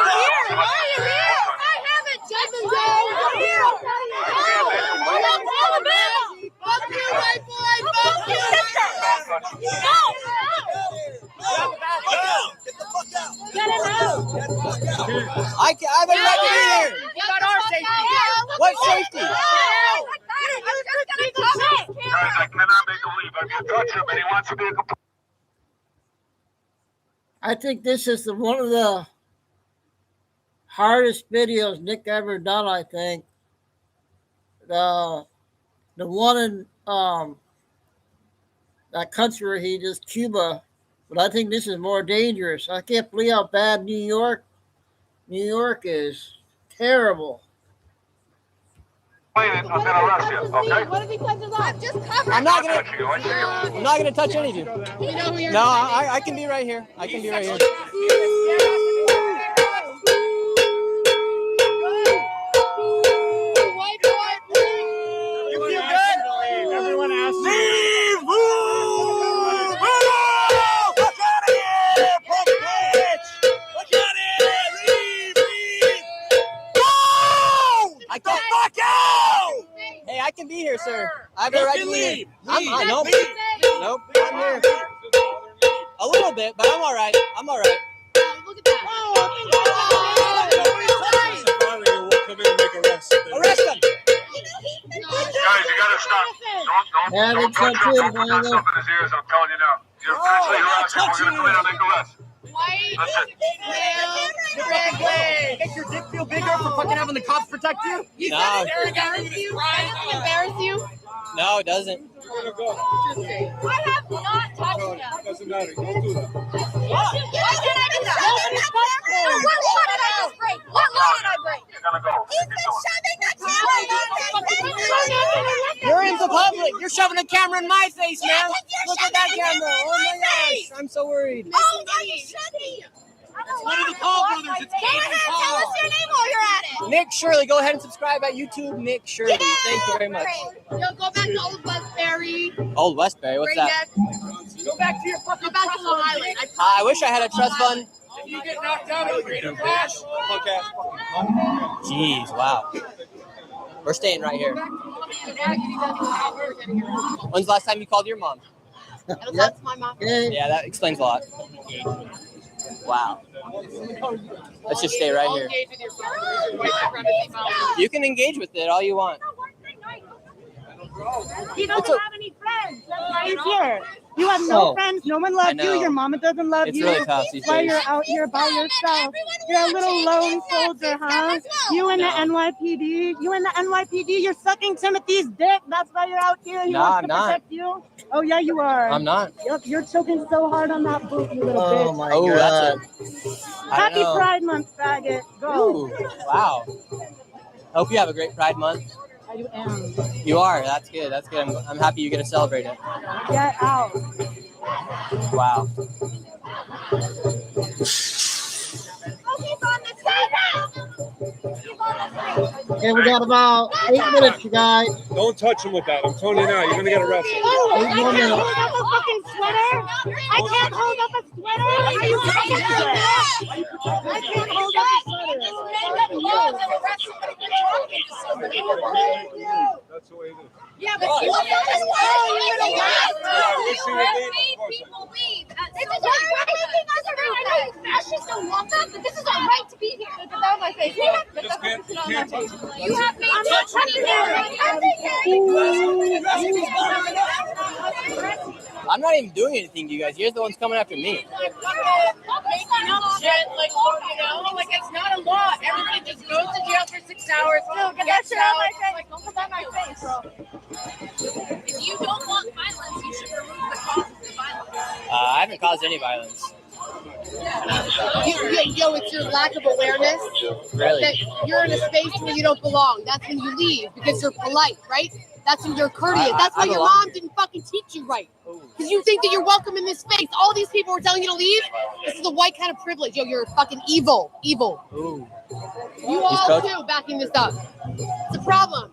Why are you here? I haven't just I'm here. I'm from Alabama. Fuck you, white boy. Fuck you. No. Get the fuck out! Get him out. I have a right to be here! You got our safety. What safety? Guys, I cannot make a leap. I can touch him, and he wants to be a I think this is one of the hardest videos Nick ever done, I think. The one in that country where he just Cuba, but I think this is more dangerous. I can't believe how bad New York is. Terrible. I'm gonna arrest you, okay? What if he touches us? Just cover. I'm not gonna touch any of you. No, I can be right here. I can be right here. You feel good? Everyone asks me. Leave! Move! Fuck out of here! Punk bitch! Fuck out of here! Leave! Go! I can't. Fuck out! Hey, I can be here, sir. I have the right to leave. Nope. Nope. I'm here. A little bit, but I'm all right. I'm all right. Look at that. Arrest him. Guys, you gotta stop. Don't touch him. Don't put that stuff in his ears. I'm telling you now. You're physically harassing. We're gonna come in and make arrests. That's it. Make your dick feel bigger for fucking having the cops protect you? No. Does it embarrass you? No, it doesn't. I have not touched him. Doesn't matter. Don't do that. Why can't I do that? What law did I just break? What law did I break? You're gonna go. He's been shoving the camera. You're in the public. You're shoving a camera in my face, man. Look at that camera. Oh my gosh. I'm so worried. Oh, now you should be. It's one of the Paul brothers. It's Go ahead, tell us your name while you're at it. Nick Shirley. Go ahead and subscribe at YouTube. Nick Shirley. Yeah. Thank you very much. Yo, go back to Old Westbury. Old Westbury. What's that? Go back to your fucking trust fund. I wish I had a trust fund. If you get knocked out, it'll be a crash. Okay. Jeez, wow. We're staying right here. When's the last time you called your mom? That's my mom. Yeah, that explains a lot. Wow. Let's just stay right here. You can engage with it all you want. He doesn't have any friends. That's why he's here. You have no friends. No one loves you. Your mama doesn't love you. Really tough these That's why days. you're out here by yourself. You're a little lone soldier, huh? You in the NYPD. You in the NYPD. You're sucking Timothy's dick. That's why you're out here. He wants to protect you. Oh, yeah, you are. I'm not. Yep, you're choking so hard on that boot, you little Oh bitch. my Oh, God. that's it. Happy Pride Month, faggot. Go. Ooh, wow. Hope you have a great Pride Month. I am. You are. That's good. That's good. I'm happy you get to celebrate it. Get out. Wow. Okay, we got about 8 minutes, you guys. Don't touch him with that. I'm telling you now. You're gonna get arrested. Oh, I can't hold up a fucking sweater. I can't hold up a sweater. Are you fucking serious? I can't hold up a sweater. That's the way it is. Yeah, but you Right. people leave. This is our right. Fascists don't want that, but this is our right to be here. Get that out of my face. You have made I'm not even doing anything to you guys. You're the ones coming after me. Shit, like, like it's not a law. Everybody just goes to jail for 6 hours. No, get that shit out of my face. Like, don't put that in my face, bro. If you don't want violence, you should remove the cause of the violence. I haven't caused any violence. Yo, it's your lack of awareness that you're in a space where you don't belong. That's when you leave because you're polite, right? That's when you're courteous. That's why your mom didn't fucking teach you right. Because you think that you're welcome in this space. All these people were telling you to leave. This is the white kind of privilege. Yo, you're fucking evil. Evil. Ooh. You all too backing this up. It's a problem.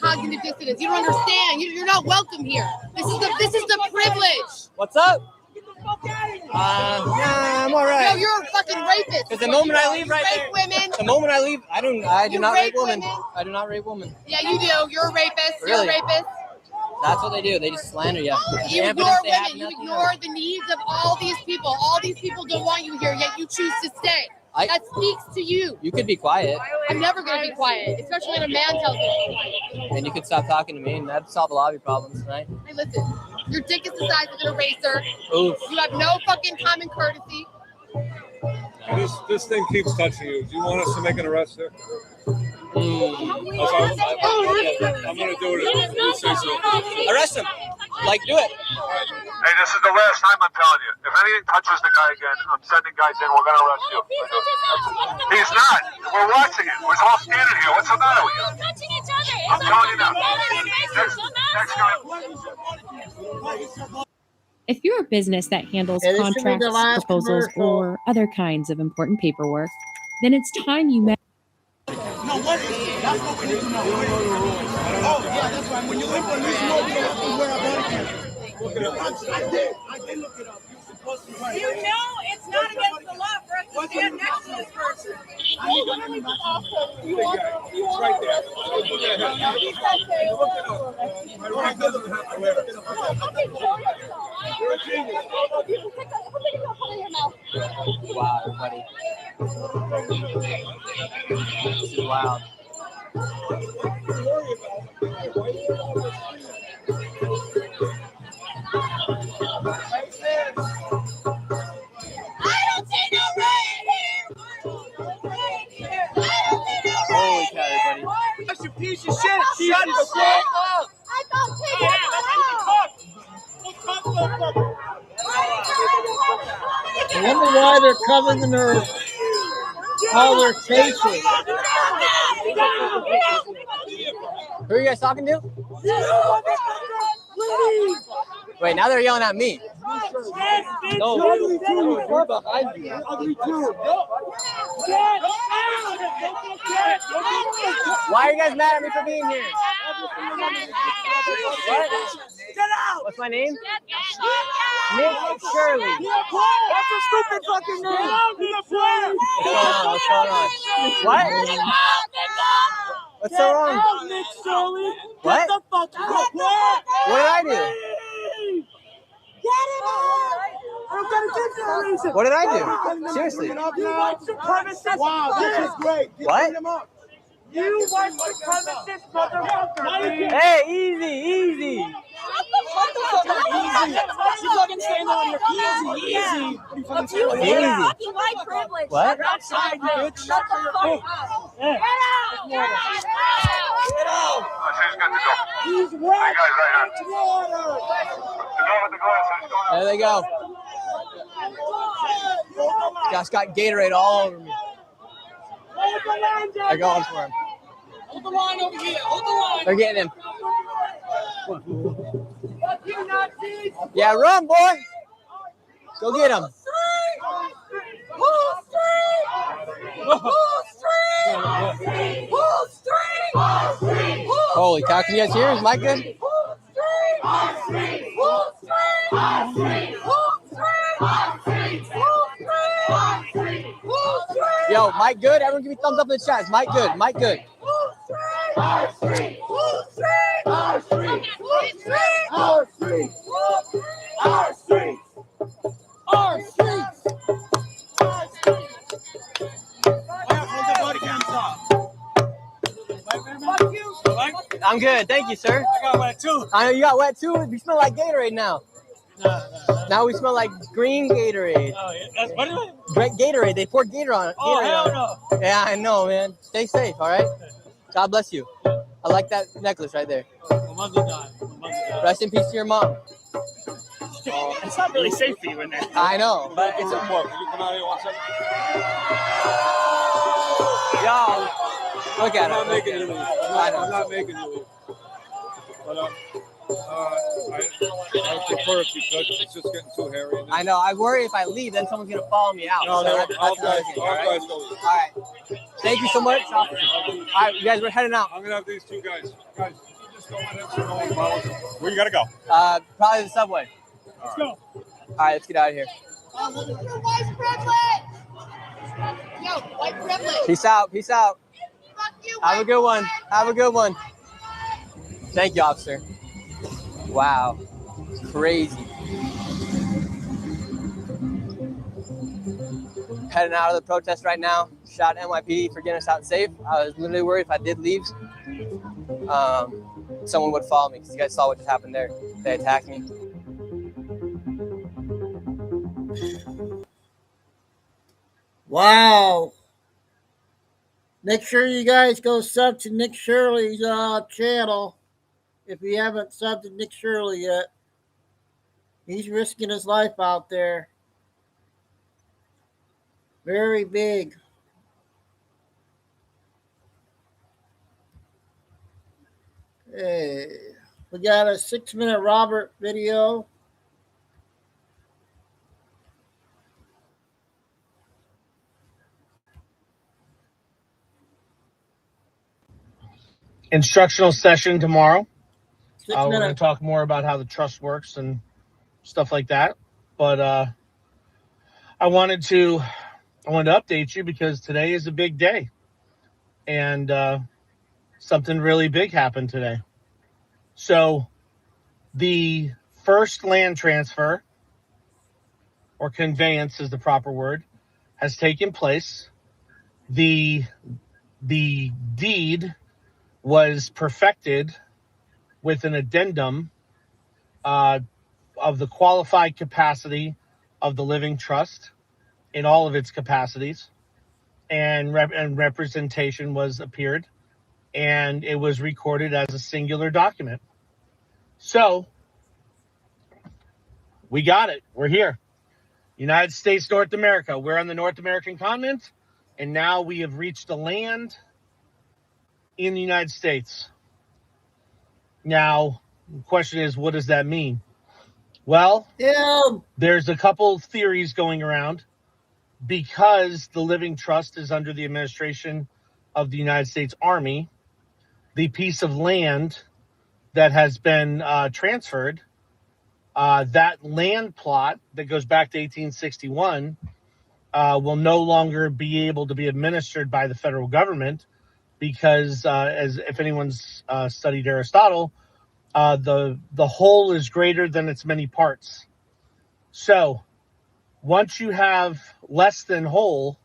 Cognitive dissonance. You don't understand. You're not welcome here. This is the privilege. What's up? Nah, I'm all right. Yo, you're a fucking rapist. Because the moment I leave right there, women. the moment I leave, I do not rape women. I do not rape women. Yeah, you do. You're a rapist. Really? You're a rapist. That's what they do. They just slander you. You ignore women. You ignore the needs of all these people. All these people don't want you here, yet you choose to stay. That speaks to you. You could be quiet. I'm never going to be quiet, especially when a man tells me. And you could stop talking to me, and that'd solve a lot of your problems, right? Hey, listen. Your dick is the size of an eraser. Oof. You have no fucking common courtesy. This thing keeps touching you. Do you want us to make an arrest there? I'm gonna do it if you say so. Arrest him. Like, do it. Hey, this is the last time I'm telling you. If anything touches the guy again, I'm sending guys in. We're gonna arrest you. He's not. We're watching it. We're all standing here. What's the matter with you? I'm telling you now. Next guy. If you're a business that handles Hey, this should be contracts, the last proposals, commercial. or other kinds of important paperwork, then it's time you met. No, what is it? That's what we need to know. Oh, yeah, that's right. When you look for this movie, that's where I bought it. I did look it up. You're supposed to write. You know it's not against the law for us to stand next to this person. You want right there. Wow, everybody. This is wild. Holy cow, everybody. That's your piece of shit. Shut the fuck up. I thought I wonder why they're covering all their faces. Who are you guys talking to? Wait, now they're yelling at me. No, we're behind you. Why are you guys mad at me for being here? What? What's my name? Nick Shirley. That's a stupid fucking name. What's going on? What? What's so wrong? Nick Shirley. What? Get the fuck out. What did I do? Get him out! I'm gonna get that reason. What did I do? Seriously. You white supremacist. Wow, this is great. What? You white supremacist motherfucker. Hey, easy. Shut the fuck up. Easy. You fucking stand on your easy. Easy. white privilege. What? Get outside, bitch. Shut the fuck up. Get out. Get out. He's got to go. He's wet. Guys right It's here. water. With the glasses. There they go. Josh got Gatorade all over me. They're going for him. Hold the line over here. Hold the line. They're getting him. Yeah, run, boy. Go get him. Holy cow, can you guys hear? Is Mike good? Yo, Mike good? Everyone give me a thumbs up in the chat. Is Mike good? Mike good. Our street. Our street. Our street. Our street. Our street. I'm good. Thank you, sir. I got wet too. I know you got wet too. We smell like Gatorade now. Now we smell like green Gatorade. Oh, yeah. That's what is it? Great Gatorade. They poured Gator on it. Oh, Gatorade hell on it. Yeah, I know, man. Stay safe, all right? God bless you. I like that necklace right there. Rest in peace to your mom. It's not really safe for you in there. I know, but it's important. Can you come out here 1 second? Y'all, look at I'm not it. making you leave. I'm not making you leave. But I prefer if you could. It's just getting too hairy. I know. I worry if I leave, then someone's gonna follow me out. No, so no, that's all another guys thing, go. all right. Thank you so much. All right, you guys, we're heading out. I'm gonna have these two guys. Guys, you just go in and no one follows you. Where you gotta go? Probably the subway. Let's go. All right, let's get out of here. Oh, look at your white privilege. Yo, white privilege. Peace out. Peace out. Fuck you, Have a good one. Have a good one. Thank you, officer. Wow. Crazy. Heading out of the protest right now. Shout out NYPD for getting us out safe. I was literally worried if I did leave, someone would follow me because you guys saw what just happened there. They attacked me. Wow. Make sure you guys go sub to Nick Shirley's channel if you haven't subbed to Nick Shirley yet. He's risking his life out there. Very big. Hey, we got a 6-minute Robert video. Instructional session tomorrow. 6 We're going to minutes. talk more about how the trust works and stuff like that. But I wanted to update you because today is a big day, and something really big happened today. So the first land transfer, or conveyance is the proper word, has taken place. The deed was perfected with an addendum of the qualified capacity of the living trust in all of its capacities, and representation was appeared, and it was recorded as a singular document. So we got it. We're here. United States, North America. We're on the North American continent, and now we have reached the land in the United States. Now, the question is, what does that mean? Well, there's a couple theories going around. Because the living trust is under the administration of the United States Army, the piece of land that has been transferred, that land plot that goes back to 1861 will no longer be able to be administered by the federal government because, as if anyone's studied Aristotle, the whole is greater than its many parts. So once you have less than whole,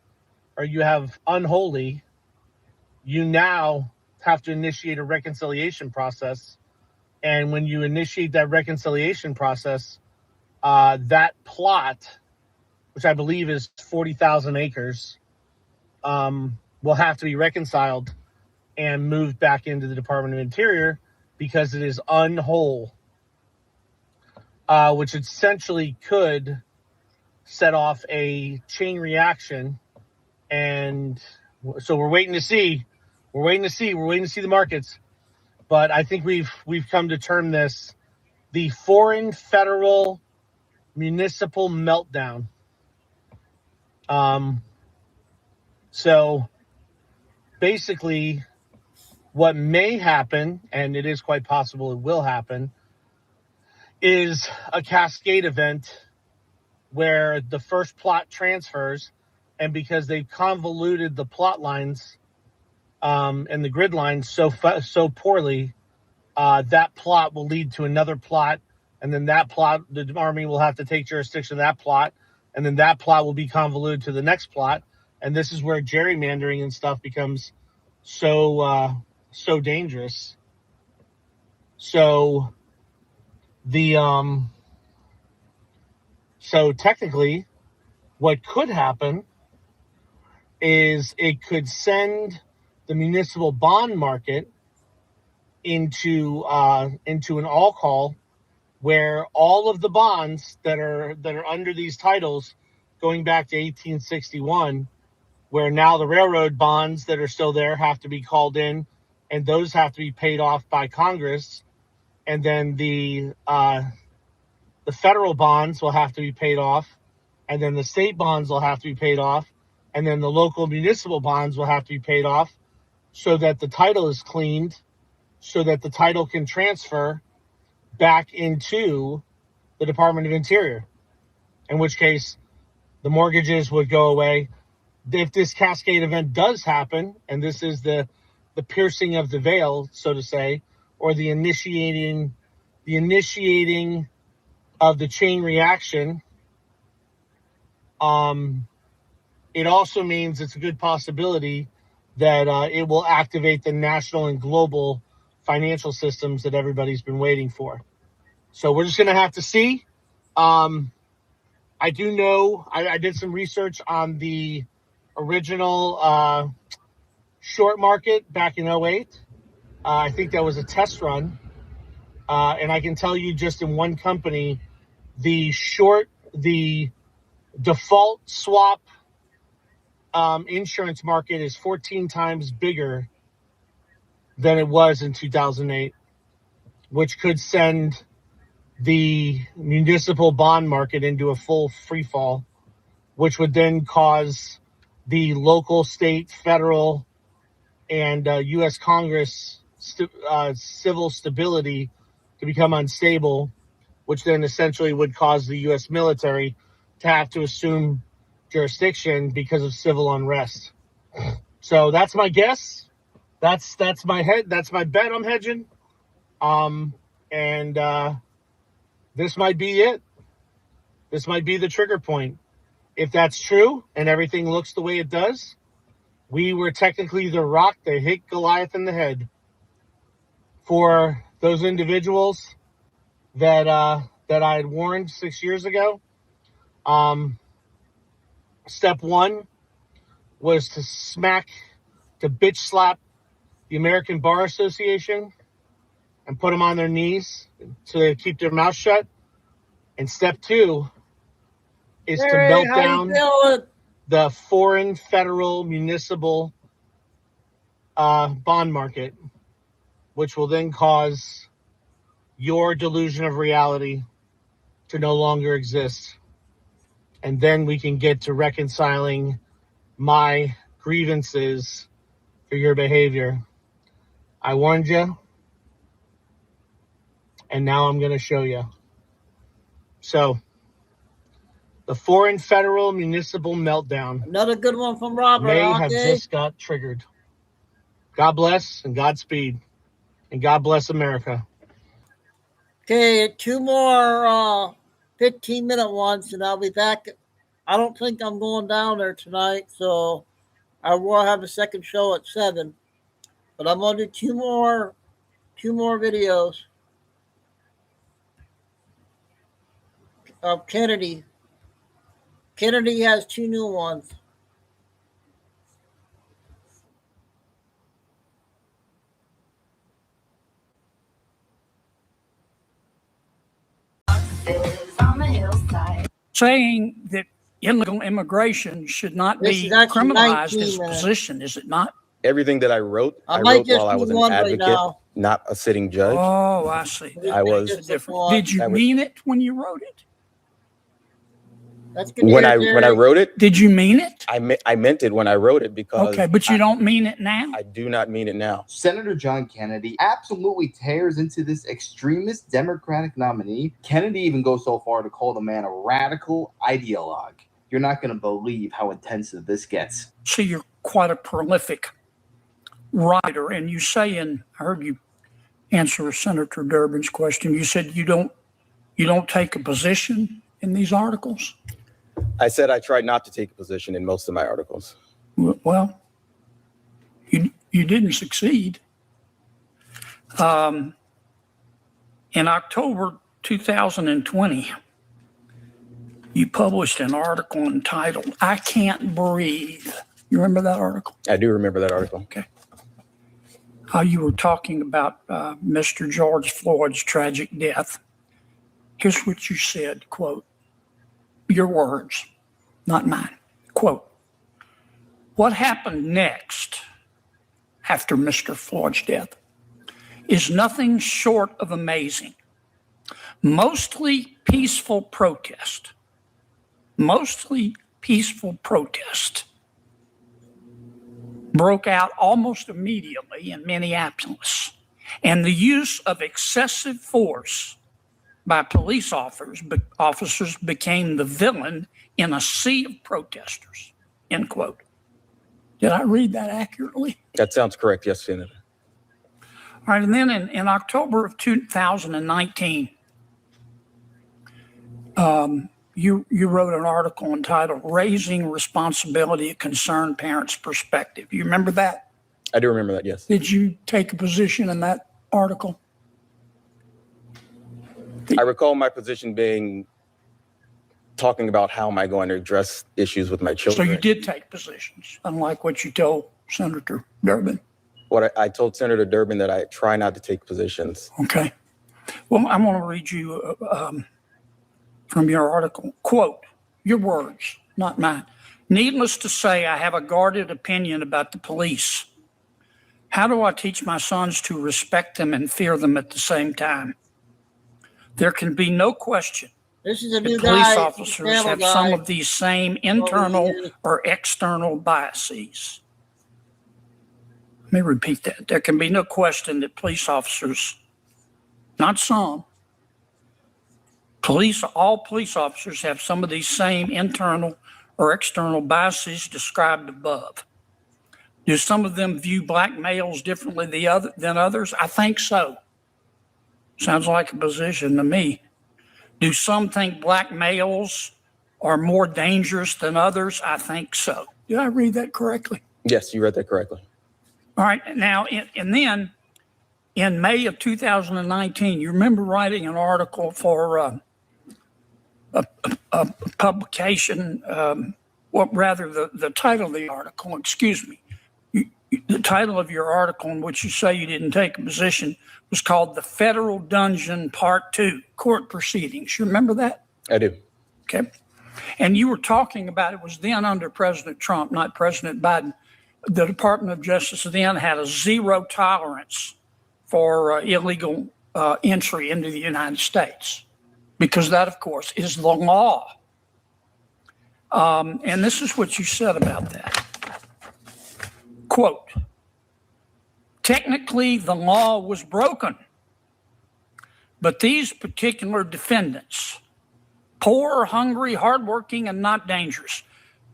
or you have unholy, you now have to initiate a reconciliation process. And when you initiate that reconciliation process, that plot, which I believe is 40,000 acres, will have to be reconciled and moved back into the Department of Interior because it is unwhole, which essentially could set off a chain reaction. And so we're waiting to see the markets. But I think we've come to term this the foreign federal municipal meltdown. So basically what may happen, and it is quite possible it will happen, is a cascade event where the first plot transfers, and because they've convoluted the plot lines and the grid lines so poorly, that plot will lead to another plot, and then that plot, the Army will have to take jurisdiction of that plot, and then that plot will be convoluted to the next plot, and this is where gerrymandering and stuff becomes so dangerous. So so technically, what could happen is it could send the municipal bond market into an all call where all of the bonds that are under these titles going back to 1861, where now the railroad bonds that are still there have to be called in, and those have to be paid off by Congress, and then the federal bonds will have to be paid off, and then the state bonds will have to be paid off, and then the local municipal bonds will have to be paid off, so that the title is cleaned, so that the title can transfer back into the Department of Interior, in which case the mortgages would go away. If this cascade event does happen, and this is the piercing of the veil, so to say, or the initiating of the chain reaction, it also means it's a good possibility that it will activate the national and global financial systems that everybody's been waiting for. So we're just going to have to see. I do know, I did some research on the original short market back in 2008. I think that was a test run. And I can tell you just in one company, the default swap insurance market is 14 times bigger than it was in 2008, which could send the municipal bond market into a full free fall, which would then cause the local, state, federal, and U.S. Congress civil stability to become unstable, which then essentially would cause the U.S. military to have to assume jurisdiction because of civil unrest. So that's my guess. That's my bet I'm hedging. And this might be it. This might be the trigger point. If that's true and everything looks the way it does, we were technically the rock that hit Goliath in the head. For those individuals that I had warned 6 years ago, step one was to bitch slap the American Bar Association and put them on their knees so they keep their mouth shut. And step two is to melt down the foreign federal municipal bond market, which will then cause your delusion of reality to no longer exist. And then we can get to reconciling my grievances for your behavior. I warned you, and now I'm going to show you. So, the foreign federal municipal meltdown. Another good one from Robert. May have just got triggered. God bless and Godspeed. And God bless America. Okay, 2 more 15-minute ones, and I'll be back. I don't think I'm going down there tonight, so I will have a second show at 7. But I'm going to do 2 more videos of Kennedy. Kennedy has 2 new ones. Saying that illegal immigration should not be criminalized as a position, is it not? Everything that I wrote while I was an advocate, not a sitting judge. Oh, I see. I was. Did you mean it when you wrote it? That's good. When I wrote it, did you mean it? I meant it when I wrote it because. Okay, but you don't mean it now. I do not mean it now. Senator John Kennedy absolutely tears into this extremist Democratic nominee. Kennedy even goes so far to call the man a radical ideologue. You're not going to believe how intensive this gets. So you're quite a prolific writer, and you say, and I heard you answer Senator Durbin's question. You said you don't take a position in these articles. I said I tried not to take a position in most of my articles. Well, you didn't succeed. In October 2020, you published an article entitled, "I Can't Breathe." You remember that article? I do remember that article. Okay. You were talking about Mr. George Floyd's tragic death. Here's what you said, quote, your words, not mine. Quote, what happened next after Mr. Floyd's death is nothing short of amazing. Mostly peaceful protest broke out almost immediately in Minneapolis, and the use of excessive force by police officers became the villain in a sea of protesters, end quote. Did I read that accurately? That sounds correct, yes, Senator. All right, and then in October of 2019, you wrote an article entitled Raising Responsibility, a Concerned Parent's Perspective. You remember that? I do remember that, yes. Did you take a position in that article? I recall my position being talking about how am I going to address issues with my children. So you did take positions, unlike what you told Senator Durbin. What I told Senator Durbin that I try not to take positions. Okay. Well, I'm going to read you from your article. Quote, your words, not mine. Needless to say, I have a guarded opinion about the police. How do I teach my sons to respect them and fear them at the same time? There can be no question This is a that new police guy, officers panel have guy. some of these same internal or external biases. Let me repeat that. There can be no question that police officers, not some, all police officers have some of these same internal or external biases described above. Do some of them view black males differently than others? I think so. Sounds like a position to me. Do some think black males are more dangerous than others? I think so. Did I read that correctly? Yes, you read that correctly. All right. Now, and then in May of 2019, you remember writing an article for a publication, the title of the article, the title of your article in which you say you didn't take a position was called The Federal Dungeon Part 2, Court Proceedings. You remember that? I do. Okay. And you were talking about, it was then under President Trump, not President Biden. The Department of Justice then had a zero tolerance for illegal entry into the United States, because that, of course, is the law. And this is what you said about that. Quote, technically, the law was broken, but these particular defendants, poor, hungry, hardworking, and not dangerous,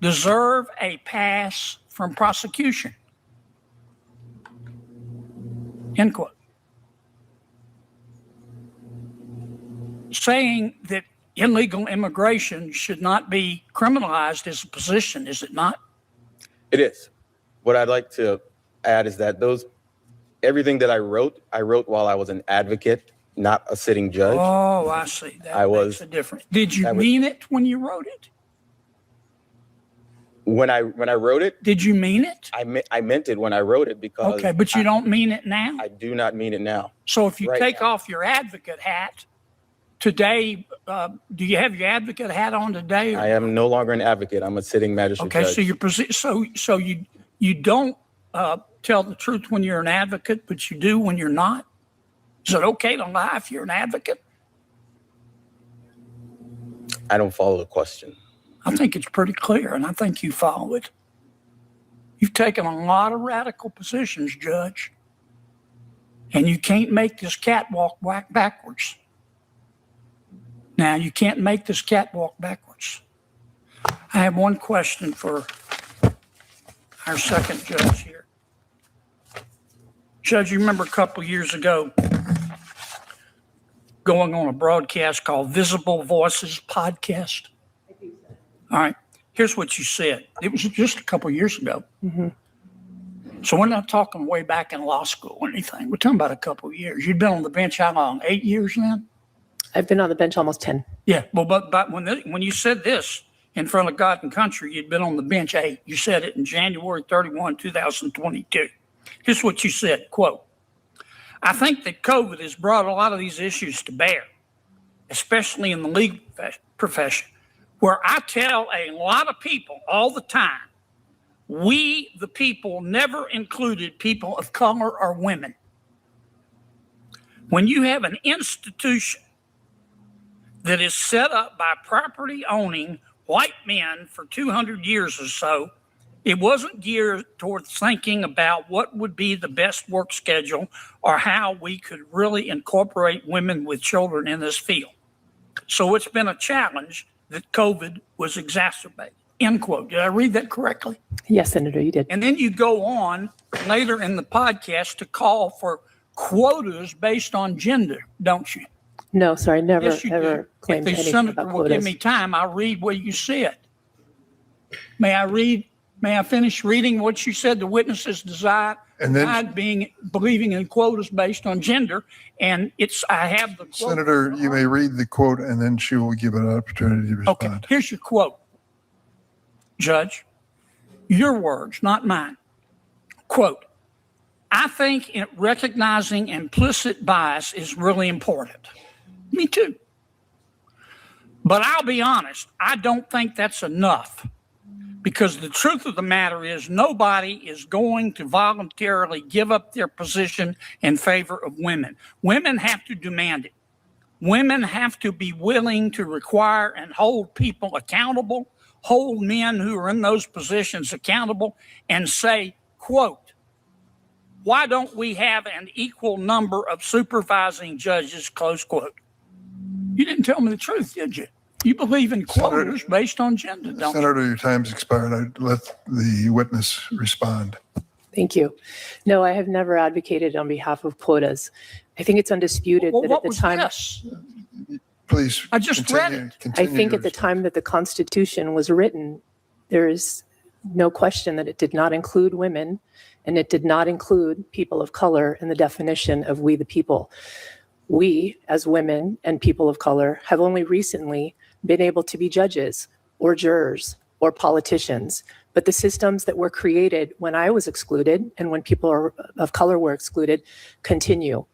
deserve a pass from prosecution. End quote. Saying that illegal immigration should not be criminalized is a position, is it not? It is. What I'd like to add is that everything that I wrote while I was an advocate, not a sitting judge. Oh, I see. That makes a difference. Did you mean it when you wrote it? When I wrote it? Did you mean it? I meant it when I wrote it because. Okay, but you don't mean it now? I do not mean it now. So if you take off your advocate hat today, do you have your advocate hat on today? I am no longer an advocate. I'm a sitting magistrate judge. Okay, so you don't tell the truth when you're an advocate, but you do when you're not? Is it okay to lie if you're an advocate? I don't follow the question. I think it's pretty clear, and I think you follow it. You've taken a lot of radical positions, Judge, and you can't make this catwalk backwards. Now, you can't make this catwalk backwards. I have one question for our second judge here. Judge, you remember a couple years ago going on a broadcast called Visible Voices Podcast? All right. Here's what you said. It was just a couple years ago. Mm-hmm. So we're not talking way back in law school or anything. We're talking about a couple of years. You'd been on the bench how long? 8 years then? I've been on the bench almost 10. Yeah. Well, but when you said this in front of God and country, you'd been on the bench 8. You said it in January 31, 2022. Here's what you said, quote, I think that COVID has brought a lot of these issues to bear. especially in the legal profession, where I tell a lot of people all the time, we, the people, never included people of color or women. When you have an institution that is set up by property owning white men for 200 years or so, it wasn't geared towards thinking about what would be the best work schedule or how we could really incorporate women with children in this field. So it's been a challenge that COVID was exacerbated. End quote. Did I read that correctly? Yes, Senator, you did. And then you go on later in the podcast to call for quotas based on gender, don't you? No, sorry, never, Yes, you ever do. claimed If the anything senator about will give quotas. me time, I'll read what you said. May I finish reading what you said? The witnesses denied believing in quotas based on gender, and I have the quote. Senator, you may read the quote, and then she will give an opportunity to respond. Okay, here's your quote, Judge. Your words, not mine. Quote, I think recognizing implicit bias is really important. Me too. But I'll be honest, I don't think that's enough. Because the truth of the matter is nobody is going to voluntarily give up their position in favor of women. Women have to demand it. Women have to be willing to require and hold people accountable, hold men who are in those positions accountable, and say, quote, why don't we have an equal number of supervising judges, close quote. You didn't tell me the truth, did you? You believe in quotas based on gender, don't you? Senator, your time's expired. I'd let the witness respond. Thank you. No, I have never advocated on behalf of quotas. I think it's undisputed that at the time. Please. I just read it. I think at the time that the Constitution was written, there is no question that it did not include women, and it did not include people of color in the definition of we the people. We, as women and people of color, have only recently been able to be judges or jurors or politicians. But the systems that were created when I was excluded and when people of color were excluded continue.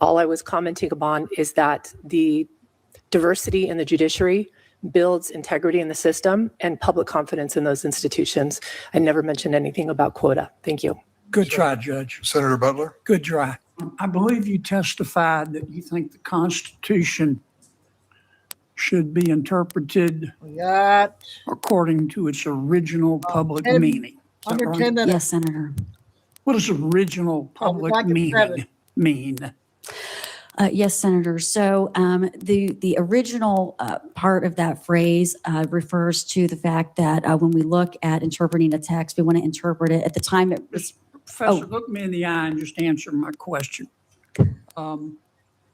All I was commenting upon is that the diversity in the judiciary builds integrity in the system and public confidence in those institutions. I never mentioned anything about quota. Thank you. Good try, Judge. Senator Butler? Good try. I believe you testified that you think the Constitution should be interpreted according to its original public meaning. Is that right? Yes, Senator. What does original public meaning mean? Yes, Senator. So the original part of that phrase refers to the fact that when we look at interpreting a text, we want to interpret it at the time it was. Professor, look me in the eye and just answer my question.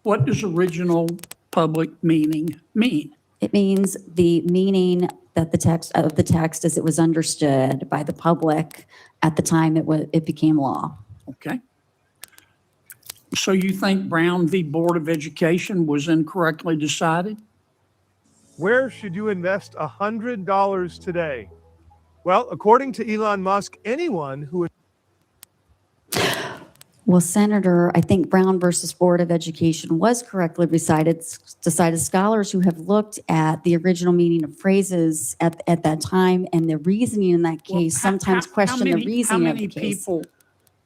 What does original public meaning mean? It means the meaning that the text as it was understood by the public at the time it became law. Okay. So you think Brown v. Board of Education was incorrectly decided? Where should you invest $100 today? Well, according to Elon Musk, anyone who Well, Senator, I think Brown versus Board of Education was correctly decided. Scholars who have looked at the original meaning of phrases at that time and the reasoning in that case sometimes question the reasoning of the case. How many people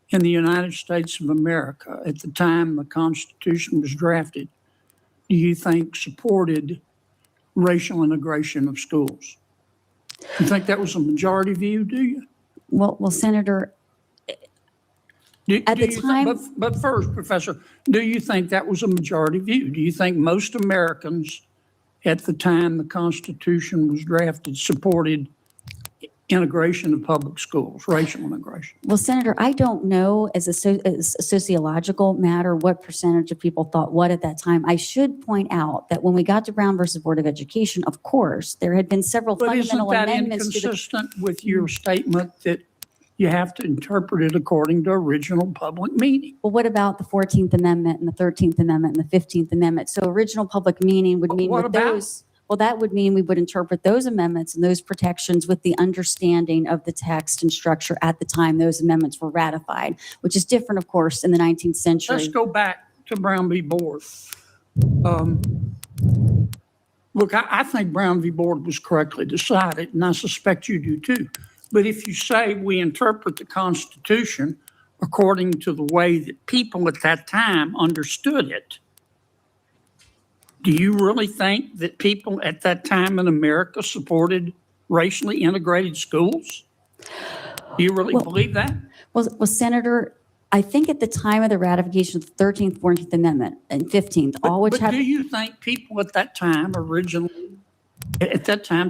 in the United States of America at the time the Constitution was drafted do you think supported racial integration of schools? You think that was a majority view, do you? Well, Senator, at the time. But first, Professor, do you think that was a majority view? Do you think most Americans at the time the Constitution was drafted supported integration of public schools, racial integration? Well, Senator, I don't know as a sociological matter what percentage of people thought what at that time. I should point out that when we got to Brown versus Board of Education, of course, there had been several fundamental amendments to the. But isn't that inconsistent with your statement that you have to interpret it according to original public meaning? Well, what about the 14th Amendment and the 13th Amendment and the 15th Amendment? So original public meaning would mean with those. Well, that would mean we would interpret those amendments and those protections with the understanding of the text and structure at the time those amendments were ratified, which is different, of course, in the 19th century. Let's go back to Brown v. Board. Look, I think Brown v. Board was correctly decided, and I suspect you do too. But if you say we interpret the Constitution according to the way that people at that time understood it, do you really think that people at that time in America supported racially integrated schools? Do you really believe that? Well, Senator, I think at the time of the ratification of the 13th, 14th Amendment, and 15th, all which have... do you think people at that time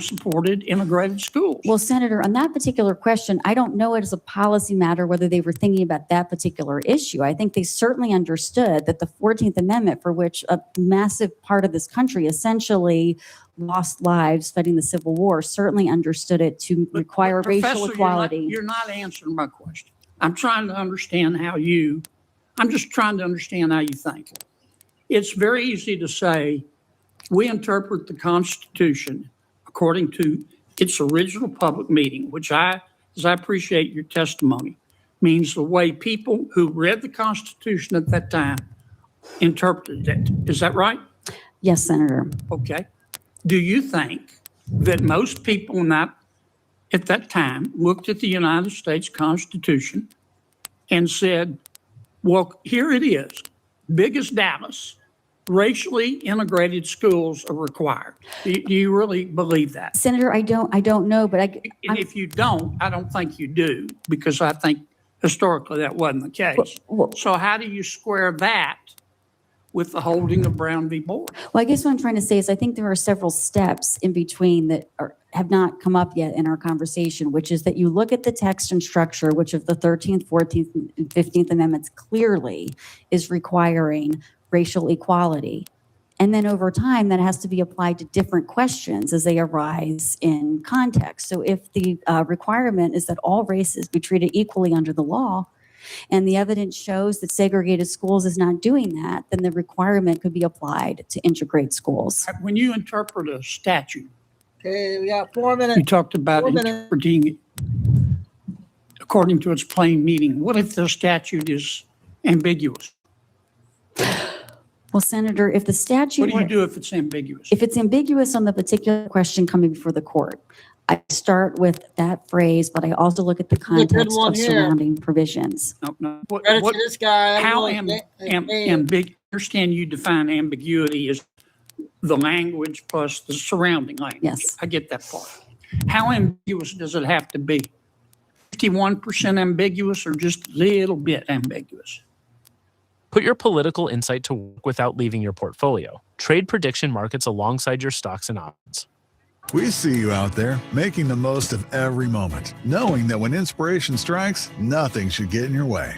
supported integrated schools? Well, Senator, on that particular question, I don't know it as a policy matter whether they were thinking about that particular issue. I think they certainly understood that the 14th Amendment, for which a massive part of this country essentially lost lives fighting the Civil War, certainly understood it to require racial equality. You're not answering my question. I'm trying to understand I'm just trying to understand how you think. It's very easy to say we interpret the Constitution according to its original public meaning, which as I appreciate your testimony, means the way people who read the Constitution at that time interpreted it. Is that right? Yes, Senator. Okay. Do you think that most people at that time looked at the United States Constitution and said, well, here it is, big as Dallas, racially integrated schools are required? Do you really believe that? Senator, I don't know, but and if you don't, I don't think you do, because I think historically that wasn't the case. So how do you square that with the holding of Brown v. Board? Well, I guess what I'm trying to say is I think there are several steps in between that have not come up yet in our conversation, which is that you look at the text and structure, which of the 13th, 14th, and 15th Amendments clearly is requiring racial equality. And then over time, that has to be applied to different questions as they arise in context. So if the requirement is that all races be treated equally under the law, and the evidence shows that segregated schools is not doing that, then the requirement could be applied to integrate schools. When you interpret a statute, okay, we got 4 minutes. You talked about interpreting it according to its plain meaning. What if the statute is ambiguous? Well, Senator, if the statute... What do you do if it's ambiguous? If it's ambiguous on the particular question coming before the court, I start with that phrase, but I also look at the context of surrounding provisions. No. This guy. How ambiguous? Understand you define ambiguity as the language plus the surrounding language. Yes. I get that part. How ambiguous does it have to be? 51% ambiguous or just a little bit ambiguous? Put your political insight to work without leaving your portfolio. Trade prediction markets alongside your stocks and options. We see you out there making the most of every moment, knowing that when inspiration strikes, nothing should get in your way.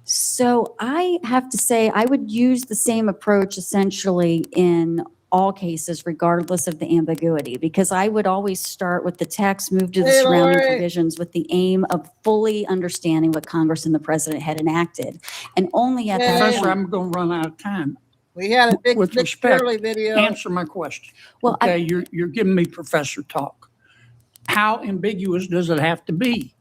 So I have to say I would use the same approach essentially in all cases, regardless of the ambiguity, because I would always start with the text, move to the surrounding provisions with the aim of fully understanding what Congress and the president had enacted. And only at that point... Professor, I'm going to run out of time. We had a big with respect, video. Answer my question. Well, okay, you're giving me professor talk. How ambiguous does it have to be?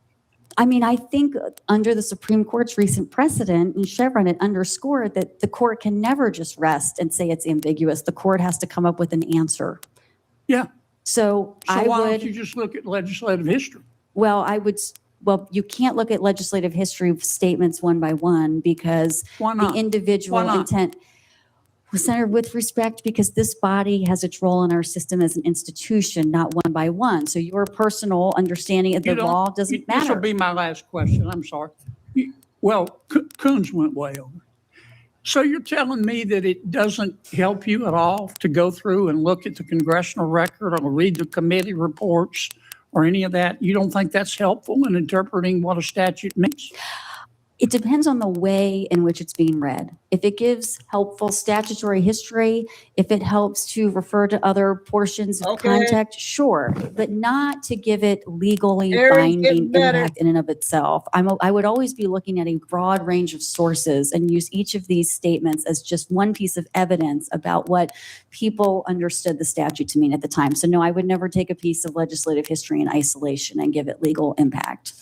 I mean, I think under the Supreme Court's recent precedent in Chevron, it underscored that the court can never just rest and say it's ambiguous. The court has to come up with an answer. Yeah. So why don't you just look at legislative history? Well, you can't look at legislative history statements one by one because the individual intent... Well, Senator, with respect, because this body has its role in our system as an institution, not one by one. So your personal understanding of the law doesn't matter. This will be my last question. I'm sorry. Well, Coons went way over. So you're telling me that it doesn't help you at all to go through and look at the congressional record or read the committee reports or any of that? You don't think that's helpful in interpreting what a statute means? It depends on the way in which it's being read. If it gives helpful statutory history, if it helps to refer to other portions of context, sure, but not to give it legally binding impact in and of itself. I would always be looking at a broad range of sources and use each of these statements as just one piece of evidence about what people understood the statute to mean at the time. So no, I would never take a piece of legislative history in isolation and give it legal impact.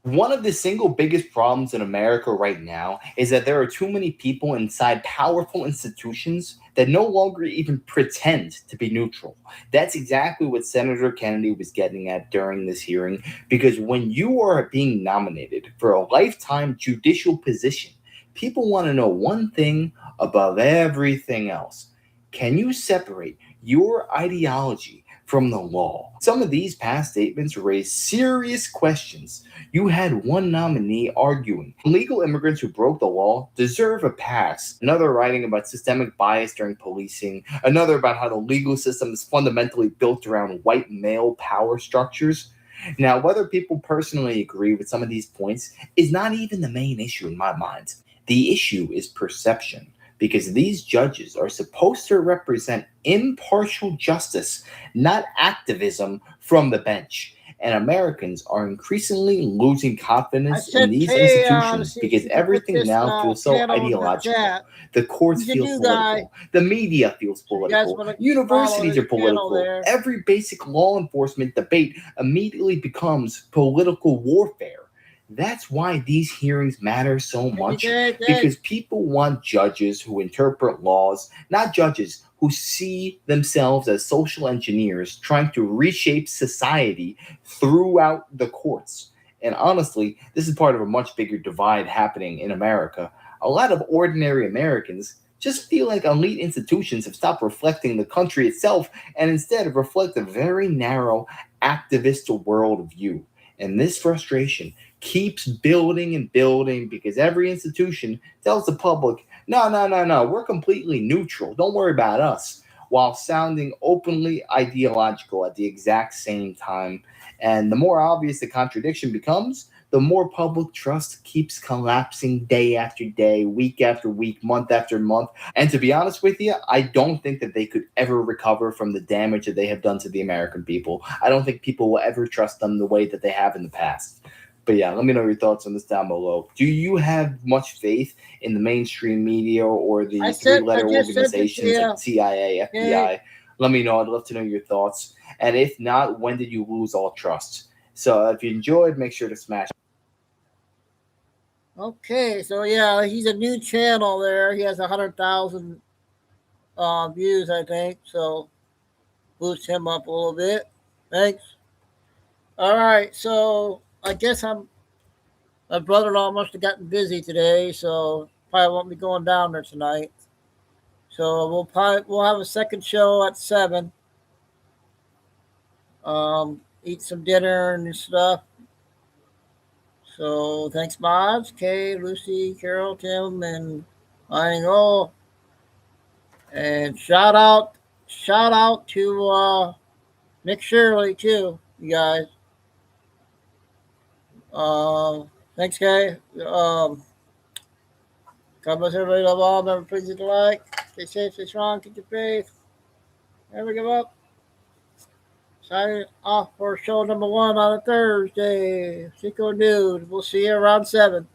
One of the single biggest problems in America right now is that there are too many people inside powerful institutions that no longer even pretend to be neutral. That's exactly what Senator Kennedy was getting at during this hearing, because when you are being nominated for a lifetime judicial position, people want to know one thing above everything else. Can you separate your ideology from the law? Some of these past statements raise serious questions. You had one nominee arguing illegal immigrants who broke the law deserve a pass. Another writing about systemic bias during policing. Another about how the legal system is fundamentally built around white male power structures. Now, whether people personally agree with some of these points is not even the main issue in my mind. The issue is perception, because these judges are supposed to represent impartial justice, not activism from the bench. And Americans are increasingly losing confidence in these institutions because everything now feels so ideological. The courts feel political. The media feels political. Universities are political. Every basic law enforcement debate immediately becomes political warfare. That's why these hearings matter so much, because people want judges who interpret laws, not judges who see themselves as social engineers trying to reshape society throughout the courts. And honestly, this is part of a much bigger divide happening in America. A lot of ordinary Americans just feel like elite institutions have stopped reflecting the country itself and instead reflect a very narrow activist worldview. And this frustration keeps building and building because every institution tells the public, no, we're completely neutral. Don't worry about us, while sounding openly ideological at the exact same time. And the more obvious the contradiction becomes, the more public trust keeps collapsing day after day, week after week, month after month. And to be honest with you, I don't think that they could ever recover from the damage that they have done to the American people. I don't think people will ever trust them the way that they have in the past. But yeah, let me know your thoughts on this down below. Do you have much faith in the mainstream media or the three-letter organizations like CIA, FBI? Let me know. I'd love to know your thoughts. And if not, when did you lose all trust? So if you enjoyed, make sure to smash. Okay, so yeah, he's a new channel there. He has 100,000 views, I think. So boost him up a little bit. Thanks. All right, so I guess my brother-in-law must have gotten busy today, so probably won't be going down there tonight. So we'll have a second show at 7. Eat some dinner and stuff. So thanks, Mods, Kay, Lucy, Carol, Tim, and Mining Roll. And shout out to Nick Shirley too, you guys. Thanks, Kay. God bless everybody. Love all. Never please hit the like. Stay safe, stay strong, keep your faith. Never give up. Signing off for show number 1 on a Thursday. Chico News. We'll see you around 7.